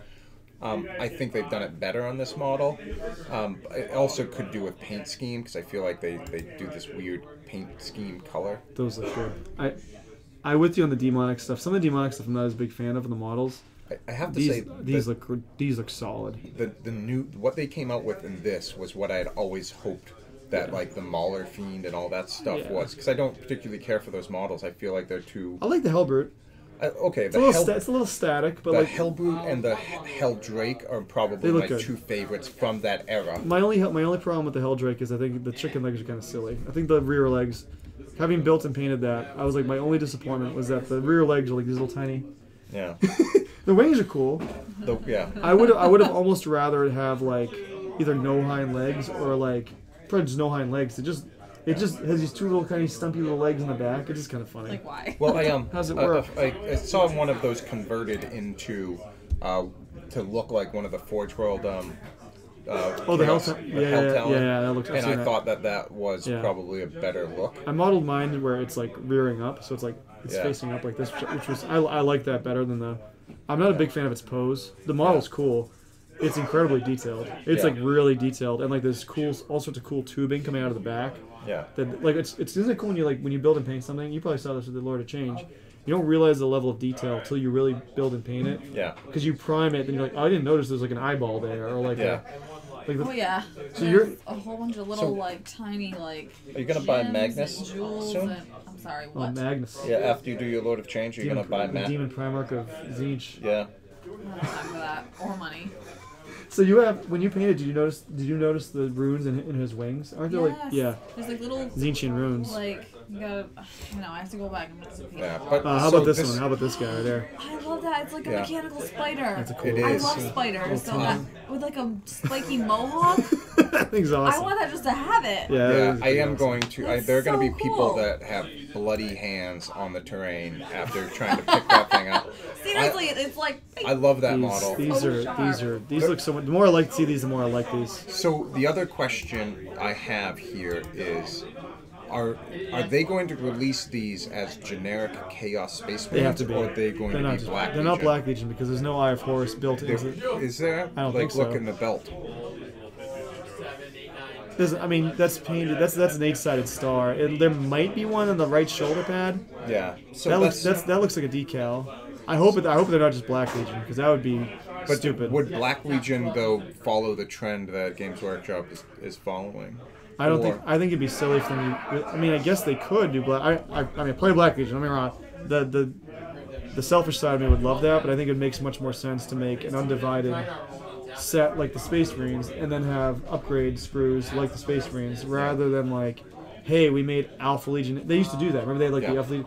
[SPEAKER 3] I think they've done it better on this model. It also could do with paint scheme because I feel like they do this weird paint scheme color.
[SPEAKER 1] Those look good. I with you on the demonic stuff. Some of the demonic stuff I'm not as big fan of in the models.
[SPEAKER 3] I have to say
[SPEAKER 1] these look solid.
[SPEAKER 3] The new what they came out with in this was what I had always hoped that like the Mauler Fiend and all that stuff was, because I don't particularly care for those models. I feel like they're too.
[SPEAKER 1] I like the Hellbrute.
[SPEAKER 3] Okay,
[SPEAKER 1] It's a little static, but
[SPEAKER 3] the
[SPEAKER 1] like
[SPEAKER 3] Hellbrute and the Helldrake are probably my two favorites from that era.
[SPEAKER 1] my only problem with the Helldrake is I think the chicken legs are kind of silly. I think the rear legs, having built and painted that, I was like my only disappointment was that the rear legs are like these little tiny.
[SPEAKER 3] Yeah.
[SPEAKER 1] The wings are cool.
[SPEAKER 3] Yeah.
[SPEAKER 1] I would have almost rather have like either no hind legs or like probably just no hind legs. It just has these two little kind of stumpy little legs in the back. It's just kind of funny.
[SPEAKER 2] Like why?
[SPEAKER 3] Well,
[SPEAKER 1] How's it work?
[SPEAKER 3] I saw one of those converted into to look like one of the Forge World.
[SPEAKER 1] The Helltown. Yeah, that looks.
[SPEAKER 3] And I thought that was probably a better look.
[SPEAKER 1] I modeled mine where it's like rearing up, so it's like it's facing up like this, which was I like that better than the. I'm not a big fan of its pose. The model's cool. It's incredibly detailed. It's like really detailed, and like there's all sorts of cool tubing coming out of the back.
[SPEAKER 3] Yeah.
[SPEAKER 1] That like isn't it cool when you build and paint something? You probably saw this with the Lord of Change. You don't realize the level of detail until you really build and paint it.
[SPEAKER 3] Yeah.
[SPEAKER 1] Because you prime it, then you're like, oh, I didn't notice there's like an eyeball there, or like
[SPEAKER 2] Oh yeah.
[SPEAKER 1] So
[SPEAKER 2] There's a whole bunch of little like tiny like.
[SPEAKER 3] Are you gonna buy
[SPEAKER 2] gems
[SPEAKER 3] Magnus
[SPEAKER 2] and jewels
[SPEAKER 3] soon?
[SPEAKER 2] and- I'm sorry. What?
[SPEAKER 1] Magnus.
[SPEAKER 3] Yeah, after you do your Lord of Change, you're gonna buy
[SPEAKER 1] the Demon Primarch of Tzeentch.
[SPEAKER 3] Yeah.
[SPEAKER 2] I don't have time for that or money.
[SPEAKER 1] So you have when you painted, did you notice the runes in his wings? Aren't there
[SPEAKER 2] Yes. There's like little
[SPEAKER 1] Tzeentchian runes?
[SPEAKER 2] like you gotta. I have to go back and look.
[SPEAKER 3] Yeah. But
[SPEAKER 1] How about this one? How about this guy right there?
[SPEAKER 2] I love that. It's like a mechanical spider.
[SPEAKER 1] That's a cool.
[SPEAKER 3] It
[SPEAKER 2] I
[SPEAKER 3] is.
[SPEAKER 2] love spiders. So that with like a spiky mohawk.
[SPEAKER 1] That thing's awesome.
[SPEAKER 2] I want that just to have it.
[SPEAKER 3] Yeah, I am going to.
[SPEAKER 2] That's
[SPEAKER 3] There are going to
[SPEAKER 2] so
[SPEAKER 3] be people
[SPEAKER 2] cool.
[SPEAKER 3] that have bloody hands on the terrain after trying to pick that thing up.
[SPEAKER 2] Seriously, it's like.
[SPEAKER 3] I love that model.
[SPEAKER 1] These look so much. The more I see these, the more I like these.
[SPEAKER 3] So the other question I have here is, are they going to release these as generic Chaos Space
[SPEAKER 1] They have
[SPEAKER 3] Marines,
[SPEAKER 1] to be.
[SPEAKER 3] or are they going to be Black
[SPEAKER 1] They're
[SPEAKER 3] Legion?
[SPEAKER 1] not Black Legion because there's no Eye of Horus built into it.
[SPEAKER 3] Is there?
[SPEAKER 1] I don't
[SPEAKER 3] like,
[SPEAKER 1] think so.
[SPEAKER 3] look in the belt.
[SPEAKER 1] I mean, that's painted. That's an 8-sided star. There might be one on the right shoulder pad.
[SPEAKER 3] Yeah. So
[SPEAKER 1] that looks like a decal. I hope they're not just Black Legion because that would be stupid.
[SPEAKER 3] Would Black Legion though follow the trend that Games Workshop is following?
[SPEAKER 1] I think it'd be silly for them. I mean, I guess they could do Black. I mean, play Black Legion. Don't get me wrong. The selfish side of me would love that, but I think it makes much more sense to make an undivided set like the Space Marines and then have upgrade sprues like the Space Marines rather than like, hey, we made Alpha Legion. They used to do that. Remember they had like the Alpha Legion.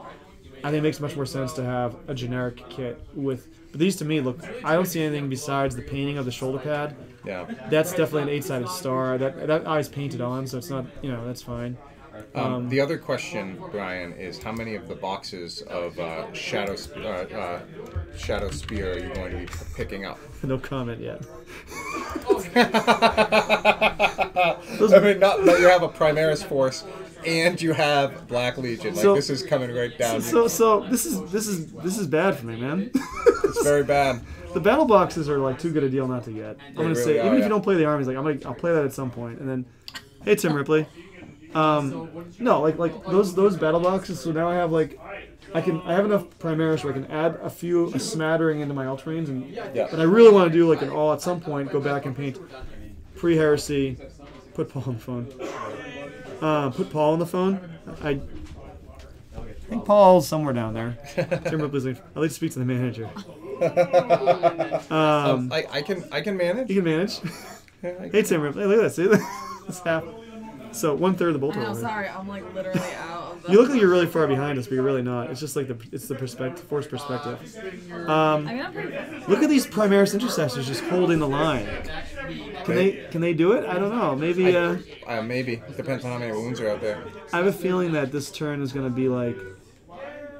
[SPEAKER 1] I think it makes much more sense to have a generic kit with. But these to me look. I don't see anything besides the painting of the shoulder pad.
[SPEAKER 3] Yeah.
[SPEAKER 1] That's definitely an 8-sided star. That eye's painted on, so it's not. That's fine.
[SPEAKER 3] The other question, Brian, is how many of the boxes of Shadow Spear are you going to be picking up?
[SPEAKER 1] No comment yet.
[SPEAKER 3] I mean, not that you have a Primaris force and you have Black Legion. Like, this is coming right down.
[SPEAKER 1] So this is bad for me, man.
[SPEAKER 3] It's very bad.
[SPEAKER 1] The battle boxes are like too good a deal not to get. I'm gonna say even if you don't play the armies, like I'll play that at some point, and then, hey Tim Ripley. No, like those battle boxes. So now I have like, I have enough Primaris where I can add a smattering into my Ultramarines, but I really want to do like an all at some point. Go back and paint pre-heresy. Put Paul on the phone. Put Paul on the phone. I think Paul's somewhere down there. Tim Ripley's like, I'd like to speak to the manager.
[SPEAKER 3] I can manage.
[SPEAKER 1] You can manage. Hey Tim Ripley, look at that. See that's half. So 1/3 of the bolt.
[SPEAKER 2] I'm sorry, I'm like literally out of the...
[SPEAKER 1] You look like you're really far behind us, but you're really not. It's just like the perspective, forced perspective.
[SPEAKER 2] I mean, I'm pretty...
[SPEAKER 1] Look at these Primaris intercessors just holding the line. Can they do it? I don't know. Maybe.
[SPEAKER 3] Maybe depends on how many wounds are out there.
[SPEAKER 1] I have a feeling that this turn is going to be like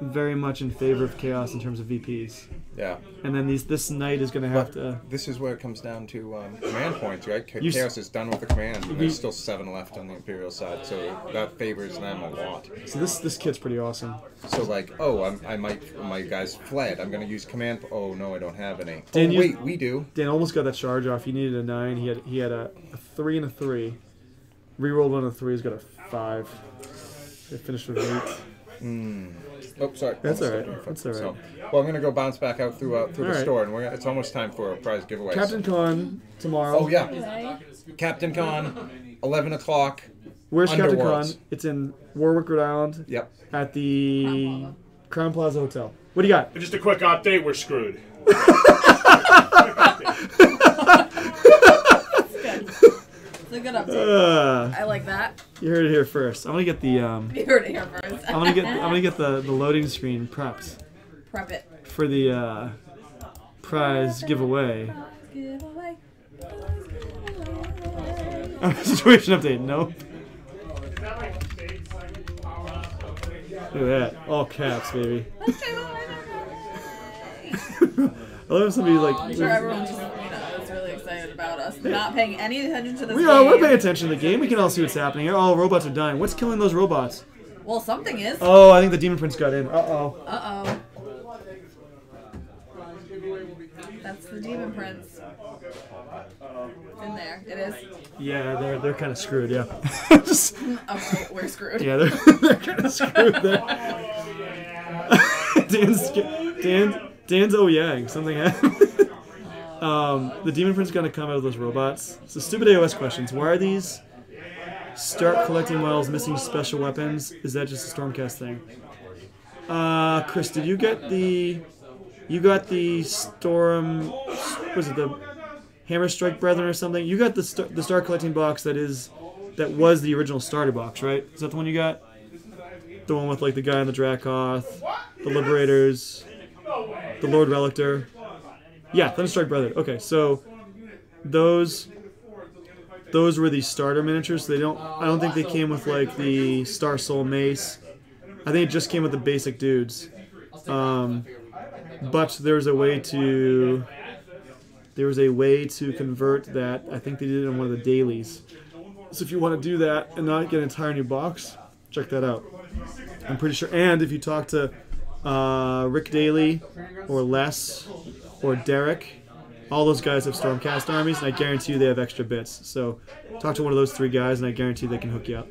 [SPEAKER 1] very much in favor of chaos in terms of VPs.
[SPEAKER 3] Yeah.
[SPEAKER 1] And then this knight is going to have to...
[SPEAKER 3] This is where it comes down to command points, right? Chaos is done with the command. And there's still 7 left on the Imperial side, so that favors them a lot.
[SPEAKER 1] So this kit's pretty awesome.
[SPEAKER 3] So like, my guys fled. I'm going to use command... Oh, no, I don't have any.
[SPEAKER 1] Dan,
[SPEAKER 3] wait, we do.
[SPEAKER 1] Dan almost got that charge off. He needed a 9. He had a 3 and a 3. Rerolled one of the 3. He's got a 5. They finished with 8.
[SPEAKER 3] Oh, sorry.
[SPEAKER 1] That's all right. That's all right.
[SPEAKER 3] So, well, I'm going to go bounce back out through the store, and it's almost time for a prize giveaway.
[SPEAKER 1] Captain Con tomorrow.
[SPEAKER 3] Oh, yeah. Captain Con, 11 o'clock.
[SPEAKER 1] Where's Captain Con? It's in Warwick, Rhode Island.
[SPEAKER 3] Yep.
[SPEAKER 1] At the Crown Plaza Hotel. What do you got?
[SPEAKER 6] Just a quick update, we're screwed.
[SPEAKER 2] It's a good update. I like that.
[SPEAKER 1] You heard it here first. I'm gonna get the.
[SPEAKER 2] You heard it here first.
[SPEAKER 1] I'm gonna get the loading screen prepped.
[SPEAKER 2] Prep it.
[SPEAKER 1] For the prize giveaway. Situation update. Nope. Look at that. All caps, baby. I love somebody like.
[SPEAKER 2] I'm sure everyone just is really excited about us not paying any attention to this game.
[SPEAKER 1] We're paying attention to the game. We can all see what's happening here. Oh, robots are dying. What's killing those robots?
[SPEAKER 2] Well, something is.
[SPEAKER 1] Oh, I think the Demon Prince got in. Uh-oh.
[SPEAKER 2] Uh-oh. That's the Demon Prince. It's in there. It is.
[SPEAKER 1] Yeah, they're kind of screwed, yeah.
[SPEAKER 2] Okay, we're screwed.
[SPEAKER 1] Yeah, they're kind of screwed there. Dan's oh-yang. Something happened. The Demon Prince is going to come out of those robots. So stupid AOS questions. Why are these start collecting models missing special weapons? Is that just a Stormcast thing? Chris, did you get the... You got the Storm... Was it the Hammer Strike Brethren or something? You got the start collecting box that was the original starter box, right? Is that the one you got? The one with like the guy on the Dracoth, the Liberators, the Lord Relictor. Yeah, Thunderstrike Brethren. Okay, so those were the starter miniatures. I don't think they came with like the Star Soul Mace. I think it just came with the basic dudes. But there's a way to convert that. I think they did it in one of the dailies. So if you want to do that and not get an entire new box, check that out. I'm pretty sure. And if you talk to Rick Daly or Les or Derek, all those guys have Stormcast armies, and I guarantee you they have extra bits. So talk to one of those 3 guys, and I guarantee they can hook you up.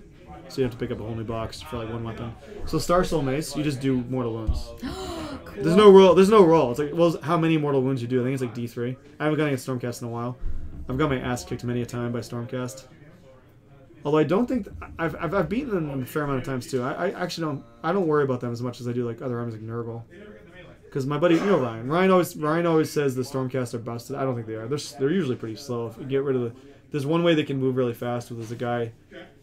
[SPEAKER 1] So you have to pick up a whole new box for like 1 weapon. So Star Soul Mace, you just do mortal wounds. Cool. There's no roll. It's like, well, how many mortal wounds you do? I think it's like D3. I haven't gone against Stormcast in a while. I've got my ass kicked many a time by Stormcast. Although I don't think I've beaten them a fair amount of times too. I actually don't worry about them as much as I do like other armies like Nurgle. Because my buddy, Ryan. Ryan always says the Stormcast are busted. I don't think they are. They're usually pretty slow. If you get rid of there's one way they can move really fast. There's a guy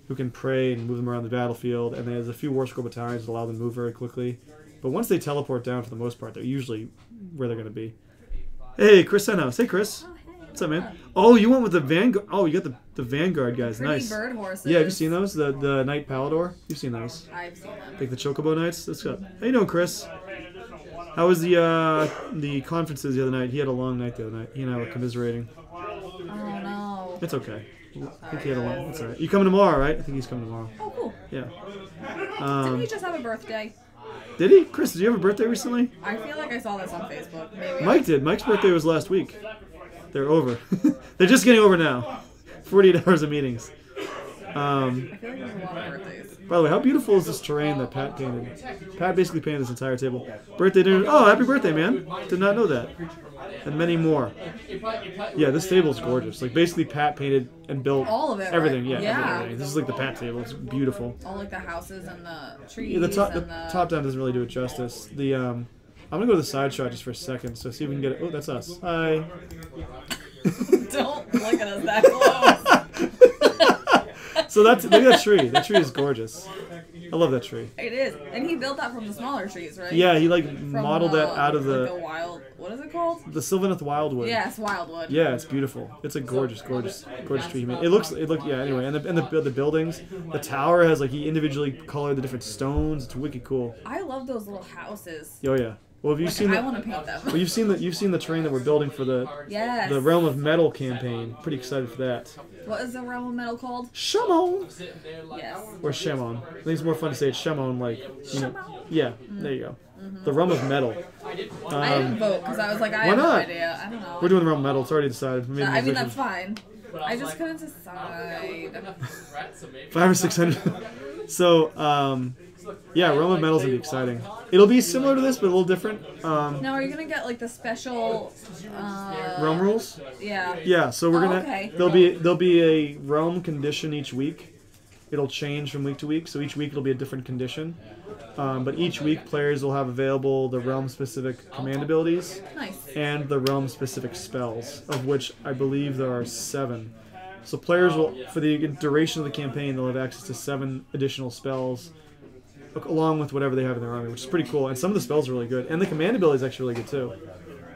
[SPEAKER 1] who can pray and move them around the battlefield, and there's a few War Scroll battalions that allow them to move very quickly. But once they teleport down, for the most part, they're usually where they're going to be. Hey, Chris Senhouse. Hey, Chris.
[SPEAKER 2] Oh, hey.
[SPEAKER 1] What's up, man? Oh, you went with the Vanguard. Oh, you got the Vanguard guys.
[SPEAKER 2] Pretty
[SPEAKER 1] Nice.
[SPEAKER 2] bird horses.
[SPEAKER 1] Yeah, have you seen those? The Knight Palador? You've seen those.
[SPEAKER 2] I've seen them.
[SPEAKER 1] Like the Chocobo Knights? That's good. How you doing, Chris? How was the conferences the other night? He had a long night the other night. He and I were commiserating.
[SPEAKER 2] Oh no.
[SPEAKER 1] It's okay. I think he had a long. It's alright. You coming tomorrow, right? I think he's coming tomorrow.
[SPEAKER 2] Oh, cool.
[SPEAKER 1] Yeah.
[SPEAKER 2] Didn't he just have a birthday?
[SPEAKER 1] Did he? Chris, did you have a birthday recently?
[SPEAKER 2] I feel like I saw this on Facebook. Maybe.
[SPEAKER 1] Mike did. Mike's birthday was last week. They're over. They're just getting over now. 48 hours of meetings.
[SPEAKER 2] I feel like there's a lot of birthdays.
[SPEAKER 1] By the way, how beautiful is this terrain that Pat painted? Pat basically painted this entire table. Birthday dinner. Oh, happy birthday, man. Did not know that. And many more. Yeah, this table's gorgeous. Like, basically Pat painted and built
[SPEAKER 2] All of it,
[SPEAKER 1] everything.
[SPEAKER 2] right?
[SPEAKER 1] Yeah, everything. This is like the Pat table. It's beautiful.
[SPEAKER 2] All like the houses and the trees.
[SPEAKER 1] Yeah, the
[SPEAKER 2] and
[SPEAKER 1] top down doesn't really do it justice. The I'm gonna go to the side shot just for a second, so see if we can get it. Oh, that's us. Hi.
[SPEAKER 2] Don't look at us that close.
[SPEAKER 1] So look at that tree. That tree is gorgeous. I love that tree.
[SPEAKER 2] It is, and he built that from the smaller trees, right?
[SPEAKER 1] Yeah, he like
[SPEAKER 2] From
[SPEAKER 1] modeled that out of
[SPEAKER 2] like
[SPEAKER 1] the
[SPEAKER 2] wild. What is it called?
[SPEAKER 1] the Sylvaneth Wildwood.
[SPEAKER 2] Yes, wildwood.
[SPEAKER 1] Yeah, it's beautiful. It's a gorgeous tree. Man. It looks yeah. Anyway, and the buildings, the tower has like he individually colored the different stones. It's wicked cool.
[SPEAKER 2] I love those little houses.
[SPEAKER 1] Oh yeah. Well, have you seen
[SPEAKER 2] I want to paint them.
[SPEAKER 1] Well, you've seen the terrain that we're building for the
[SPEAKER 2] Yes.
[SPEAKER 1] Realm of Metal campaign. Pretty excited for that.
[SPEAKER 2] What is the realm of metal called?
[SPEAKER 1] Shamon
[SPEAKER 2] Yes.
[SPEAKER 1] or Shemon. I think it's more fun to say it's Shemon. Like you know.
[SPEAKER 2] Shemon.
[SPEAKER 1] Yeah. There you go. The Realm of Metal.
[SPEAKER 2] I didn't vote because I was like, I
[SPEAKER 1] why
[SPEAKER 2] have no
[SPEAKER 1] not?
[SPEAKER 2] idea. I don't know.
[SPEAKER 1] We're doing the Realm of Metal. It's already decided. We made the
[SPEAKER 2] I mean,
[SPEAKER 1] decision.
[SPEAKER 2] that's fine. I just couldn't decide.
[SPEAKER 1] 500 or 600. So, yeah, Realm of Metal's gonna be exciting. It'll be similar to this, but a little different.
[SPEAKER 2] Now, are you gonna get like the special
[SPEAKER 1] Realm rules.
[SPEAKER 2] Yeah.
[SPEAKER 1] Yeah, so we're gonna.
[SPEAKER 2] Okay.
[SPEAKER 1] There'll be a realm condition each week. It'll change from week to week, so each week it'll be a different condition. But each week, players will have available the realm-specific command abilities
[SPEAKER 2] Nice.
[SPEAKER 1] and the realm-specific spells, of which I believe there are 7. So players will, for the duration of the campaign, they'll have access to 7 additional spells, along with whatever they have in their army, which is pretty cool. And some of the spells are really good, and the command ability is actually really good too.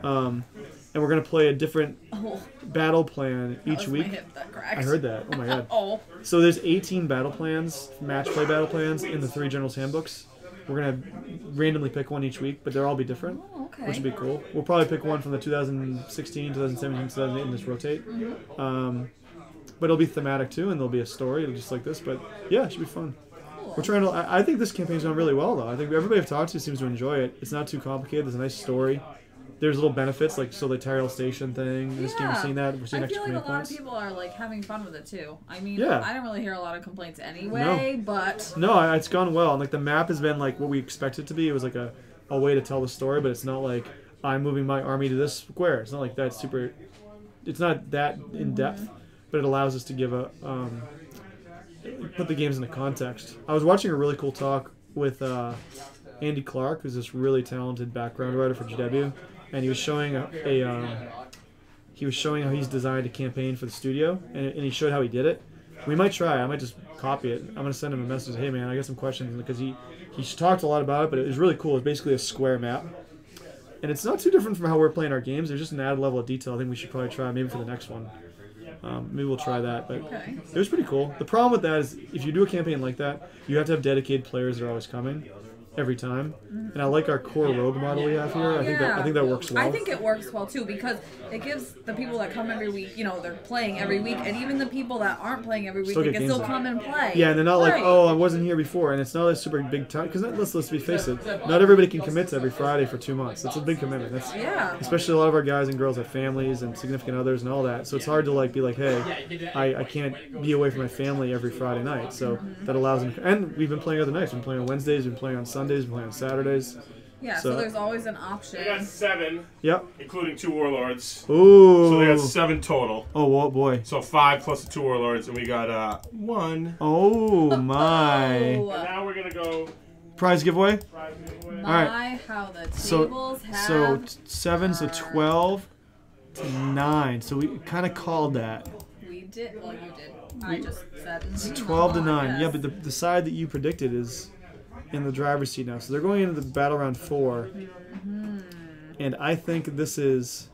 [SPEAKER 1] And we're gonna play a different battle plan
[SPEAKER 2] That
[SPEAKER 1] each
[SPEAKER 2] was
[SPEAKER 1] week.
[SPEAKER 2] My hip that cracked.
[SPEAKER 1] I heard that. Oh my god.
[SPEAKER 2] Oh.
[SPEAKER 1] So there's 18 battle plans, match play battle plans in the 3 generals handbooks. We're gonna randomly pick one each week, but they'll all be different,
[SPEAKER 2] Oh, okay.
[SPEAKER 1] which would be cool. We'll probably pick one from the 2016, 2017, 2008, and just rotate. But it'll be thematic too, and there'll be a story, it'll just like this. But yeah, it should be fun.
[SPEAKER 2] Cool.
[SPEAKER 1] We're trying to. I think this campaign's going really well, though. I think everybody I've talked to seems to enjoy it. It's not too complicated. There's a nice story. There's little benefits, like the Tyrell Station thing. In this game, we're seeing that. We're seeing
[SPEAKER 2] I
[SPEAKER 1] extra
[SPEAKER 2] feel like a
[SPEAKER 1] command
[SPEAKER 2] lot
[SPEAKER 1] points.
[SPEAKER 2] of people are like having fun with it too. I mean,
[SPEAKER 1] Yeah.
[SPEAKER 2] I don't really hear a lot of complaints anyway, but
[SPEAKER 1] No, it's gone well. And like the map has been like what we expect it to be. It was like a way to tell the story, but it's not like I'm moving my army to this square. It's not like that super. It's not that in depth, but it allows us to give a put the games into context. I was watching a really cool talk with Andy Clark, who's this really talented background writer for GW, and he was showing he was showing how he's designed a campaign for the studio, and he showed how he did it. We might try. I might just copy it. I'm gonna send him a message. Hey man, I got some questions, because he talked a lot about it, but it was really cool. It's basically a square map, and it's not too different from how we're playing our games. There's just an added level of detail. I think we should probably try maybe for the next one. Maybe we'll try that, but
[SPEAKER 2] okay.
[SPEAKER 1] it was pretty cool. The problem with that is if you do a campaign like that, you have to have dedicated players that are always coming every time. And I like our core rogue model we have here. I think that works well.
[SPEAKER 2] I think it works well too, because it gives the people that come every week, they're playing every week, and even the people that aren't playing every week,
[SPEAKER 1] Still
[SPEAKER 2] they
[SPEAKER 1] get
[SPEAKER 2] can
[SPEAKER 1] games
[SPEAKER 2] still
[SPEAKER 1] in.
[SPEAKER 2] come and play.
[SPEAKER 1] Yeah, and they're not like,
[SPEAKER 2] Right.
[SPEAKER 1] oh, I wasn't here before, and it's not a super big time, because let's face it, not everybody can commit to every Friday for 2 months. That's a big commitment. That's
[SPEAKER 2] Yeah.
[SPEAKER 1] especially a lot of our guys and girls have families and significant others and all that, so it's hard to be like, hey, I can't be away from my family every Friday night. So that allows them, and we've been playing other nights. We've been playing on Wednesdays, we've been playing on Sundays, we've been playing on Saturdays.
[SPEAKER 2] Yeah, so there's always an option.
[SPEAKER 6] We got 7,
[SPEAKER 1] Yep.
[SPEAKER 6] including 2 warlords.
[SPEAKER 1] Ooh.
[SPEAKER 6] So we got 7 total.
[SPEAKER 1] Oh boy.
[SPEAKER 6] So 5 plus the 2 warlords, and we got 1.
[SPEAKER 1] Oh my.
[SPEAKER 2] Oh,
[SPEAKER 6] And now we're gonna go.
[SPEAKER 1] Prize giveaway.
[SPEAKER 2] my, how the tables have.
[SPEAKER 1] So 7, so 12 to 9. So we kind of called that.
[SPEAKER 2] We did. Well, you did. I just said.
[SPEAKER 1] 12 to 9.
[SPEAKER 2] Yes.
[SPEAKER 1] Yeah, but the side that you predicted is in the driver's seat now. So they're going into the battle round 4, and I think this is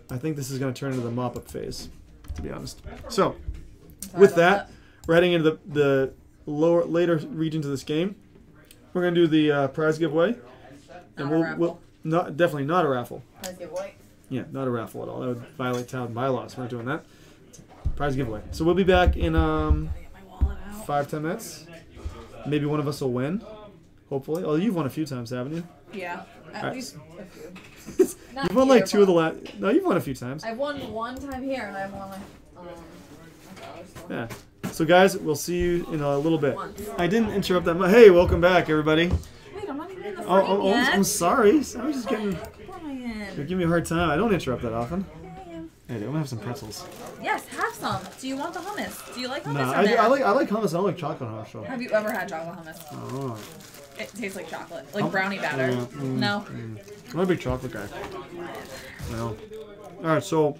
[SPEAKER 1] going to turn into the mop-up phase, to be honest. So, with that, we're heading into the later regions of this game. We're going to do the prize giveaway, and we'll definitely not a raffle.
[SPEAKER 2] Prize giveaway.
[SPEAKER 1] Yeah, not a raffle at all. That would violate town bylaws. We're not doing that. Prize giveaway. So we'll be back in 5-10 minutes. Maybe one of us will win. Hopefully. Oh, you've won a few times, haven't you?
[SPEAKER 2] Yeah, at least a few.
[SPEAKER 1] You've won like 2 of the last. No, you've won a few times.
[SPEAKER 2] I've won one time here, and I've won like.
[SPEAKER 1] Yeah. So guys, we'll see you in a little bit. I didn't interrupt that much. Hey, welcome back, everybody.
[SPEAKER 2] Wait, I'm not even in the frame yet.
[SPEAKER 1] I'm sorry. I was just getting.
[SPEAKER 2] Brian.
[SPEAKER 1] You're giving me a hard time. I don't interrupt that often. Hey, I'm gonna have some pretzels.
[SPEAKER 2] Yes, have some. Do you want the hummus? Do you like hummus?
[SPEAKER 1] Nah,
[SPEAKER 2] or
[SPEAKER 1] I
[SPEAKER 2] no?
[SPEAKER 1] like hummus. I don't like chocolate hummus. So.
[SPEAKER 2] Have you ever had chocolate hummus?
[SPEAKER 1] Oh.
[SPEAKER 2] It tastes like chocolate, like brownie batter. No.
[SPEAKER 1] I'm a big chocolate guy. No. All right, so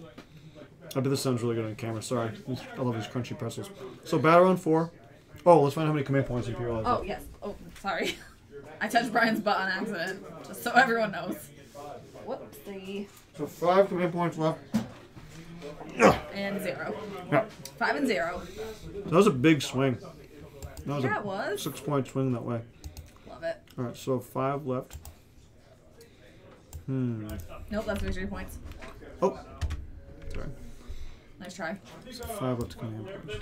[SPEAKER 1] I bet this sounds really good on camera. Sorry, I love these crunchy pretzels. So battle round 4. Oh, let's find out how many command points Imperial has.
[SPEAKER 2] Oh yes. Oh, sorry. I touched Brian's butt on accident, just so everyone knows. Whoopsie.
[SPEAKER 1] So 5 command points left.
[SPEAKER 2] And 0.
[SPEAKER 1] Yeah.
[SPEAKER 2] 5 and 0.
[SPEAKER 1] That was a big swing. That was
[SPEAKER 2] Yeah,
[SPEAKER 1] a
[SPEAKER 2] it was.
[SPEAKER 1] 6-point swing that way.
[SPEAKER 2] Love it.
[SPEAKER 1] All right, so 5 left.
[SPEAKER 2] Nope, that's victory points.
[SPEAKER 1] Oh. Sorry.
[SPEAKER 2] Nice try.
[SPEAKER 1] 5 left command points.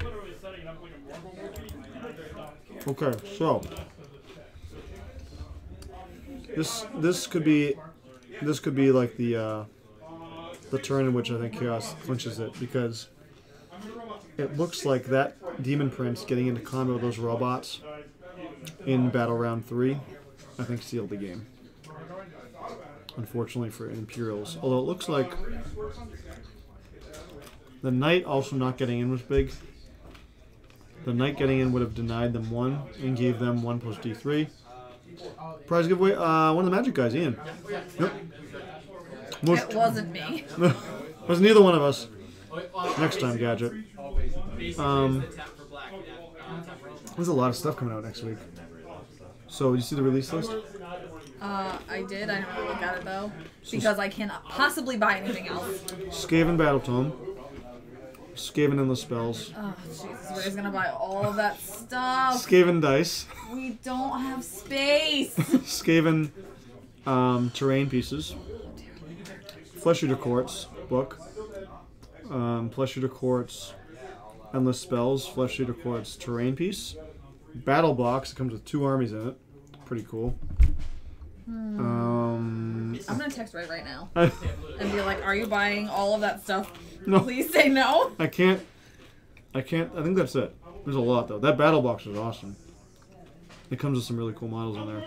[SPEAKER 1] Okay, so this could be like the turn in which I think Chaos clinches it, because it looks like that Demon Prince getting into combat with those robots in battle round 3, I think sealed the game. Unfortunately for Imperials, although it looks like the Knight also not getting in was big. The Knight getting in would have denied them 1 and gave them 1 plus D3. Prize giveaway, one of the magic guys, Ian. Yep.
[SPEAKER 2] It wasn't me.
[SPEAKER 1] Was neither one of us. Next time, Gadget. There's a lot of stuff coming out next week. So, did you see the release list?
[SPEAKER 2] I did. I didn't really look at it though, because I cannot possibly buy anything else.
[SPEAKER 1] Skaven Battle Tome. Skaven Endless Spells.
[SPEAKER 2] Oh, Jesus. We're just gonna buy all of that stuff.
[SPEAKER 1] Skaven Dice.
[SPEAKER 2] We don't have space.
[SPEAKER 1] Skaven Terrain Pieces. Flesh Eater Courts book. Flesh Eater Courts Endless Spells. Flesh Eater Courts Terrain Piece. Battle Box. It comes with 2 armies in it. Pretty cool.
[SPEAKER 2] I'm gonna text right now and be like, "Are you buying all of that stuff?
[SPEAKER 1] No.
[SPEAKER 2] Please say no."
[SPEAKER 1] I can't. I think that's it. There's a lot though. That battle box is awesome. It comes with some really cool models in there.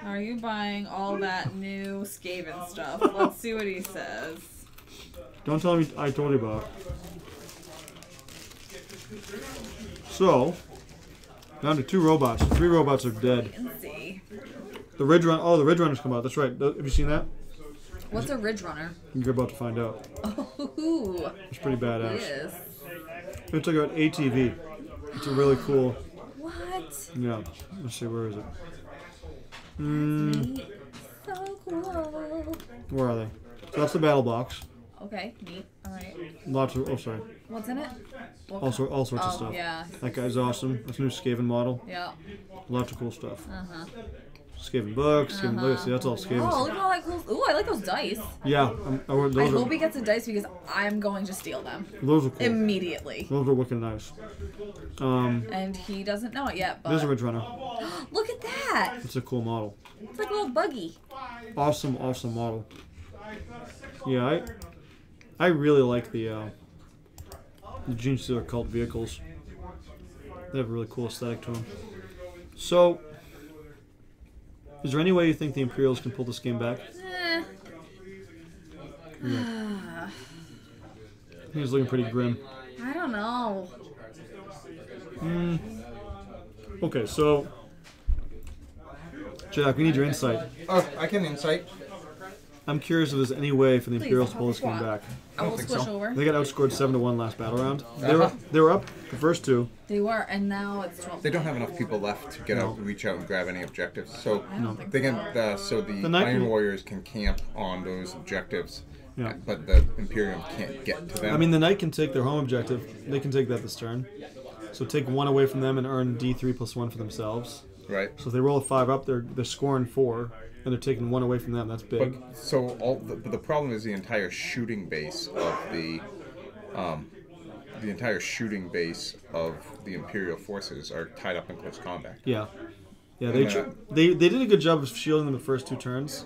[SPEAKER 2] Are you buying all that new Skaven stuff? Let's see what he says.
[SPEAKER 1] Don't tell me I told you about it. So, down to 2 robots. 3 robots are dead.
[SPEAKER 2] Let's see.
[SPEAKER 1] The Ridge Run. Oh, the Ridge Runner's come out. That's right. Have you seen that?
[SPEAKER 2] What's a Ridge Runner?
[SPEAKER 1] You're about to find out.
[SPEAKER 2] Oh,
[SPEAKER 1] It's pretty badass.
[SPEAKER 2] yes.
[SPEAKER 1] It's like an ATV. It's a really cool.
[SPEAKER 2] What?
[SPEAKER 1] Yeah. Let's see. Where is it?
[SPEAKER 2] So cool.
[SPEAKER 1] Where are they? So that's the battle box.
[SPEAKER 2] Okay, neat. All right.
[SPEAKER 1] Lots of. Oh, sorry.
[SPEAKER 2] What's in it?
[SPEAKER 1] All sorts of stuff.
[SPEAKER 2] Yeah.
[SPEAKER 1] That guy's awesome. That's a new Skaven model.
[SPEAKER 2] Yeah.
[SPEAKER 1] Lots of cool stuff.
[SPEAKER 2] Uh-huh.
[SPEAKER 1] Skaven books. Skaven look, see, that's all Skaven.
[SPEAKER 2] Oh, look at all that cool. Ooh, I like those dice.
[SPEAKER 1] Yeah. Those
[SPEAKER 2] I
[SPEAKER 1] are,
[SPEAKER 2] hope he gets the dice because I'm going to steal them
[SPEAKER 1] those are cool.
[SPEAKER 2] immediately.
[SPEAKER 1] Those are looking nice.
[SPEAKER 2] And he doesn't know it yet, but
[SPEAKER 1] There's a Ridge Runner.
[SPEAKER 2] look at that.
[SPEAKER 1] It's a cool model.
[SPEAKER 2] It's like a little buggy.
[SPEAKER 1] Awesome model. Yeah, I really like the Gene Stealer cult vehicles. They have a really cool aesthetic to them. So, is there any way you think the Imperials can pull this game back? Yeah. He's looking pretty grim.
[SPEAKER 2] I don't know.
[SPEAKER 1] Okay, so Jack, we need your insight.
[SPEAKER 3] Oh, I can insight.
[SPEAKER 1] I'm curious if there's any way for the
[SPEAKER 2] Please,
[SPEAKER 1] Imperials to
[SPEAKER 2] I'll
[SPEAKER 1] pull this game
[SPEAKER 2] squat.
[SPEAKER 1] back.
[SPEAKER 2] I will
[SPEAKER 3] think
[SPEAKER 2] squish
[SPEAKER 3] so.
[SPEAKER 2] over.
[SPEAKER 1] They got outscored 7-1 last battle round. They were up the first two.
[SPEAKER 2] They were, and now it's 12.
[SPEAKER 3] They don't have enough people left to get out, reach out, and grab any objectives. So
[SPEAKER 2] I don't think
[SPEAKER 3] they can.
[SPEAKER 2] so.
[SPEAKER 3] The
[SPEAKER 1] Knight
[SPEAKER 3] Iron
[SPEAKER 1] can-
[SPEAKER 3] Warriors can camp on those objectives,
[SPEAKER 1] Yeah.
[SPEAKER 3] but the Imperium can't get to them.
[SPEAKER 1] I mean, the Knight can take their home objective. They can take that this turn. So take 1 away from them and earn D3 plus 1 for themselves.
[SPEAKER 3] right?
[SPEAKER 1] So if they roll a 5 up, they're scoring 4, and they're taking 1 away from them. That's big.
[SPEAKER 3] But so the problem is the entire shooting base of the entire shooting base of the Imperial forces are tied up in close combat.
[SPEAKER 1] Yeah. Yeah,
[SPEAKER 3] And,
[SPEAKER 1] they did a good job of shielding them the first 2 turns,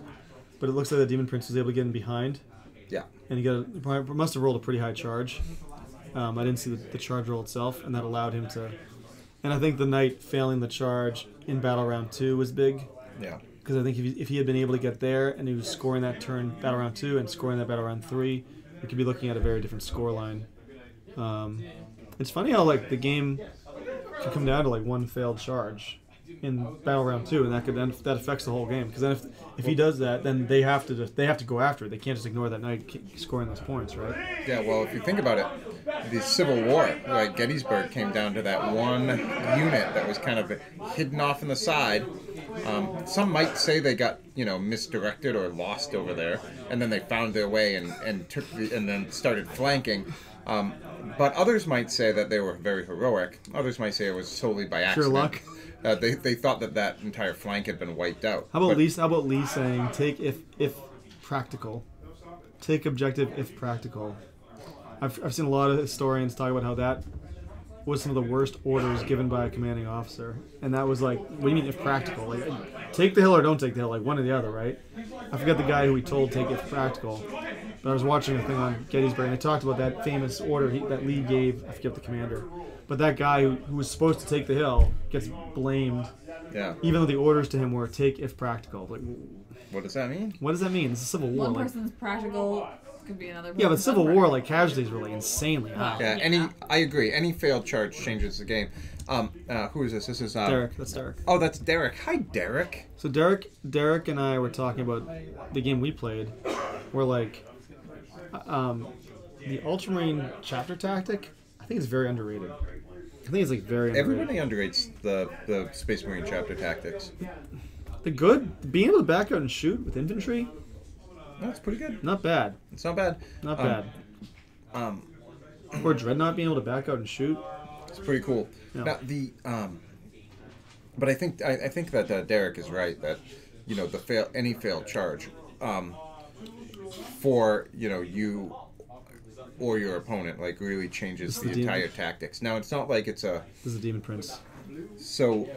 [SPEAKER 1] but it looks like the Demon Prince was able to get in behind,
[SPEAKER 3] Yeah.
[SPEAKER 1] and he must have rolled a pretty high charge. I didn't see the charge roll itself, and that allowed him to... And I think the Knight failing the charge in Battle Round 2 was big,
[SPEAKER 3] Yeah.
[SPEAKER 1] because I think if he had been able to get there, and he was scoring that turn Battle Round 2 and scoring that Battle Round 3, we could be looking at a very different scoreline. It's funny how like the game can come down to like 1 failed charge in Battle Round 2, and that affects the whole game. Because then if he does that, then they have to go after it. They can't just ignore that Knight scoring those points, right?
[SPEAKER 3] Yeah, well, if you think about it, the Civil War, like Gettysburg, came down to that one unit that was kind of hidden off in the side. Some might say they got misdirected or lost over there, and then they found their way and then started flanking. But others might say that they were very heroic. Others might say it was solely by accident.
[SPEAKER 1] Sure luck.
[SPEAKER 3] They thought that entire flank had been wiped out.
[SPEAKER 1] How about Lee saying take if practical, take objective if practical. I've seen a lot of historians talk about how that was some of the worst orders given by a commanding officer, and that was like, what do you mean if practical? Like, take the hill or don't take the hill, like one or the other, right? I forget the guy who he told take if practical, but I was watching a thing on Gettysburg, and they talked about that famous order that Lee gave. I forget the commander, but that guy who was supposed to take the hill gets blamed.
[SPEAKER 3] Yeah.
[SPEAKER 1] Even though the orders to him were take if practical. Like,
[SPEAKER 3] What does that mean?
[SPEAKER 1] what does that mean? It's a civil war.
[SPEAKER 2] One
[SPEAKER 1] Like,
[SPEAKER 2] person's practical could be another.
[SPEAKER 1] yeah, but
[SPEAKER 2] person's
[SPEAKER 1] Civil War,
[SPEAKER 2] unpractical.
[SPEAKER 1] like casualties were like insanely high.
[SPEAKER 3] Yeah, I agree. Any failed charge changes the game. Who is this? This is
[SPEAKER 1] Derek, that's Derek.
[SPEAKER 3] Oh, that's Derek. Hi, Derek.
[SPEAKER 1] So Derek and I were talking about the game we played. We're like, the Ultramarine chapter tactic. I think it's very underrated. I think it's like very underrated.
[SPEAKER 3] Everybody underrates the Space Marine chapter tactics.
[SPEAKER 1] The good being able to back out and shoot with infantry,
[SPEAKER 3] No, it's pretty good.
[SPEAKER 1] not bad,
[SPEAKER 3] It's not bad.
[SPEAKER 1] not bad. Or Dreadnought being able to back out and shoot.
[SPEAKER 3] It's pretty cool.
[SPEAKER 1] Yeah.
[SPEAKER 3] Now but I think that Derek is right that any failed charge for you or your opponent like really changes the entire tactics. Now it's not like it's a
[SPEAKER 1] This is a Demon Prince.
[SPEAKER 3] so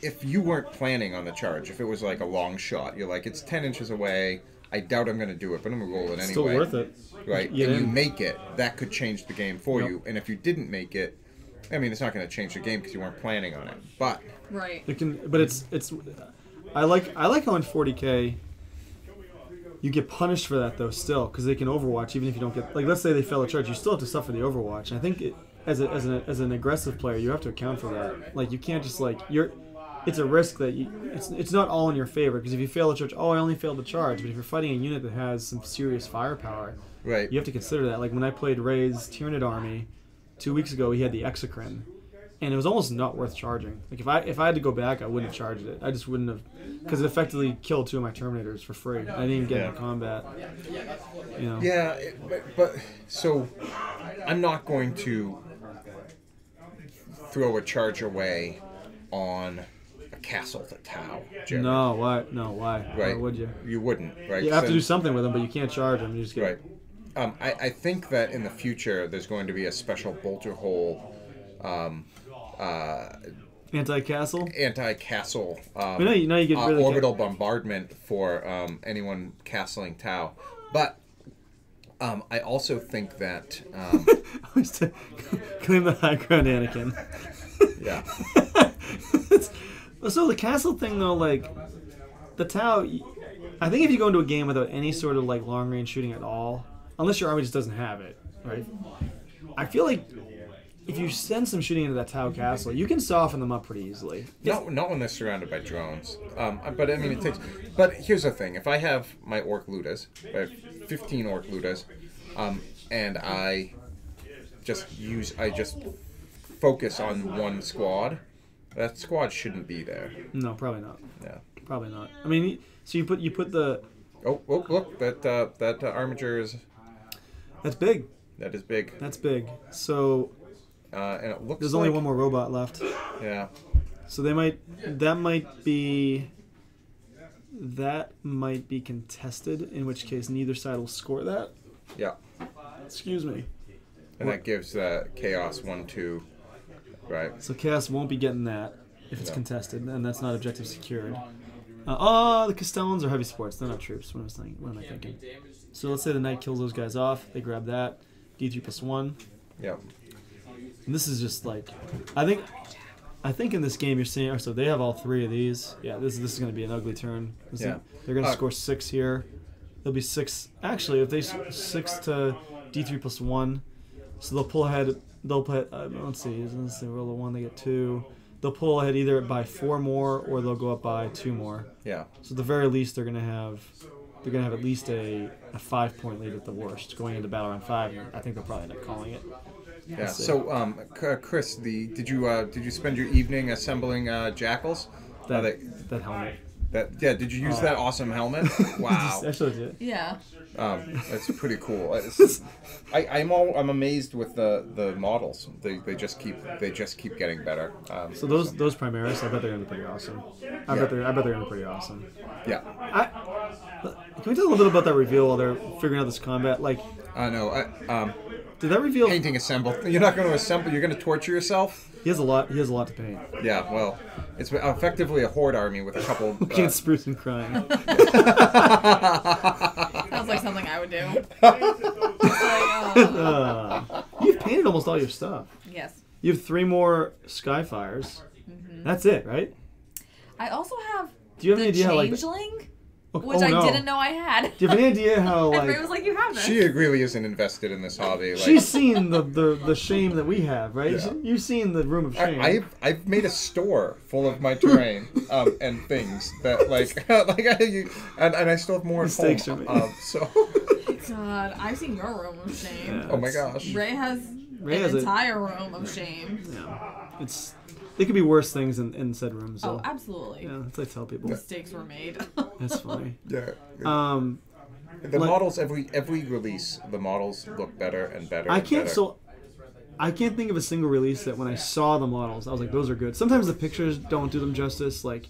[SPEAKER 3] if you weren't planning on the charge, if it was like a long shot, you're like it's 10 inches away. I doubt I'm going to do it, but I'm going to roll it anyway.
[SPEAKER 1] Still worth it.
[SPEAKER 3] Right,
[SPEAKER 1] Yeah.
[SPEAKER 3] and you make it, that could change the game for
[SPEAKER 1] Yep.
[SPEAKER 3] you. And if you didn't make it, I mean, it's not going to change the game because you weren't planning on it. But
[SPEAKER 2] Right.
[SPEAKER 1] It can, but it's. I like how in 40K you get punished for that though still because they can Overwatch even if you don't get let's say they fail a charge, you still have to suffer the Overwatch. And I think as an aggressive player you have to account for that. Like you can't just it's a risk that it's not all in your favor because if you fail a charge, I only failed the charge. But if you're fighting a unit that has some serious firepower,
[SPEAKER 3] right,
[SPEAKER 1] you have to consider that. Like when I played Ray's Tyranid army 2 weeks ago, he had the Exocrine, and it was almost not worth charging. Like if I had to go back, I wouldn't have charged it. I just wouldn't have, because it effectively killed 2 of my Terminators for free. I didn't even get into combat.
[SPEAKER 3] Yeah, but so I'm not going to throw a charge away on a castle to Tau. Jeremy.
[SPEAKER 1] No, why? No, why?
[SPEAKER 3] Right.
[SPEAKER 1] Why would you?
[SPEAKER 3] You wouldn't, right?
[SPEAKER 1] You have to
[SPEAKER 3] So-
[SPEAKER 1] do something with them, but you can't charge them. You just get
[SPEAKER 3] Right. I think that in the future there's going to be a special bolter hole
[SPEAKER 1] anti-castle.
[SPEAKER 3] anti-castle
[SPEAKER 1] Now you get rid of
[SPEAKER 3] orbital bombardment for anyone castling Tau. But I also think that
[SPEAKER 1] claim the high ground, Anakin.
[SPEAKER 3] yeah,
[SPEAKER 1] So the castle thing though, like the Tau, I think if you go into a game without any sort of like long range shooting at all, unless your army just doesn't have it, right? I feel like if you send some shooting into that Tau Castle, you can soften them up pretty easily.
[SPEAKER 3] Not when they're surrounded by drones. But I mean, it takes. But here's the thing: if I have my Orc Ludas, I have 15 Orc Ludas, and I just focus on one squad, that squad shouldn't be there.
[SPEAKER 1] No, probably not.
[SPEAKER 3] Yeah,
[SPEAKER 1] probably not. I mean, so you put the.
[SPEAKER 3] Oh, look! That armature is.
[SPEAKER 1] That's big.
[SPEAKER 3] That is big.
[SPEAKER 1] That's big. So.
[SPEAKER 3] And it looks.
[SPEAKER 1] There's only one more robot left.
[SPEAKER 3] Yeah.
[SPEAKER 1] So that might be contested. In which case, neither side will score that.
[SPEAKER 3] Yeah.
[SPEAKER 1] Excuse me.
[SPEAKER 3] And that gives Chaos 1/2, right?
[SPEAKER 1] So Chaos won't be getting that if it's contested, and that's not objective secured. The Castellans are heavy sports. They're not troops. What am I thinking? So let's say the Knight kills those guys off. They grab that. D3+1.
[SPEAKER 3] Yeah.
[SPEAKER 1] And this is just like, I think in this game you're seeing. So they have all three of these. Yeah, this is going to be an ugly turn. They're going to score 6 here. There'll be 6. Actually, if they 6 to D3+1, so they'll pull ahead. They'll put. Let's see. They roll a 1. They get 2. They'll pull ahead either by 4 more or they'll go up by 2 more.
[SPEAKER 3] Yeah.
[SPEAKER 1] So at the very least, they're going to have at least a 5-point lead at the worst going into battle round 5. And I think they'll probably end up calling it.
[SPEAKER 3] Yeah. So, Chris, did you spend your evening assembling jackals?
[SPEAKER 1] That helmet.
[SPEAKER 3] Did you use that awesome helmet? Wow.
[SPEAKER 1] I showed you.
[SPEAKER 2] Yeah.
[SPEAKER 3] That's pretty cool. I'm amazed with the models. They just keep getting better.
[SPEAKER 1] So those Primaris, I bet they're gonna be pretty awesome. I bet they're gonna be pretty awesome.
[SPEAKER 3] Yeah.
[SPEAKER 1] Can we talk a little bit about that reveal while they're figuring out this combat? Like.
[SPEAKER 3] No.
[SPEAKER 1] Did that reveal?
[SPEAKER 3] Painting assemble. You're not going to assemble. You're going to torture yourself.
[SPEAKER 1] He has a lot to paint.
[SPEAKER 3] Yeah. Well, it's effectively a horde army with a couple.
[SPEAKER 1] Against Spruce and Crying.
[SPEAKER 2] Sounds like something I would do.
[SPEAKER 1] You've painted almost all your stuff.
[SPEAKER 2] Yes.
[SPEAKER 1] You have 3 more Skyfires. Mm-hmm. That's it, right?
[SPEAKER 2] I also have.
[SPEAKER 1] Do you have any idea how, like?
[SPEAKER 2] Changeling? Which I didn't know I had.
[SPEAKER 1] Do you have any idea how, like...
[SPEAKER 2] And Ray was like, you have this.
[SPEAKER 3] She really isn't invested in this hobby. Like,
[SPEAKER 1] she's seen the shame that we have, right?
[SPEAKER 3] Yeah.
[SPEAKER 1] You've seen the room of shame.
[SPEAKER 3] I've made a store full of my terrain and things that, like and I still have more
[SPEAKER 1] Mistakes
[SPEAKER 3] at home.
[SPEAKER 1] are made.
[SPEAKER 3] So...
[SPEAKER 2] God, I've seen your room of shame.
[SPEAKER 3] Yeah, oh my gosh.
[SPEAKER 2] Ray has an entire room of shame.
[SPEAKER 1] Yeah. They could be worse things in said rooms.
[SPEAKER 2] Oh, absolutely.
[SPEAKER 1] Yeah, that's what I tell people.
[SPEAKER 2] Mistakes were made.
[SPEAKER 1] That's funny.
[SPEAKER 3] Yeah.
[SPEAKER 1] The
[SPEAKER 3] models every release, the models look better and better.
[SPEAKER 1] I can't think of a single release that when I saw the models, I was like, those are good. Sometimes the pictures don't do them justice. Like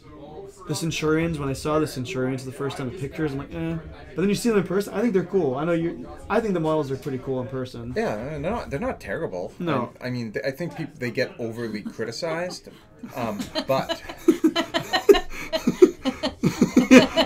[SPEAKER 1] the Centurions, when I saw the Centurions the first time, the pictures, I'm like, eh. But then you see them in person, I think they're cool. I think the models are pretty cool in person.
[SPEAKER 3] Yeah, they're not terrible.
[SPEAKER 1] No.
[SPEAKER 3] I mean, I think they get overly criticized, but...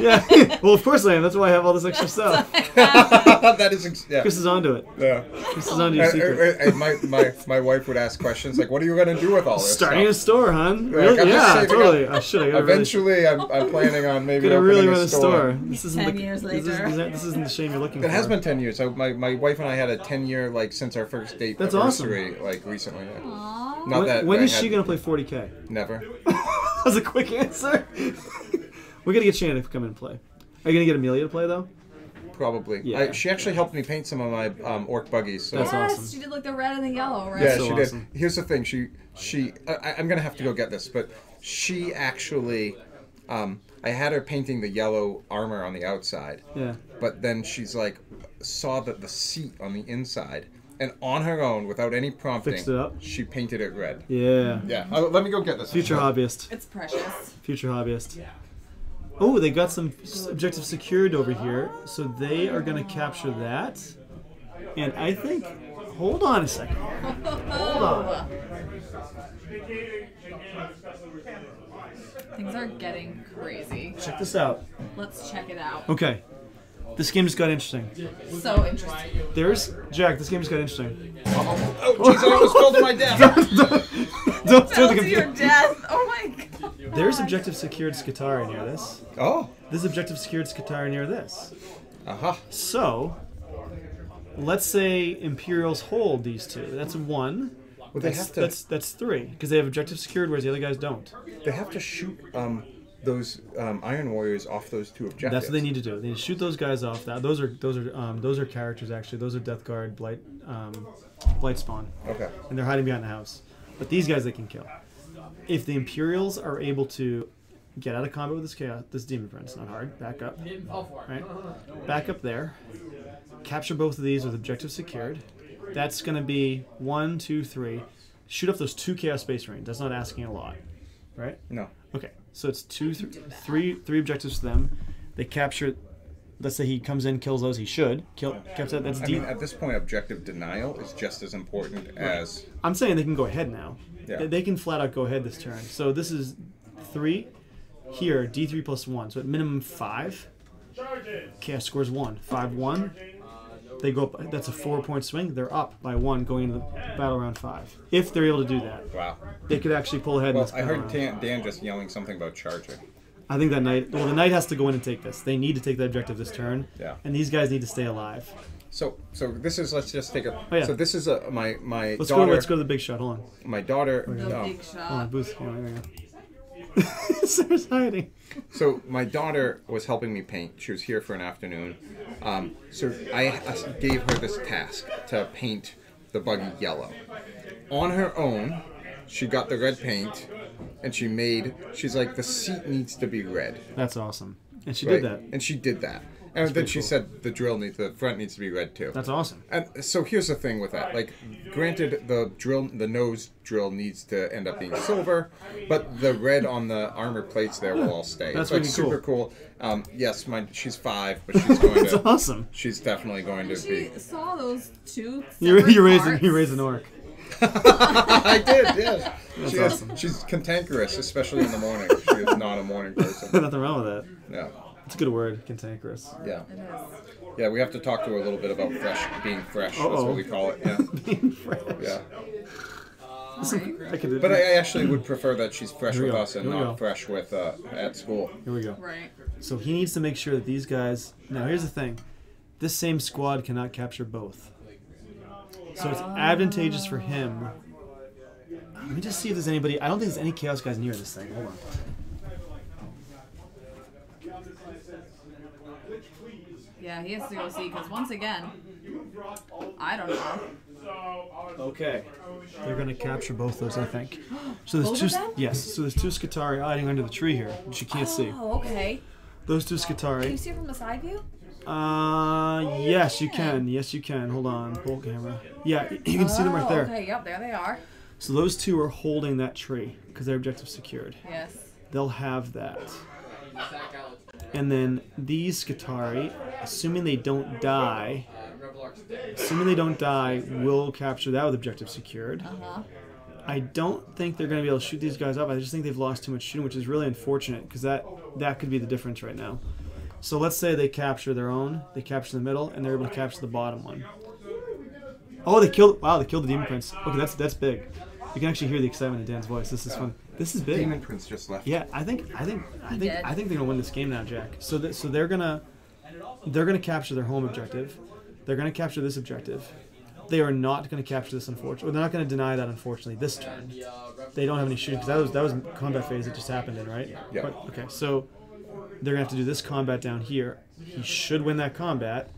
[SPEAKER 1] Yeah. Well, of course I am. That's why I have all this extra stuff.
[SPEAKER 3] That is, yeah.
[SPEAKER 1] Chris is onto it.
[SPEAKER 3] Yeah.
[SPEAKER 1] Chris is onto your secret.
[SPEAKER 3] And my wife would ask questions like, "What are you going to do with all this?"
[SPEAKER 1] Starting
[SPEAKER 3] stuff?
[SPEAKER 1] a store, hon?
[SPEAKER 3] Like,
[SPEAKER 1] Really? Yeah, totally. I should.
[SPEAKER 3] Eventually, I'm planning on maybe
[SPEAKER 1] gonna
[SPEAKER 3] opening
[SPEAKER 1] really run
[SPEAKER 3] a store.
[SPEAKER 1] This isn't
[SPEAKER 2] 10 years later.
[SPEAKER 1] This isn't the shame you're looking for.
[SPEAKER 3] It has been 10 years. My wife and I had a 10-year since our first date
[SPEAKER 1] That's
[SPEAKER 3] anniversary recently. Yeah.
[SPEAKER 2] Aww.
[SPEAKER 3] Not
[SPEAKER 1] when is she gonna play 40K?
[SPEAKER 3] Never.
[SPEAKER 1] That was a quick answer. We're gonna get Shannon to come in and play. Are you gonna get Amelia to play though?
[SPEAKER 3] Probably.
[SPEAKER 1] Yeah.
[SPEAKER 3] She actually helped me paint some of my orc buggies. So.
[SPEAKER 1] That's
[SPEAKER 2] Yes,
[SPEAKER 1] awesome.
[SPEAKER 2] she did like the red and the yellow, right?
[SPEAKER 3] Yeah,
[SPEAKER 1] so
[SPEAKER 3] she
[SPEAKER 1] awesome.
[SPEAKER 3] did. Here's the thing. I'm gonna have to go get this, but she actually, I had her painting the yellow armor on the outside.
[SPEAKER 1] Yeah.
[SPEAKER 3] But then she's like, saw that the seat on the inside, and on her own, without any prompting,
[SPEAKER 1] Fixed it up?
[SPEAKER 3] she painted it red.
[SPEAKER 1] Yeah.
[SPEAKER 3] Yeah. Let me go get this.
[SPEAKER 1] Future hobbyist.
[SPEAKER 2] It's precious.
[SPEAKER 1] Future hobbyist. Oh, they got some objectives secured over here, so they are going to capture that. And I think... Hold on a second. Hold on.
[SPEAKER 2] Things are getting crazy.
[SPEAKER 1] Check this out.
[SPEAKER 2] Let's check it out.
[SPEAKER 1] Okay. This game just got interesting.
[SPEAKER 2] So interesting.
[SPEAKER 1] Jack, this game just got interesting.
[SPEAKER 3] Oh, jeez, I almost fell to my death.
[SPEAKER 1] Don't
[SPEAKER 2] Fell to your death. Oh my god.
[SPEAKER 1] There's objective secured Skatari near this.
[SPEAKER 3] Oh.
[SPEAKER 1] This objective secured Skatari near this.
[SPEAKER 3] Uh-huh.
[SPEAKER 1] So, let's say Imperials hold these two. That's 1.
[SPEAKER 3] Well, they have to.
[SPEAKER 1] That's 3 because they have objective secured, whereas the other guys don't.
[SPEAKER 3] They have to shoot those Iron Warriors off those 2 objectives.
[SPEAKER 1] That's what they need to do. They need to shoot those guys off. Those are characters actually. Those are Death Guard, Blight Spawn.
[SPEAKER 3] Okay.
[SPEAKER 1] And they're hiding behind the house. But these guys they can kill. If the Imperials are able to get out of combat with this Demon Prince, not hard. Back up. Right. Back up there. Capture both of these with objective secured. That's going to be 1, 2, 3. Shoot off those 2 Chaos Space Marines. That's not asking a lot, right?
[SPEAKER 3] No.
[SPEAKER 1] Okay, so it's 2, 3 objectives to them. They capture. Let's say he comes in, kills those. He should capture. That's deep.
[SPEAKER 3] I mean, at this point, objective denial is just as important as.
[SPEAKER 1] I'm saying they can go ahead now.
[SPEAKER 3] Yeah.
[SPEAKER 1] They can flat out go ahead this turn. So this is 3. Here, D3 plus 1. So at minimum 5. Chaos scores 1. 5-1. They go up. That's a 4-point swing. They're up by 1 going into the battle round 5. If they're able to do that.
[SPEAKER 3] Wow.
[SPEAKER 1] They could actually pull ahead.
[SPEAKER 3] Well, I heard Dan just yelling something about charging.
[SPEAKER 1] I think that knight. Well, the knight has to go in and take this. They need to take the objective this turn.
[SPEAKER 3] Yeah.
[SPEAKER 1] And these guys need to stay alive.
[SPEAKER 3] So this is. Let's just take a.
[SPEAKER 1] Oh, yeah.
[SPEAKER 3] So this is my
[SPEAKER 1] Let's
[SPEAKER 3] daughter.
[SPEAKER 1] Let's go to the big shot. Hold on.
[SPEAKER 3] My daughter.
[SPEAKER 2] The big
[SPEAKER 1] Hold
[SPEAKER 2] shot.
[SPEAKER 1] on, boost. Oh, there we go. Sarah's hiding.
[SPEAKER 3] So my daughter was helping me paint. She was here for an afternoon. So I gave her this task to paint the buggy yellow. On her own, she got the red paint, and she's like, the seat needs to be red.
[SPEAKER 1] That's awesome. And she
[SPEAKER 3] Right?
[SPEAKER 1] did that.
[SPEAKER 3] And she did that. And then she said the front needs to be red too.
[SPEAKER 1] That's awesome.
[SPEAKER 3] And so here's the thing with that. Like, granted, the nose drill needs to end up being silver, but the red on the armor plates there will all stay.
[SPEAKER 1] That's
[SPEAKER 3] it's like
[SPEAKER 1] really
[SPEAKER 3] super cool. Yes, she's 5, but she's going
[SPEAKER 1] That's
[SPEAKER 3] to.
[SPEAKER 1] awesome.
[SPEAKER 3] She's definitely going to
[SPEAKER 2] She
[SPEAKER 3] be.
[SPEAKER 2] saw those 2
[SPEAKER 1] You
[SPEAKER 2] separate
[SPEAKER 1] raised an
[SPEAKER 2] parts.
[SPEAKER 1] orc.
[SPEAKER 3] I did, yes.
[SPEAKER 1] That's awesome.
[SPEAKER 3] She's cantankerous, especially in the morning. She is not a morning person.
[SPEAKER 1] Nothing wrong with that.
[SPEAKER 3] Yeah.
[SPEAKER 1] It's a good word, cantankerous.
[SPEAKER 3] Yeah.
[SPEAKER 2] It is.
[SPEAKER 3] Yeah, we have to talk to her a little bit about being fresh. That's what we call it. Yeah.
[SPEAKER 1] Being fresh.
[SPEAKER 3] Yeah.
[SPEAKER 1] I could,
[SPEAKER 3] But I actually would prefer that she's fresh
[SPEAKER 1] Here we
[SPEAKER 3] with
[SPEAKER 1] go.
[SPEAKER 3] us and
[SPEAKER 1] Here we go.
[SPEAKER 3] not fresh with at school.
[SPEAKER 1] Here we go.
[SPEAKER 2] Right.
[SPEAKER 1] So he needs to make sure that these guys. Now here's the thing: this same squad cannot capture both. So it's advantageous for him. Let me just see if there's anybody. I don't think there's any Chaos guys near this thing. Hold on.
[SPEAKER 2] Yeah, he has to go see because once again, I don't know.
[SPEAKER 1] Okay. They're gonna capture both those, I think. So there's
[SPEAKER 2] Both
[SPEAKER 1] 2.
[SPEAKER 2] of them?
[SPEAKER 1] Yes. So there's 2 Scutari hiding under the tree here, which you can't see.
[SPEAKER 2] Oh, okay.
[SPEAKER 1] Those 2
[SPEAKER 2] Can you
[SPEAKER 1] Scutari.
[SPEAKER 2] see it from the side view?
[SPEAKER 1] Yes, you can. Yes, you can. Hold on. Pull camera. Yeah, you can see them right there.
[SPEAKER 2] Okay, yep, there they are.
[SPEAKER 1] So those 2 are holding that tree because their objective's secured.
[SPEAKER 2] Yes.
[SPEAKER 1] They'll have that. And then these Scutari, assuming they don't die, will capture that with objective secured.
[SPEAKER 2] Uh-huh.
[SPEAKER 1] I don't think they're going to be able to shoot these guys up. I just think they've lost too much shooting, which is really unfortunate because that could be the difference right now. So let's say they capture their own, they capture the middle, and they're able to capture the bottom one. Oh, they killed! Wow, they killed the Demon Prince. Okay, that's big. You can actually hear the excitement in Dan's voice. This is fun. This is big.
[SPEAKER 3] Demon Prince just left.
[SPEAKER 1] Yeah, I think they're gonna win this game now, Jack. So they're gonna capture their home objective. They're gonna capture this objective. They are not gonna capture this, unfortunately. They're not gonna deny that, unfortunately, this turn. They don't have any shooting because that was combat phase that just happened in, right?
[SPEAKER 3] Yeah.
[SPEAKER 1] But, okay, so they're gonna have to do this combat down here. He should win that combat.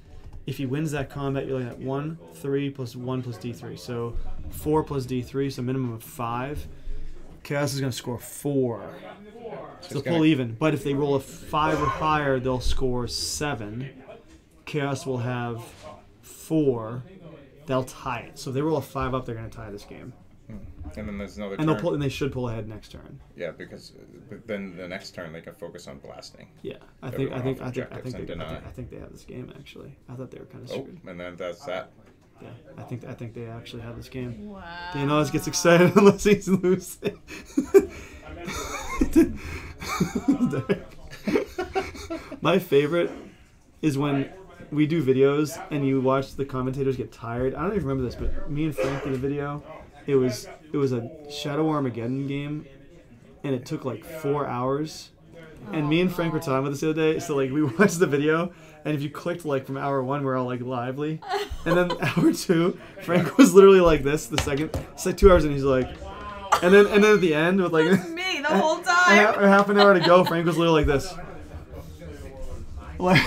[SPEAKER 1] If he wins that combat, you're looking at 1, 3 plus 1 plus D3. So 4 plus D3, so minimum of 5. Chaos is going to score 4. So they'll pull even. But if they roll a 5 or higher, they'll score 7. Chaos will have 4. They'll tie it. So if they roll a 5 up, they're going to tie this game.
[SPEAKER 3] And then there's another
[SPEAKER 1] And
[SPEAKER 3] turn.
[SPEAKER 1] they should pull ahead next turn.
[SPEAKER 3] Yeah, because then the next turn they can focus on blasting.
[SPEAKER 1] Yeah, I
[SPEAKER 3] Everyone
[SPEAKER 1] think
[SPEAKER 3] off objectives and deny.
[SPEAKER 1] they have this game actually. I thought they were kind of
[SPEAKER 3] Oh,
[SPEAKER 1] screwed.
[SPEAKER 3] and then that's that.
[SPEAKER 1] Yeah, I think they actually have this game.
[SPEAKER 2] Wow.
[SPEAKER 1] Dan always gets excited unless he's losing. My favorite is when we do videos and you watch the commentators get tired. I don't even remember this, but me and Frank did a video. It was a Shadow Armageddon game, and it took like 4 hours. And me and Frank were talking about this the other day. So like we watched the video, and if you clicked like from hour 1, we're all like lively, and then hour 2, Frank was literally like this. The second, it's like 2 hours, and he's like, and then at the end with like
[SPEAKER 2] me the whole time.
[SPEAKER 1] half an hour to go, Frank was literally like this, like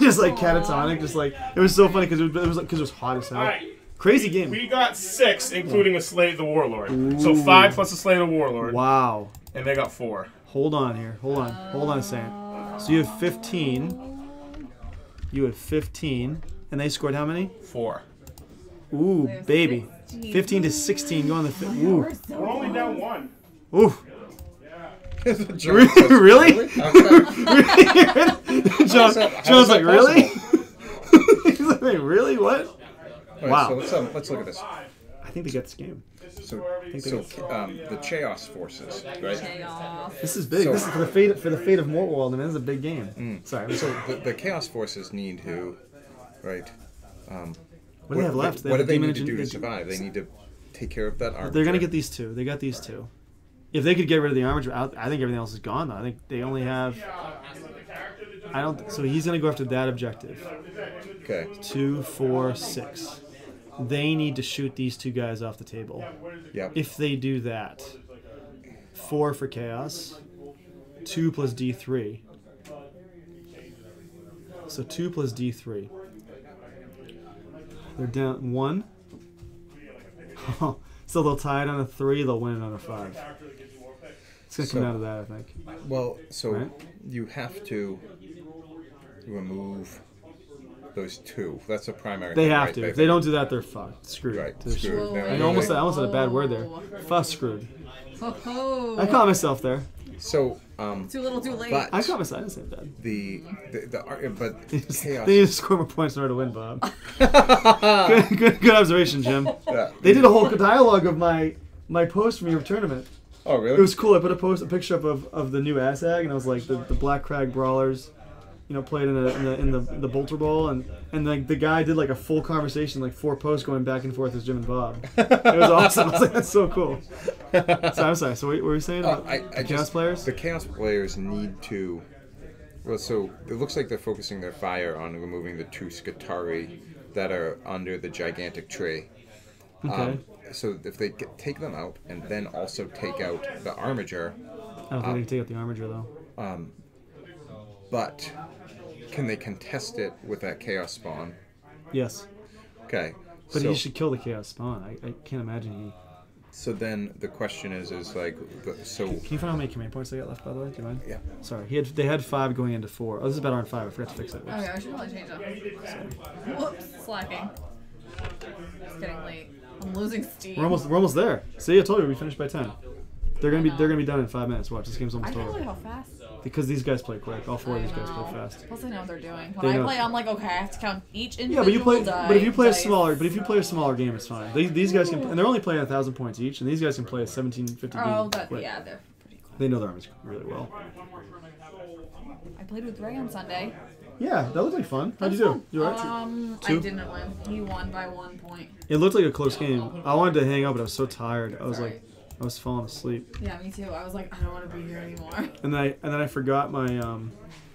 [SPEAKER 1] just like catatonic, just like it was so funny because it was hot as hell.
[SPEAKER 6] All right.
[SPEAKER 1] Crazy game.
[SPEAKER 6] We got 6, including a Slay the Warlord. So 5 plus a Slay the Warlord.
[SPEAKER 1] Wow.
[SPEAKER 6] And they got 4.
[SPEAKER 1] Hold on here. Hold on a second. So you have 15. You had 15. And they scored how many?
[SPEAKER 6] 4.
[SPEAKER 1] Ooh, baby. 15 to 16 going the fifth. Ooh.
[SPEAKER 6] We're only down 1.
[SPEAKER 1] Ooh.
[SPEAKER 3] Really?
[SPEAKER 1] Really? John's like, really? He's like, wait, really? What?
[SPEAKER 3] Right,
[SPEAKER 1] Wow.
[SPEAKER 3] So let's look at this.
[SPEAKER 1] I think they got this game.
[SPEAKER 3] So the Chaos forces, right?
[SPEAKER 2] Chaos.
[SPEAKER 1] This is big.
[SPEAKER 3] So-
[SPEAKER 1] This is for the fate of Mortwald, and this is a big game. Sorry.
[SPEAKER 3] So the Chaos forces need to, right?
[SPEAKER 1] What do they have left?
[SPEAKER 3] What do they need to
[SPEAKER 1] Demon
[SPEAKER 3] do to
[SPEAKER 1] Engine-
[SPEAKER 3] survive? They need to take care of that armor.
[SPEAKER 1] They're gonna get these 2. They got these 2. If they could get rid of the armor, I think everything else is gone. Though I think they only have. I don't. So he's gonna go after that objective.
[SPEAKER 3] Okay.
[SPEAKER 1] 2, 4, 6. They need to shoot these 2 guys off the table.
[SPEAKER 3] Yep.
[SPEAKER 1] If they do that, 4 for chaos, 2 plus D3. So 2 plus D3. They're down 1. So they'll tie it on a 3. They'll win it on a 5. It's gonna come down to that, I think.
[SPEAKER 3] Well, so
[SPEAKER 1] Right?
[SPEAKER 3] you have to remove those 2. That's a primary.
[SPEAKER 1] They
[SPEAKER 3] thing,
[SPEAKER 1] have
[SPEAKER 3] right?
[SPEAKER 1] to. If they don't do that, they're fucked. Screwed.
[SPEAKER 3] Right,
[SPEAKER 1] To the shit.
[SPEAKER 3] screwed.
[SPEAKER 1] I almost said a bad word there. Fuss screwed. I caught myself there.
[SPEAKER 3] So
[SPEAKER 2] Too little, too late.
[SPEAKER 3] but
[SPEAKER 1] I caught myself. I didn't say that.
[SPEAKER 3] but
[SPEAKER 1] They
[SPEAKER 3] chaos.
[SPEAKER 1] need to score more points in order to win, Bob. good observation, Jim.
[SPEAKER 3] Yeah.
[SPEAKER 1] They did a whole dialogue of my post from your tournament.
[SPEAKER 3] Oh really?
[SPEAKER 1] It was cool. I put a picture up of the new ASAG, and I was like the Black Crag Brawlers, played in the Bolter Bowl, and like the guy did like a full conversation, like 4 posts going back and forth with Jim and Bob. It was awesome. I was like, that's so cool. So I'm sorry. So what were you saying about the Chaos players?
[SPEAKER 3] The Chaos players need to. Well, so it looks like they're focusing their fire on removing the 2 Skitarii that are under the gigantic tree.
[SPEAKER 1] Okay.
[SPEAKER 3] So if they take them out and then also take out the Armiger,
[SPEAKER 1] I don't think they can take out the Armiger though.
[SPEAKER 3] but can they contest it with that Chaos spawn?
[SPEAKER 1] Yes.
[SPEAKER 3] Okay.
[SPEAKER 1] But
[SPEAKER 3] so,
[SPEAKER 1] he should kill the Chaos Spawn. I can't imagine he...
[SPEAKER 3] So then the question is like, so...
[SPEAKER 1] Can you find out how many command points they got left, by the way? Do you mind?
[SPEAKER 3] Yeah.
[SPEAKER 1] Sorry. They had 5 going into 4. Oh, this is better on 5. I forgot to fix it.
[SPEAKER 2] Oh yeah, I should probably change that. Whoops, slacking. It's getting late. I'm losing steam.
[SPEAKER 1] We're almost there. See, I told you we finished by 10. They're gonna be done in 5 minutes. Watch, this game's
[SPEAKER 2] I
[SPEAKER 1] almost
[SPEAKER 2] can't
[SPEAKER 1] over.
[SPEAKER 2] believe how fast.
[SPEAKER 1] Because these guys play quick. All 4 of these guys play
[SPEAKER 2] know.
[SPEAKER 1] fast.
[SPEAKER 2] Plus, I know what they're doing.
[SPEAKER 1] They
[SPEAKER 2] When I
[SPEAKER 1] know.
[SPEAKER 2] play, I'm like, okay, I have to count each
[SPEAKER 1] Yeah,
[SPEAKER 2] individual
[SPEAKER 1] but if you play a
[SPEAKER 2] dice.
[SPEAKER 1] smaller game, it's fine. These guys can, and they're only playing 1,000 points each, and these guys can play a 1750 game.
[SPEAKER 2] Oh, that,
[SPEAKER 1] quick.
[SPEAKER 2] yeah, they're pretty quick.
[SPEAKER 1] They know their armies really well.
[SPEAKER 2] I played with Ray on Sunday.
[SPEAKER 1] Yeah, that looked like fun. How'd you
[SPEAKER 2] That was
[SPEAKER 1] do? You alright?
[SPEAKER 2] I
[SPEAKER 1] 2?
[SPEAKER 2] didn't win. He won by 1 point.
[SPEAKER 1] It looked like a close game. I wanted to hang out, but I was so tired. I was
[SPEAKER 2] Sorry.
[SPEAKER 1] like, I was falling asleep.
[SPEAKER 2] Yeah, me too. I was like, I don't want to be here anymore.
[SPEAKER 1] And then I forgot my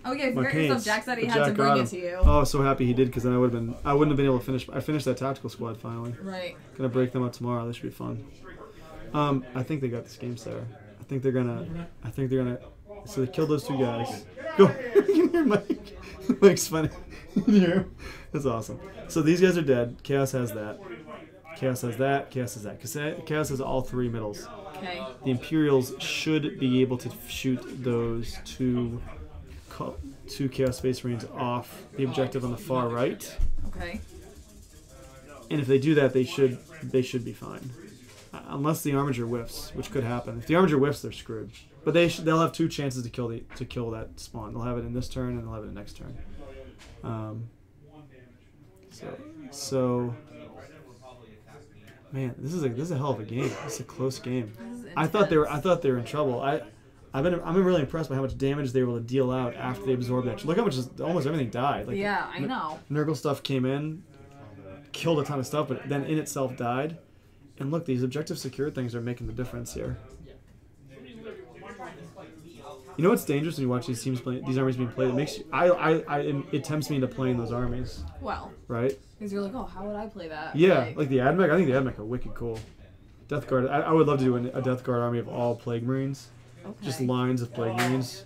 [SPEAKER 2] Oh yeah,
[SPEAKER 1] my
[SPEAKER 2] forget yourself.
[SPEAKER 1] paints.
[SPEAKER 2] Jack said he
[SPEAKER 1] But
[SPEAKER 2] had to
[SPEAKER 1] Jack
[SPEAKER 2] bring
[SPEAKER 1] got
[SPEAKER 2] it
[SPEAKER 1] him.
[SPEAKER 2] to you.
[SPEAKER 1] Oh, I was so happy he did, because then I wouldn't have been able to finish. I finished that tactical squad finally.
[SPEAKER 2] Right.
[SPEAKER 1] Gonna break them up tomorrow. This should be fun. I think they got this game, Sarah. I think they're gonna. So they killed those 2 guys. Go. You can hear Mike. Mike's funny. You can hear him. That's awesome. So these guys are dead. Chaos has that. Chaos has that. Chaos has that. Chaos has all 3 middles.
[SPEAKER 2] Okay.
[SPEAKER 1] The Imperials should be able to shoot those 2 Chaos Space Marines off the objective on the far right.
[SPEAKER 2] Okay.
[SPEAKER 1] And if they do that, they should be fine. Unless the Armiger whiffs, which could happen. If the Armiger whiffs, they're screwed. But they'll have 2 chances to kill that spawn. They'll have it in this turn and they'll have it in next turn. So man, this is a hell of a game. This is a close game. I thought they were in trouble. I've been really impressed by how much damage they were able to deal out after they absorbed that. Look how much almost everything died. Like,
[SPEAKER 2] Yeah, I know.
[SPEAKER 1] Nurgle stuff came in, killed a ton of stuff, but then in itself died. And look, these objective secure things are making the difference here. You know what's dangerous when you watch these teams play, these armies being played? It makes you, it tempts me into playing those armies.
[SPEAKER 2] Well,
[SPEAKER 1] right?
[SPEAKER 2] Because you're like, oh, how would I play that?
[SPEAKER 1] Yeah, like the Admech. I think the Admech are wicked cool. Death Guard. I would love to do a Death Guard army of all Plague Marines.
[SPEAKER 2] Okay.
[SPEAKER 1] Just lines of Plague Marines.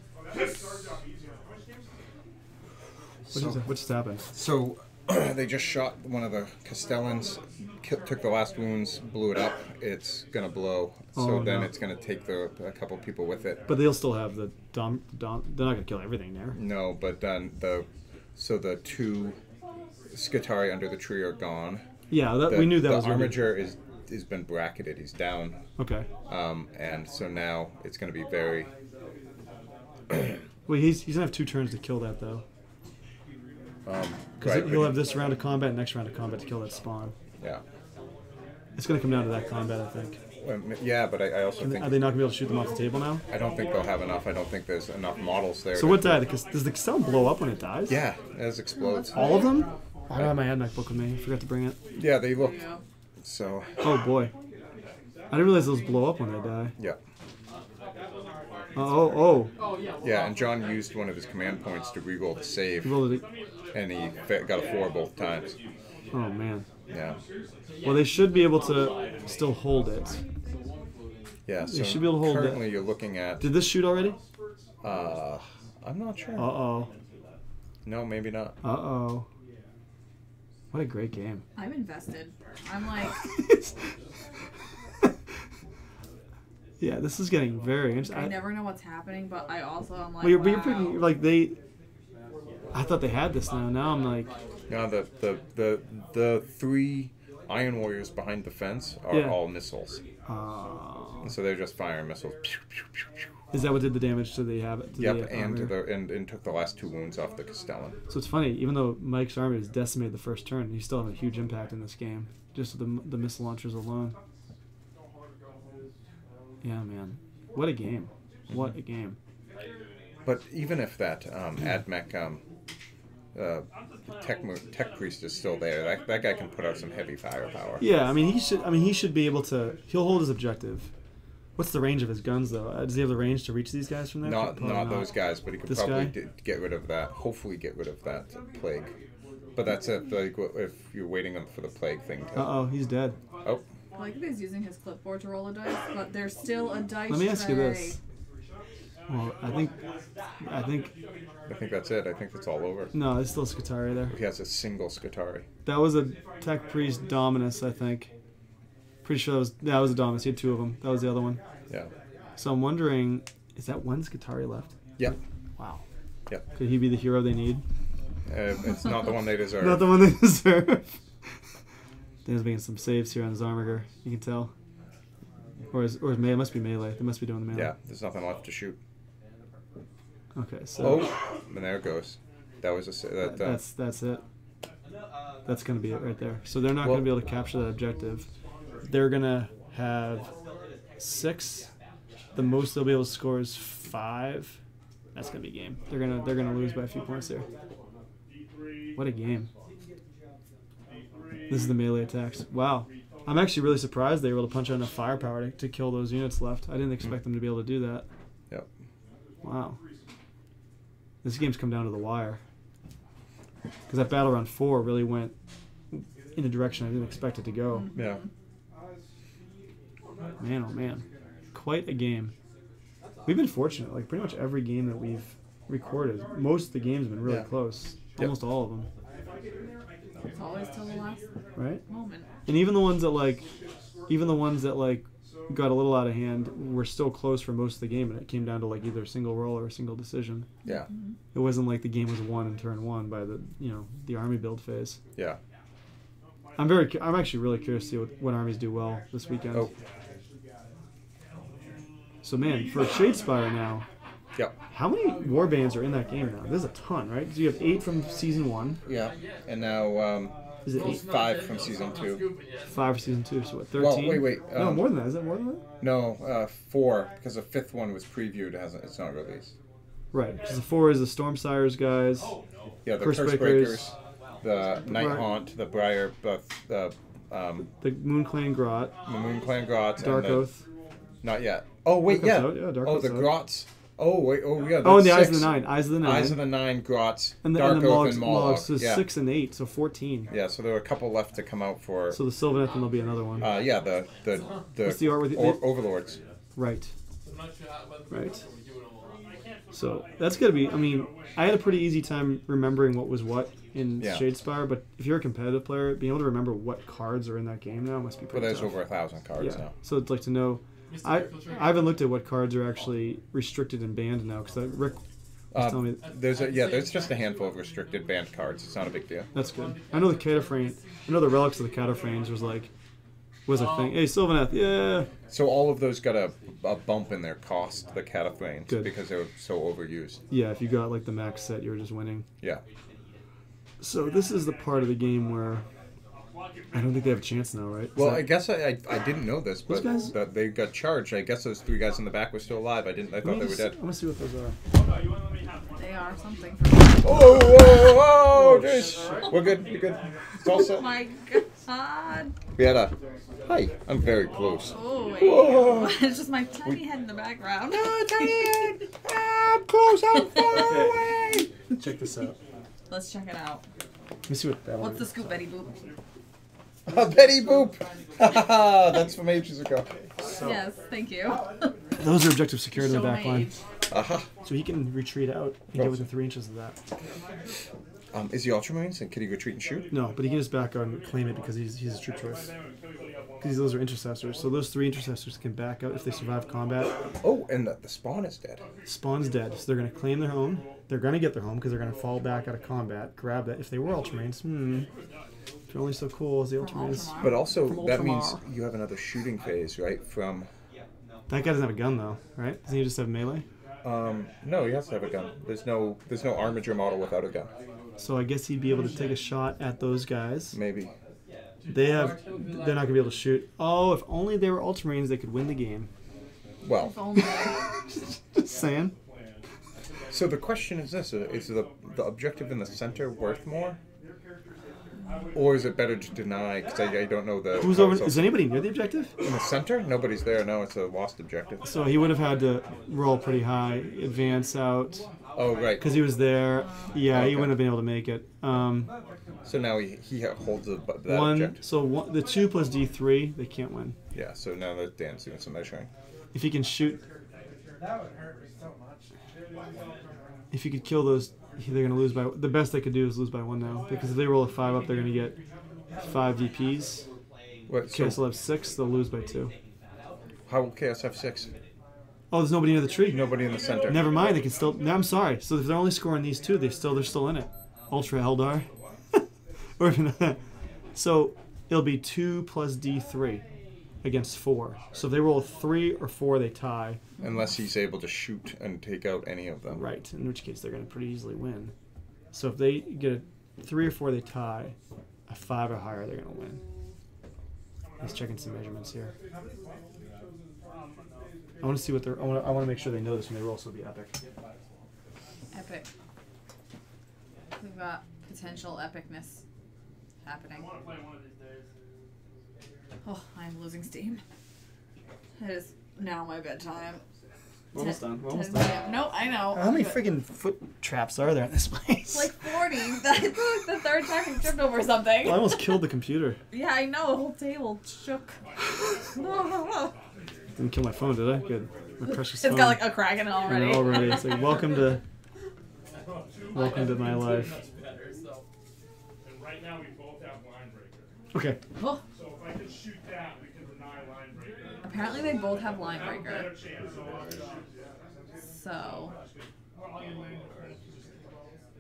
[SPEAKER 1] What just happened?
[SPEAKER 3] So they just shot one of the Castellans, took the last wounds, blew it up. It's gonna blow. So then it's gonna take a couple people with it.
[SPEAKER 1] But they'll still have the dom. They're not gonna kill everything there.
[SPEAKER 3] No, but then the 2 Scutari under the tree are gone.
[SPEAKER 1] Yeah, we knew that was.
[SPEAKER 3] The Armiger has been bracketed. He's down.
[SPEAKER 1] Okay.
[SPEAKER 3] And so now it's gonna be very.
[SPEAKER 1] Well, he's gonna have 2 turns to kill that though. Because he'll have this round of combat, next round of combat to kill that spawn.
[SPEAKER 3] Yeah.
[SPEAKER 1] It's going to come down to that combat, I think.
[SPEAKER 3] Yeah, but I also think...
[SPEAKER 1] Are they not going to be able to shoot them off the table now?
[SPEAKER 3] I don't think they'll have enough. I don't think there's enough models there.
[SPEAKER 1] So what died? Does the Castell blow up when it dies?
[SPEAKER 3] Yeah, it explodes.
[SPEAKER 1] All of them? I don't have my Admech book with me. I forgot to bring it.
[SPEAKER 3] Yeah, they look. So...
[SPEAKER 1] Oh, boy. I didn't realize those blow up when they die.
[SPEAKER 3] Yeah.
[SPEAKER 1] Oh.
[SPEAKER 3] Yeah, and John used one of his command points to reroll the save.
[SPEAKER 1] He rolled it.
[SPEAKER 3] And he got a 4 both times.
[SPEAKER 1] Oh, man.
[SPEAKER 3] Yeah.
[SPEAKER 1] Well, they should be able to still hold it.
[SPEAKER 3] Yeah, so
[SPEAKER 1] they should be able to hold
[SPEAKER 3] currently
[SPEAKER 1] it.
[SPEAKER 3] You're looking at...
[SPEAKER 1] Did this shoot already?
[SPEAKER 3] I'm not sure.
[SPEAKER 1] Uh-oh.
[SPEAKER 3] No, maybe not.
[SPEAKER 1] Uh-oh. What a great game.
[SPEAKER 2] I'm invested. I'm like...
[SPEAKER 1] Yeah, this is getting very interesting.
[SPEAKER 2] I never know what's happening, but I also am like,
[SPEAKER 1] well, you're
[SPEAKER 2] wow.
[SPEAKER 1] pretty, like, I thought they had this now. Now I'm like...
[SPEAKER 3] No, the 3 Iron Warriors behind the fence are all missiles. So they're just firing missiles.
[SPEAKER 1] Is that what did the damage to the habit?
[SPEAKER 3] Yep, and took the last 2 wounds off the Castellan.
[SPEAKER 1] So it's funny, even though Mike's army was decimated the first turn, he still had a huge impact in this game, just with the missile launchers alone. Yeah, man. What a game. What a game.
[SPEAKER 3] But even if that Admech tech priest is still there, that guy can put out some heavy firepower.
[SPEAKER 1] Yeah, he should be able to. He'll hold his objective. What's the range of his guns though? Does he have the range to reach these guys from there?
[SPEAKER 3] Not those guys, but he could probably
[SPEAKER 1] guy?
[SPEAKER 3] Get rid of that. Hopefully, get rid of that plague. But that's it. Like if you're waiting for the plague thing.
[SPEAKER 1] He's dead.
[SPEAKER 3] Oh.
[SPEAKER 2] I like that he's using his clipboard to roll a dice, but there's still a dice
[SPEAKER 1] Let me ask you
[SPEAKER 2] tray.
[SPEAKER 1] this. Well, I think
[SPEAKER 3] that's it. I think it's all over.
[SPEAKER 1] No, there's still a Scutari there.
[SPEAKER 3] He has a single Scutari.
[SPEAKER 1] That was a Tech Priest Dominus, I think. Pretty sure that was a Dominus. He had 2 of them. That was the other one.
[SPEAKER 3] Yeah.
[SPEAKER 1] So I'm wondering, is that 1 Scutari left?
[SPEAKER 3] Yep.
[SPEAKER 1] Wow.
[SPEAKER 3] Yep.
[SPEAKER 1] Could he be the hero they need?
[SPEAKER 3] It's not the one they deserve.
[SPEAKER 1] Not the one they deserve. Dan's making some saves here on his Armiger. You can tell. Or it must be melee. They must be doing the melee.
[SPEAKER 3] Yeah, there's nothing left to shoot.
[SPEAKER 1] Okay, so...
[SPEAKER 3] Oh, and there it goes. That was
[SPEAKER 1] That's it. That's going to be it right there. So they're not going to be able to capture that objective. They're going to have 6. The most they'll be able to score is 5. That's going to be a game. They're going to lose by a few points there. What a game. This is the melee attacks. Wow. I'm actually really surprised they were able to punch out enough firepower to kill those units left. I didn't expect them to be able to do that.
[SPEAKER 3] Yep.
[SPEAKER 1] Wow. This game's come down to the wire. Because that battle round 4 really went in a direction I didn't expect it to go.
[SPEAKER 3] Yeah.
[SPEAKER 1] Man, oh man. Quite a game. We've been fortunate. Like, pretty much every game that we've recorded, most of the games have been really close. Almost all of them.
[SPEAKER 2] It's always till the last moment.
[SPEAKER 1] And even the ones that got a little out of hand were still close for most of the game, and it came down to like either a single roll or a single decision.
[SPEAKER 3] Yeah.
[SPEAKER 1] It wasn't like the game was won in turn 1 by the army build phase.
[SPEAKER 3] Yeah.
[SPEAKER 1] I'm actually really curious to see what armies do well this weekend.
[SPEAKER 3] Oh.
[SPEAKER 1] So man, for Shadespire now.
[SPEAKER 3] Yep.
[SPEAKER 1] How many warbands are in that game now? There's a ton, right? So you have 8 from season 1.
[SPEAKER 3] Yeah. And now
[SPEAKER 1] is it 8?
[SPEAKER 3] 5 from season 2.
[SPEAKER 1] 5 for season 2. So what? 13.
[SPEAKER 3] Well, wait.
[SPEAKER 1] No, more than that. Is it more than that?
[SPEAKER 3] No, 4 because the 5th one was previewed. It's not released.
[SPEAKER 1] Right. Because the 4 is the Stormsires guys.
[SPEAKER 3] Yeah, the Cursebreakers, the Nighthaunt, the Briar, the
[SPEAKER 1] Moon Clan Grot.
[SPEAKER 3] The Moon Clan Grot.
[SPEAKER 1] Dark Oath.
[SPEAKER 3] Not yet. Oh wait, yeah.
[SPEAKER 1] Dark
[SPEAKER 3] oh,
[SPEAKER 1] Oath's
[SPEAKER 3] the
[SPEAKER 1] out.
[SPEAKER 3] Grots. Oh wait, oh yeah.
[SPEAKER 1] Oh, and the
[SPEAKER 3] that's
[SPEAKER 1] Eyes of
[SPEAKER 3] six.
[SPEAKER 1] the Nine. Eyes of the Nine.
[SPEAKER 3] Eyes of the Nine, Grots,
[SPEAKER 1] and the,
[SPEAKER 3] Dark
[SPEAKER 1] and the
[SPEAKER 3] Oath,
[SPEAKER 1] Mogs,
[SPEAKER 3] and Moloch.
[SPEAKER 1] so
[SPEAKER 3] Yeah.
[SPEAKER 1] 6 and 8, so 14.
[SPEAKER 3] Yeah, so there were a couple left to come out for.
[SPEAKER 1] So the Sylvaneth, and there'll be another one.
[SPEAKER 3] Yeah, the
[SPEAKER 1] What's the art with the
[SPEAKER 3] Overlords.
[SPEAKER 1] Right. Right. So that's gonna be. I mean, I had a pretty easy time remembering what was what in Shadespire, but if you're a competitive player, being able to remember what cards are in that game now must be pretty
[SPEAKER 3] Well, there's
[SPEAKER 1] tough.
[SPEAKER 3] over 1,000 cards now.
[SPEAKER 1] So it's like to know. I haven't looked at what cards are actually restricted and banned now because Rick was telling me.
[SPEAKER 3] There's just a handful of restricted banned cards. It's not a big deal.
[SPEAKER 1] That's good. I know the Cataphrane. I know the relics of the Cataphrnes was a thing. Hey, Sylvaneth, yeah.
[SPEAKER 3] So all of those got a bump in their cost, the Cataphrnes,
[SPEAKER 1] Good.
[SPEAKER 3] because they were so overused.
[SPEAKER 1] Yeah, if you got like the max set, you were just winning.
[SPEAKER 3] Yeah.
[SPEAKER 1] So this is the part of the game where I don't think they have a chance now, right?
[SPEAKER 3] Well, I guess I didn't know this, but
[SPEAKER 1] guys-
[SPEAKER 3] that they got charged. I guess those 3 guys in the back were still alive. I thought they were dead.
[SPEAKER 1] I'm gonna see what those are.
[SPEAKER 2] They are something.
[SPEAKER 3] Oh, jeez. We're good. We're good. It's all
[SPEAKER 2] Oh
[SPEAKER 3] set.
[SPEAKER 2] my god.
[SPEAKER 3] We had a. Hi. I'm very close.
[SPEAKER 2] Oh, wait.
[SPEAKER 3] Whoa.
[SPEAKER 2] It's just my tiny head in the background.
[SPEAKER 3] I'm close. I'm far away.
[SPEAKER 1] Check this out.
[SPEAKER 2] Let's check it out.
[SPEAKER 1] Let me see what that
[SPEAKER 2] What's
[SPEAKER 1] one
[SPEAKER 2] the
[SPEAKER 1] is.
[SPEAKER 2] scoop, Betty Boop?
[SPEAKER 3] Betty Boop. That's from ages ago.
[SPEAKER 2] Yes, thank you.
[SPEAKER 1] Those are objective secured in the
[SPEAKER 2] Show
[SPEAKER 1] back
[SPEAKER 2] my
[SPEAKER 1] line.
[SPEAKER 2] age.
[SPEAKER 3] Aha.
[SPEAKER 1] So he can retreat out and get within 3 inches of that.
[SPEAKER 3] Is he Ultramarines? And can he retreat and shoot?
[SPEAKER 1] No, but he can just back out and claim it because he's a true choice. Because those are intercessors. So those 3 intercessors can back out if they survive combat.
[SPEAKER 3] Oh, and the spawn is dead.
[SPEAKER 1] Spawn's dead, so they're going to claim their home. They're going to get their home because they're going to fall back out of combat, grab that. If they were Ultramarines, if they're only so cool as the Ultramarines.
[SPEAKER 3] But also,
[SPEAKER 1] From
[SPEAKER 3] that means
[SPEAKER 1] Ultramar.
[SPEAKER 3] you have another shooting phase, right? From.
[SPEAKER 1] That guy doesn't have a gun though, right? Doesn't he just have melee?
[SPEAKER 3] No, he has to have a gun. There's no Armiger model without a gun.
[SPEAKER 1] So I guess he'd be able to take a shot at those guys.
[SPEAKER 3] Maybe.
[SPEAKER 1] They're not going to be able to shoot. Oh, if only they were Ultramarines, they could win the game.
[SPEAKER 3] Well.
[SPEAKER 2] If only.
[SPEAKER 1] Just saying.
[SPEAKER 3] So the question is this: is the objective in the center worth more, or is it better to deny? Because I don't know the.
[SPEAKER 1] Who's over? Is anybody near the objective?
[SPEAKER 3] In the center? Nobody's there. No, it's a lost objective.
[SPEAKER 1] So he would have had to roll pretty high, advance out.
[SPEAKER 3] Oh right.
[SPEAKER 1] Because he was there. Yeah, he
[SPEAKER 3] Okay.
[SPEAKER 1] wouldn't have been able to make it.
[SPEAKER 3] So now he holds that
[SPEAKER 1] One.
[SPEAKER 3] objective.
[SPEAKER 1] So the 2 plus D3, they can't win.
[SPEAKER 3] Yeah. So now that Dan's doing some measuring.
[SPEAKER 1] If he can shoot,
[SPEAKER 7] That would hurt me so much.
[SPEAKER 1] if he could kill those, they're going to lose by. The best they could do is lose by 1 now. Because if they roll a 5 up, they're going to get 5 DPs.
[SPEAKER 3] What?
[SPEAKER 1] KS
[SPEAKER 3] So
[SPEAKER 1] will have 6, they'll lose by 2.
[SPEAKER 3] how will KS have 6?
[SPEAKER 1] Oh, there's nobody near the tree.
[SPEAKER 3] Nobody in the center.
[SPEAKER 1] Never mind, they can still. No, I'm sorry. So if they're only scoring these 2, they're still in it. Ultra Eldar. Or so it'll be 2 plus D3 against 4. So if they roll a 3 or 4, they tie.
[SPEAKER 3] Unless he's able to shoot and take out any of them.
[SPEAKER 1] Right. In which case they're going to pretty easily win. So if they get a 3 or 4, they tie. A 5 or higher, they're going to win. He's checking some measurements here. I want to see what they're. I want to make sure they know this when they roll. So it'll be epic.
[SPEAKER 2] Epic. We've got potential epicness happening. Oh, I'm losing steam. It is now my bedtime.
[SPEAKER 1] We're almost done. We're almost
[SPEAKER 2] 10
[SPEAKER 1] done.
[SPEAKER 2] p.m. No, I know.
[SPEAKER 1] How many
[SPEAKER 2] but
[SPEAKER 1] friggin' foot traps are there in this place?
[SPEAKER 2] Like 40. That's like the 3rd time we tripped over something.
[SPEAKER 1] Well, I almost killed the computer.
[SPEAKER 2] Yeah, I know. The whole table shook.
[SPEAKER 1] Didn't kill my phone, did I? Good. My precious
[SPEAKER 2] It's
[SPEAKER 1] phone.
[SPEAKER 2] got like a crack in it
[SPEAKER 1] I
[SPEAKER 2] already.
[SPEAKER 1] know already. It's like welcome to my life.
[SPEAKER 6] And right now we both have line breaker.
[SPEAKER 1] Okay.
[SPEAKER 2] Oh,
[SPEAKER 6] So if I can shoot that, we can deny line breaker.
[SPEAKER 2] apparently they both have line breaker.
[SPEAKER 6] Better chance.
[SPEAKER 2] So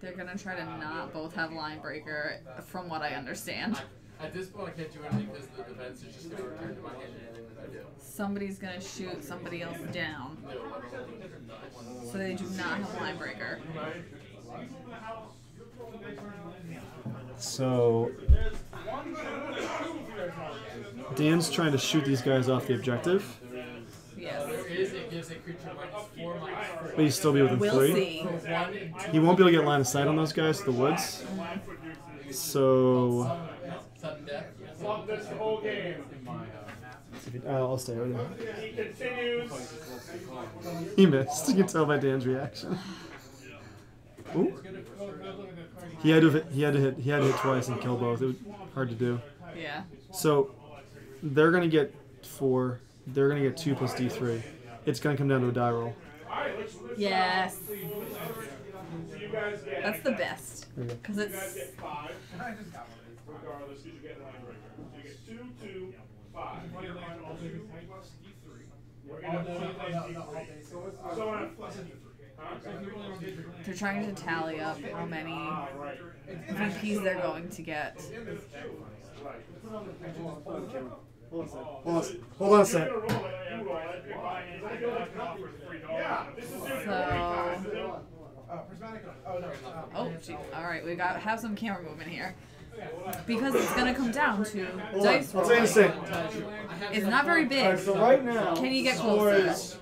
[SPEAKER 2] they're gonna try to not both have line breaker, from what I understand.
[SPEAKER 9] At this point, I can't do anything because the defense is just going to return to my hand anything that I do.
[SPEAKER 2] Somebody's gonna shoot somebody else down. So they do not have line breaker.
[SPEAKER 1] So Dan's trying to shoot these guys off the objective,
[SPEAKER 2] Yes.
[SPEAKER 9] It gives a creature -4/-3.
[SPEAKER 1] but he'll still be within
[SPEAKER 2] We'll
[SPEAKER 1] 3.
[SPEAKER 2] see.
[SPEAKER 1] He won't be able to get line of sight on those guys, the woods. So
[SPEAKER 9] Sudden death.
[SPEAKER 6] Flop this the whole game.
[SPEAKER 1] I'll stay with him.
[SPEAKER 6] He continues.
[SPEAKER 1] He missed. You can tell by Dan's reaction. Ooh. He had to hit twice and kill both. It was hard to do.
[SPEAKER 2] Yeah.
[SPEAKER 1] So they're gonna get 4. They're gonna get 2 plus D3. It's gonna come down to a die roll.
[SPEAKER 2] Yes. That's the best. Because it's.
[SPEAKER 6] Regardless, because you get line breaker. So you get 2, 2, 5.
[SPEAKER 2] They're trying to tally up how many VPs they're going to get.
[SPEAKER 1] Hold on a sec.
[SPEAKER 2] So. Oh, gee. All right, we have some camera movement here. Because it's going to come down to dice
[SPEAKER 1] I'll tell you in a sec.
[SPEAKER 2] It's not very big.
[SPEAKER 1] So right now,
[SPEAKER 2] Can you get closer?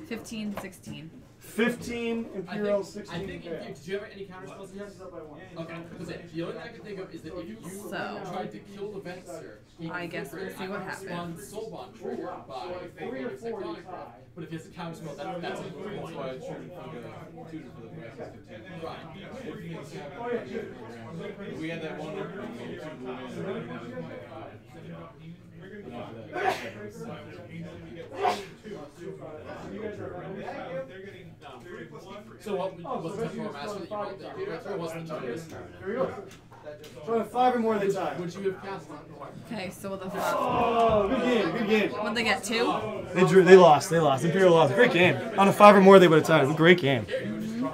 [SPEAKER 2] 15, 16.
[SPEAKER 1] 15 Imperial, 16.
[SPEAKER 9] I think, do you have any counter spells you have? Okay, because the only thing I can think of is that if you tried to kill the Venser,
[SPEAKER 2] I guess we'll see what happens.
[SPEAKER 9] Soul Bond trigger by 3 or 4 times. But if he has a counter spell, that's a point. That's why I shooting for the Right. We had that one. So what was the Temporal Master that you rolled there? Or wasn't the choice?
[SPEAKER 1] Here we go. So 5 or more they tie.
[SPEAKER 9] Would you have cast on?
[SPEAKER 2] Okay, so with a 5.
[SPEAKER 1] Oh, good game, good game.
[SPEAKER 2] What'd they get, 2?
[SPEAKER 1] They lost. Imperial lost. Great game. On a 5 or more they would have tied. It was a great game.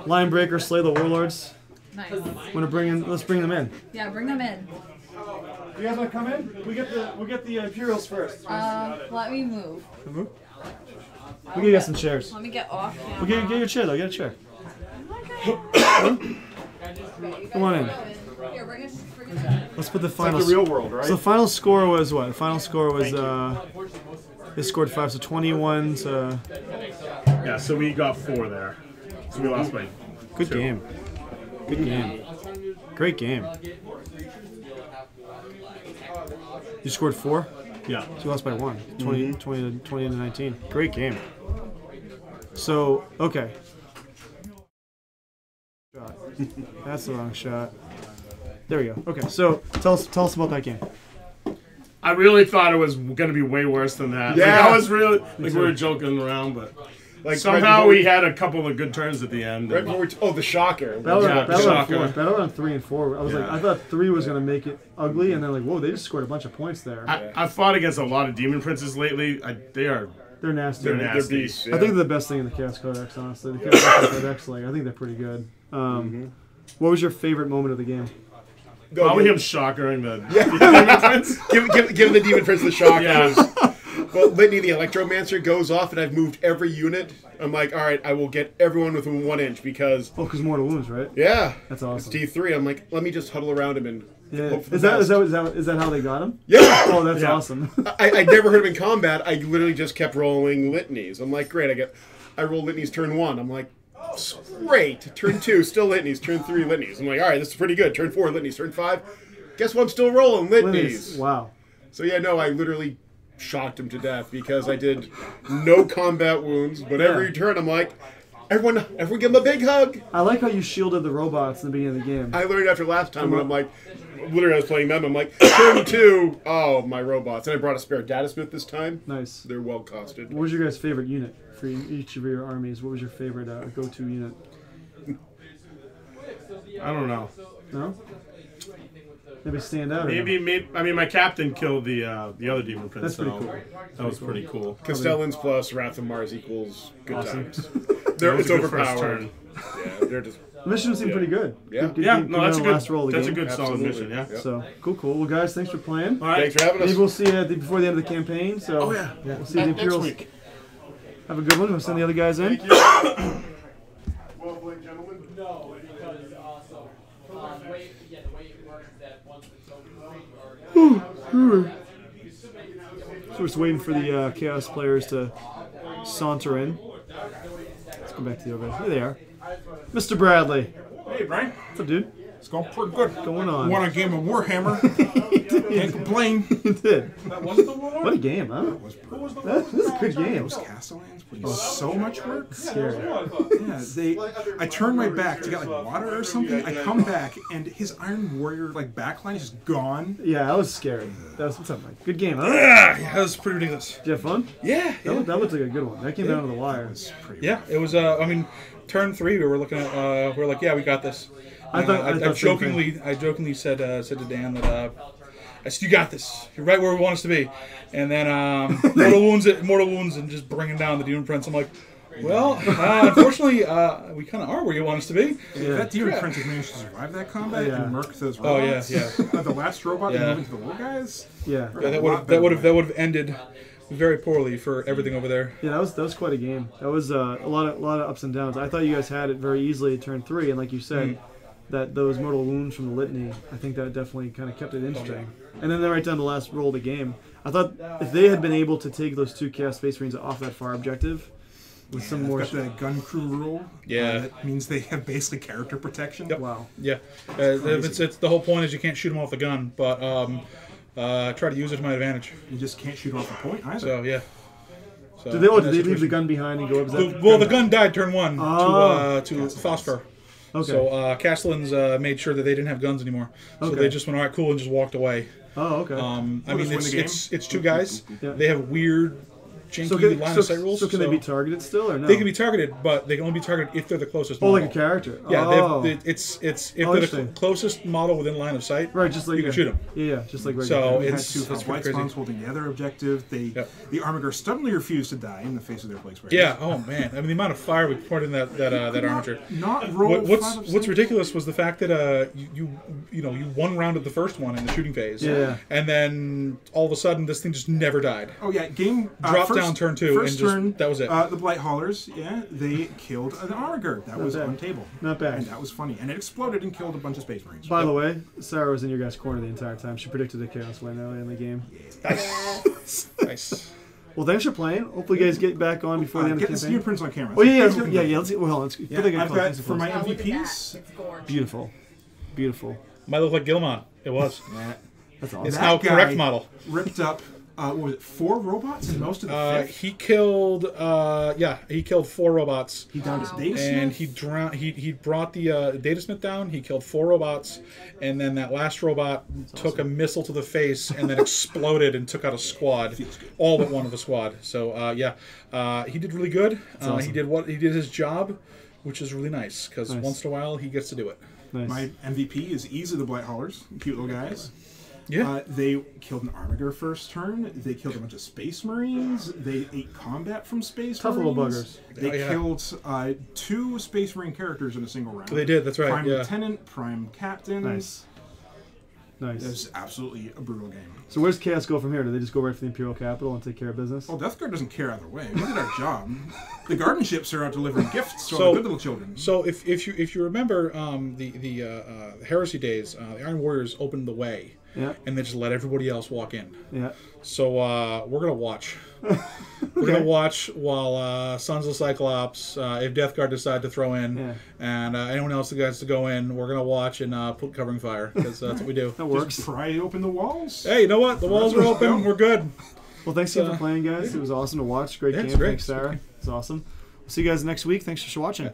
[SPEAKER 1] Line breaker, slay the warlords.
[SPEAKER 2] Nice.
[SPEAKER 1] Let's bring them in.
[SPEAKER 2] Yeah, bring them in.
[SPEAKER 1] You guys want to come in? We get the Imperials first.
[SPEAKER 2] Let me move.
[SPEAKER 1] We can get some chairs.
[SPEAKER 2] Let me get off.
[SPEAKER 1] We'll get your chair though. Get a chair. Come on in.
[SPEAKER 2] Here, bring it in.
[SPEAKER 1] Let's put the final.
[SPEAKER 3] It's like the real world, right?
[SPEAKER 1] So the final score was what? The final score was they scored 5, so 21 to.
[SPEAKER 6] Yeah, so we got 4 there. So we lost by
[SPEAKER 1] Good
[SPEAKER 6] 2.
[SPEAKER 1] game. Good game. Great game. You scored 4?
[SPEAKER 6] Yeah.
[SPEAKER 1] So you lost by 1. 20 to 19. Great game. So, okay. Shot. That's the wrong shot. There we go. Okay, so tell us about that game.
[SPEAKER 6] I really thought it was going to be way worse than that.
[SPEAKER 3] Yeah.
[SPEAKER 6] Like, I was really, like, we were joking around, but
[SPEAKER 3] Like
[SPEAKER 6] somehow we had a couple of good turns at the end.
[SPEAKER 3] Right before the shocker.
[SPEAKER 1] Battleground 3 and 4. I was like,
[SPEAKER 6] Yeah.
[SPEAKER 1] I thought 3 was gonna make it ugly, and then like, whoa, they just scored a bunch of points there.
[SPEAKER 6] I fought against a lot of Demon Princes lately.
[SPEAKER 1] They're nasty.
[SPEAKER 6] They're nasty.
[SPEAKER 3] They're beasts, yeah.
[SPEAKER 1] I think they're the best thing in the Chaos Codex, honestly. The Chaos Codex, like, I think they're pretty good. What was your favorite moment of the game?
[SPEAKER 6] Probably him shockering the
[SPEAKER 3] Demon Prince. Giving the Demon Prince the shock.
[SPEAKER 6] Yeah.
[SPEAKER 3] Well, Litany the Electromancer goes off, and I've moved every unit. I'm like, all right, I will get everyone within 1 inch because.
[SPEAKER 1] Oh, because mortal wounds, right?
[SPEAKER 3] Yeah.
[SPEAKER 1] That's awesome.
[SPEAKER 3] It's D3. I'm like, let me just huddle around him and.
[SPEAKER 1] Yeah.
[SPEAKER 3] Hope for the
[SPEAKER 1] Is that
[SPEAKER 3] best.
[SPEAKER 1] how they got him?
[SPEAKER 3] Yeah.
[SPEAKER 1] Oh, that's
[SPEAKER 6] Yeah.
[SPEAKER 1] awesome.
[SPEAKER 3] I never heard him in combat. I literally just kept rolling litanies. I'm like, great. I roll litanies turn 1. I'm like, great. Turn 2, still litanies. Turn 3, litanies. I'm like, all right, this is pretty good. Turn 4, litanies. Turn 5. Guess what? I'm still rolling litanies.
[SPEAKER 1] Wow.
[SPEAKER 3] So yeah, no, I literally shocked him to death because I did no combat wounds. But every turn, I'm like, everyone give him a big hug.
[SPEAKER 1] I like how you shielded the robots in the beginning of the game.
[SPEAKER 3] I learned after last time when I'm like, literally I was playing them. I'm like, turn 2. Oh, my robots. And I brought a spare data smith this time.
[SPEAKER 1] Nice.
[SPEAKER 3] They're well costed.
[SPEAKER 1] What was your guys' favorite unit for each of your armies? What was your favorite go-to unit?
[SPEAKER 6] I don't know.
[SPEAKER 1] No? Maybe stand out.
[SPEAKER 6] Maybe I mean, my captain killed the other Demon Prince.
[SPEAKER 1] That's pretty
[SPEAKER 6] so
[SPEAKER 1] cool.
[SPEAKER 6] That was pretty cool.
[SPEAKER 3] Castellans plus Wrath of Mars equals good times.
[SPEAKER 6] That was
[SPEAKER 3] It's
[SPEAKER 6] a good first
[SPEAKER 3] overpowered.
[SPEAKER 6] turn.
[SPEAKER 3] Yeah, they're just.
[SPEAKER 1] The mission seemed pretty good.
[SPEAKER 3] Yeah.
[SPEAKER 6] Yeah,
[SPEAKER 1] Good
[SPEAKER 6] no, that's a
[SPEAKER 1] last roll
[SPEAKER 6] good.
[SPEAKER 1] of the
[SPEAKER 6] That's a
[SPEAKER 1] game.
[SPEAKER 6] good solid
[SPEAKER 3] Absolutely.
[SPEAKER 6] mission. Yeah.
[SPEAKER 3] Yep.
[SPEAKER 1] So cool. Well, guys, thanks for playing.
[SPEAKER 6] All right.
[SPEAKER 3] Thanks for having us.
[SPEAKER 1] Maybe we'll see you before the end of the campaign. So
[SPEAKER 6] Oh yeah.
[SPEAKER 1] we'll see the
[SPEAKER 6] Next
[SPEAKER 1] Imperials.
[SPEAKER 6] week.
[SPEAKER 1] Have a good one. We'll send the other guys in.
[SPEAKER 3] Well played, gentlemen.
[SPEAKER 9] No, because the way it works is that once it's over,
[SPEAKER 1] So we're just waiting for the Chaos players to saunter in. Let's go back to the other guys. Here they are. Mr. Bradley.
[SPEAKER 6] Hey, Brian.
[SPEAKER 1] What's up, dude?
[SPEAKER 7] It's going pretty good.
[SPEAKER 1] Going on?
[SPEAKER 7] Won a game of Warhammer. Can't complain.
[SPEAKER 1] You did.
[SPEAKER 6] That wasn't the one.
[SPEAKER 1] What a game, huh?
[SPEAKER 6] Who was the
[SPEAKER 1] That's a good game.
[SPEAKER 7] Those Castellans put in so much work.
[SPEAKER 1] Scary.
[SPEAKER 7] Yeah, I turned my back to get like water or something. I come back and his Iron Warrior like backline is just gone.
[SPEAKER 1] Yeah, that was scary. That was what's up, Mike? Good game, huh?
[SPEAKER 6] Yeah, that was pretty ridiculous.
[SPEAKER 1] Did you have fun?
[SPEAKER 6] Yeah.
[SPEAKER 1] That looked like a good one. That came down to the wire.
[SPEAKER 6] Yeah, it was. I mean, turn 3. We were looking at. We were like, yeah, we got this.
[SPEAKER 1] I
[SPEAKER 6] jokingly said to Dan that I said, you got this. You're right where we want us to be. And then mortal wounds, and just bringing down the Demon Prince. I'm like, well, unfortunately, we kind of are where you want us to be.
[SPEAKER 7] Yeah. That Demon Prince has managed to survive that combat and murk those robots.
[SPEAKER 6] Oh yeah.
[SPEAKER 7] The last robot and moving to the little guys.
[SPEAKER 1] Yeah.
[SPEAKER 6] That would have ended very poorly for everything over there.
[SPEAKER 1] Yeah, that was quite a game. That was a lot of ups and downs. I thought you guys had it very easily at turn 3, and like you said, that those mortal wounds from the litany, I think that definitely kind of kept it interesting. And then right down to the last roll of the game, I thought if they had been able to take those 2 Chaos Space Marines off that far objective with some more.
[SPEAKER 7] Got the gun crew rule.
[SPEAKER 6] Yeah,
[SPEAKER 7] that means they have basically character protection.
[SPEAKER 6] Yep.
[SPEAKER 1] Wow.
[SPEAKER 6] Yeah, it's the whole point is you can't shoot them off the gun, but try to use it to my advantage.
[SPEAKER 7] You just can't shoot off the point either.
[SPEAKER 6] So yeah. So,
[SPEAKER 1] did they leave the gun behind and go up?
[SPEAKER 6] The gun died turn 1 to Phosphor.
[SPEAKER 1] Okay.
[SPEAKER 6] So Castellans made sure that they didn't have guns anymore. So they just went, all right, cool, and just walked away.
[SPEAKER 1] Oh, okay.
[SPEAKER 6] I mean, it's 2 guys.
[SPEAKER 1] Yeah.
[SPEAKER 6] They have weird, janky line of sight rules.
[SPEAKER 1] So can they be targeted still or no?
[SPEAKER 6] They can be targeted, but they can only be targeted if they're the closest model.
[SPEAKER 1] Like a character.
[SPEAKER 6] Yeah, if they're the closest model within line of sight,
[SPEAKER 1] right? Just like
[SPEAKER 6] you can shoot them.
[SPEAKER 1] Yeah, just like regular.
[SPEAKER 7] So it's white spawns holding the other objective. The Armiger stubbornly refused to die in the face of their place.
[SPEAKER 6] Yeah. Oh man. I mean, the amount of fire we poured in that Armiger.
[SPEAKER 7] Not roll.
[SPEAKER 6] What's ridiculous was the fact that you one rounded the first one in the shooting phase.
[SPEAKER 1] Yeah.
[SPEAKER 6] And then all of a sudden, this thing just never died.
[SPEAKER 7] Oh yeah, game
[SPEAKER 6] dropped down turn 2 and that was it.
[SPEAKER 7] The Blight Haulers, they killed an Armiger. That was on table.
[SPEAKER 1] Not bad.
[SPEAKER 7] And that was funny. And it exploded and killed a bunch of Space Marines.
[SPEAKER 1] By the way, Sarah was in your guys' corner the entire time. She predicted the Chaos win early in the game.
[SPEAKER 6] Nice. Nice.
[SPEAKER 1] Well, thanks for playing. Hopefully, you guys get back on before the end of the campaign.
[SPEAKER 7] Get the Demon Prince on camera.
[SPEAKER 1] Oh yeah. Let's see. Well, let's put the
[SPEAKER 7] I've got for my MVPs.
[SPEAKER 1] Beautiful.
[SPEAKER 6] Might look like Gilmon. It was.
[SPEAKER 1] That's awesome.
[SPEAKER 6] It's now correct model.
[SPEAKER 7] Ripped up. What was it? 4 robots and most of the 5th?
[SPEAKER 6] He killed. He killed 4 robots.
[SPEAKER 7] He downed his Datasmith.
[SPEAKER 6] And he drowned. He brought the Datasmith down. He killed 4 robots, and then that last robot took a missile to the face and then exploded and took out a squad, all but one of the squad. So he did really good.
[SPEAKER 1] Awesome.
[SPEAKER 6] He did his job, which is really nice because once in a while he gets to do it.
[SPEAKER 1] Nice.
[SPEAKER 7] My MVP is easy the Blight Haulers, cute little guys.
[SPEAKER 6] Yeah.
[SPEAKER 7] They killed an Armiger first turn. They killed a bunch of Space Marines. They ate combat from Space Marines.
[SPEAKER 1] Tough little buggers.
[SPEAKER 7] They killed 2 Space Marine characters in a single round.
[SPEAKER 6] They did, that's right.
[SPEAKER 7] Prime Lieutenant, Prime Captain.
[SPEAKER 1] Nice.
[SPEAKER 7] It was absolutely a brutal game.
[SPEAKER 1] So where's Chaos go from here? Do they just go right for the Imperial capital and take care of business?
[SPEAKER 7] Well, Death Guard doesn't care either way. We did our job. The garden ships are out delivering gifts to all the good little children.
[SPEAKER 6] So if you remember the Heresy days, the Iron Warriors opened the way.
[SPEAKER 1] Yeah.
[SPEAKER 6] And they just let everybody else walk in.
[SPEAKER 1] Yeah.
[SPEAKER 6] So we're gonna watch. We're gonna watch while Sons of Cyclops, if Death Guard decide to throw in, and anyone else that gets to go in, we're gonna watch and put covering fire because that's what we do.
[SPEAKER 1] That works.
[SPEAKER 7] Just pry open the walls.
[SPEAKER 6] Hey, you know what? The walls are open. We're good.
[SPEAKER 1] Well, thanks again for playing, guys. It was awesome to watch. Great game.
[SPEAKER 6] Great.
[SPEAKER 1] Thanks, Sarah. It's awesome. We'll see you guys next week. Thanks for watching.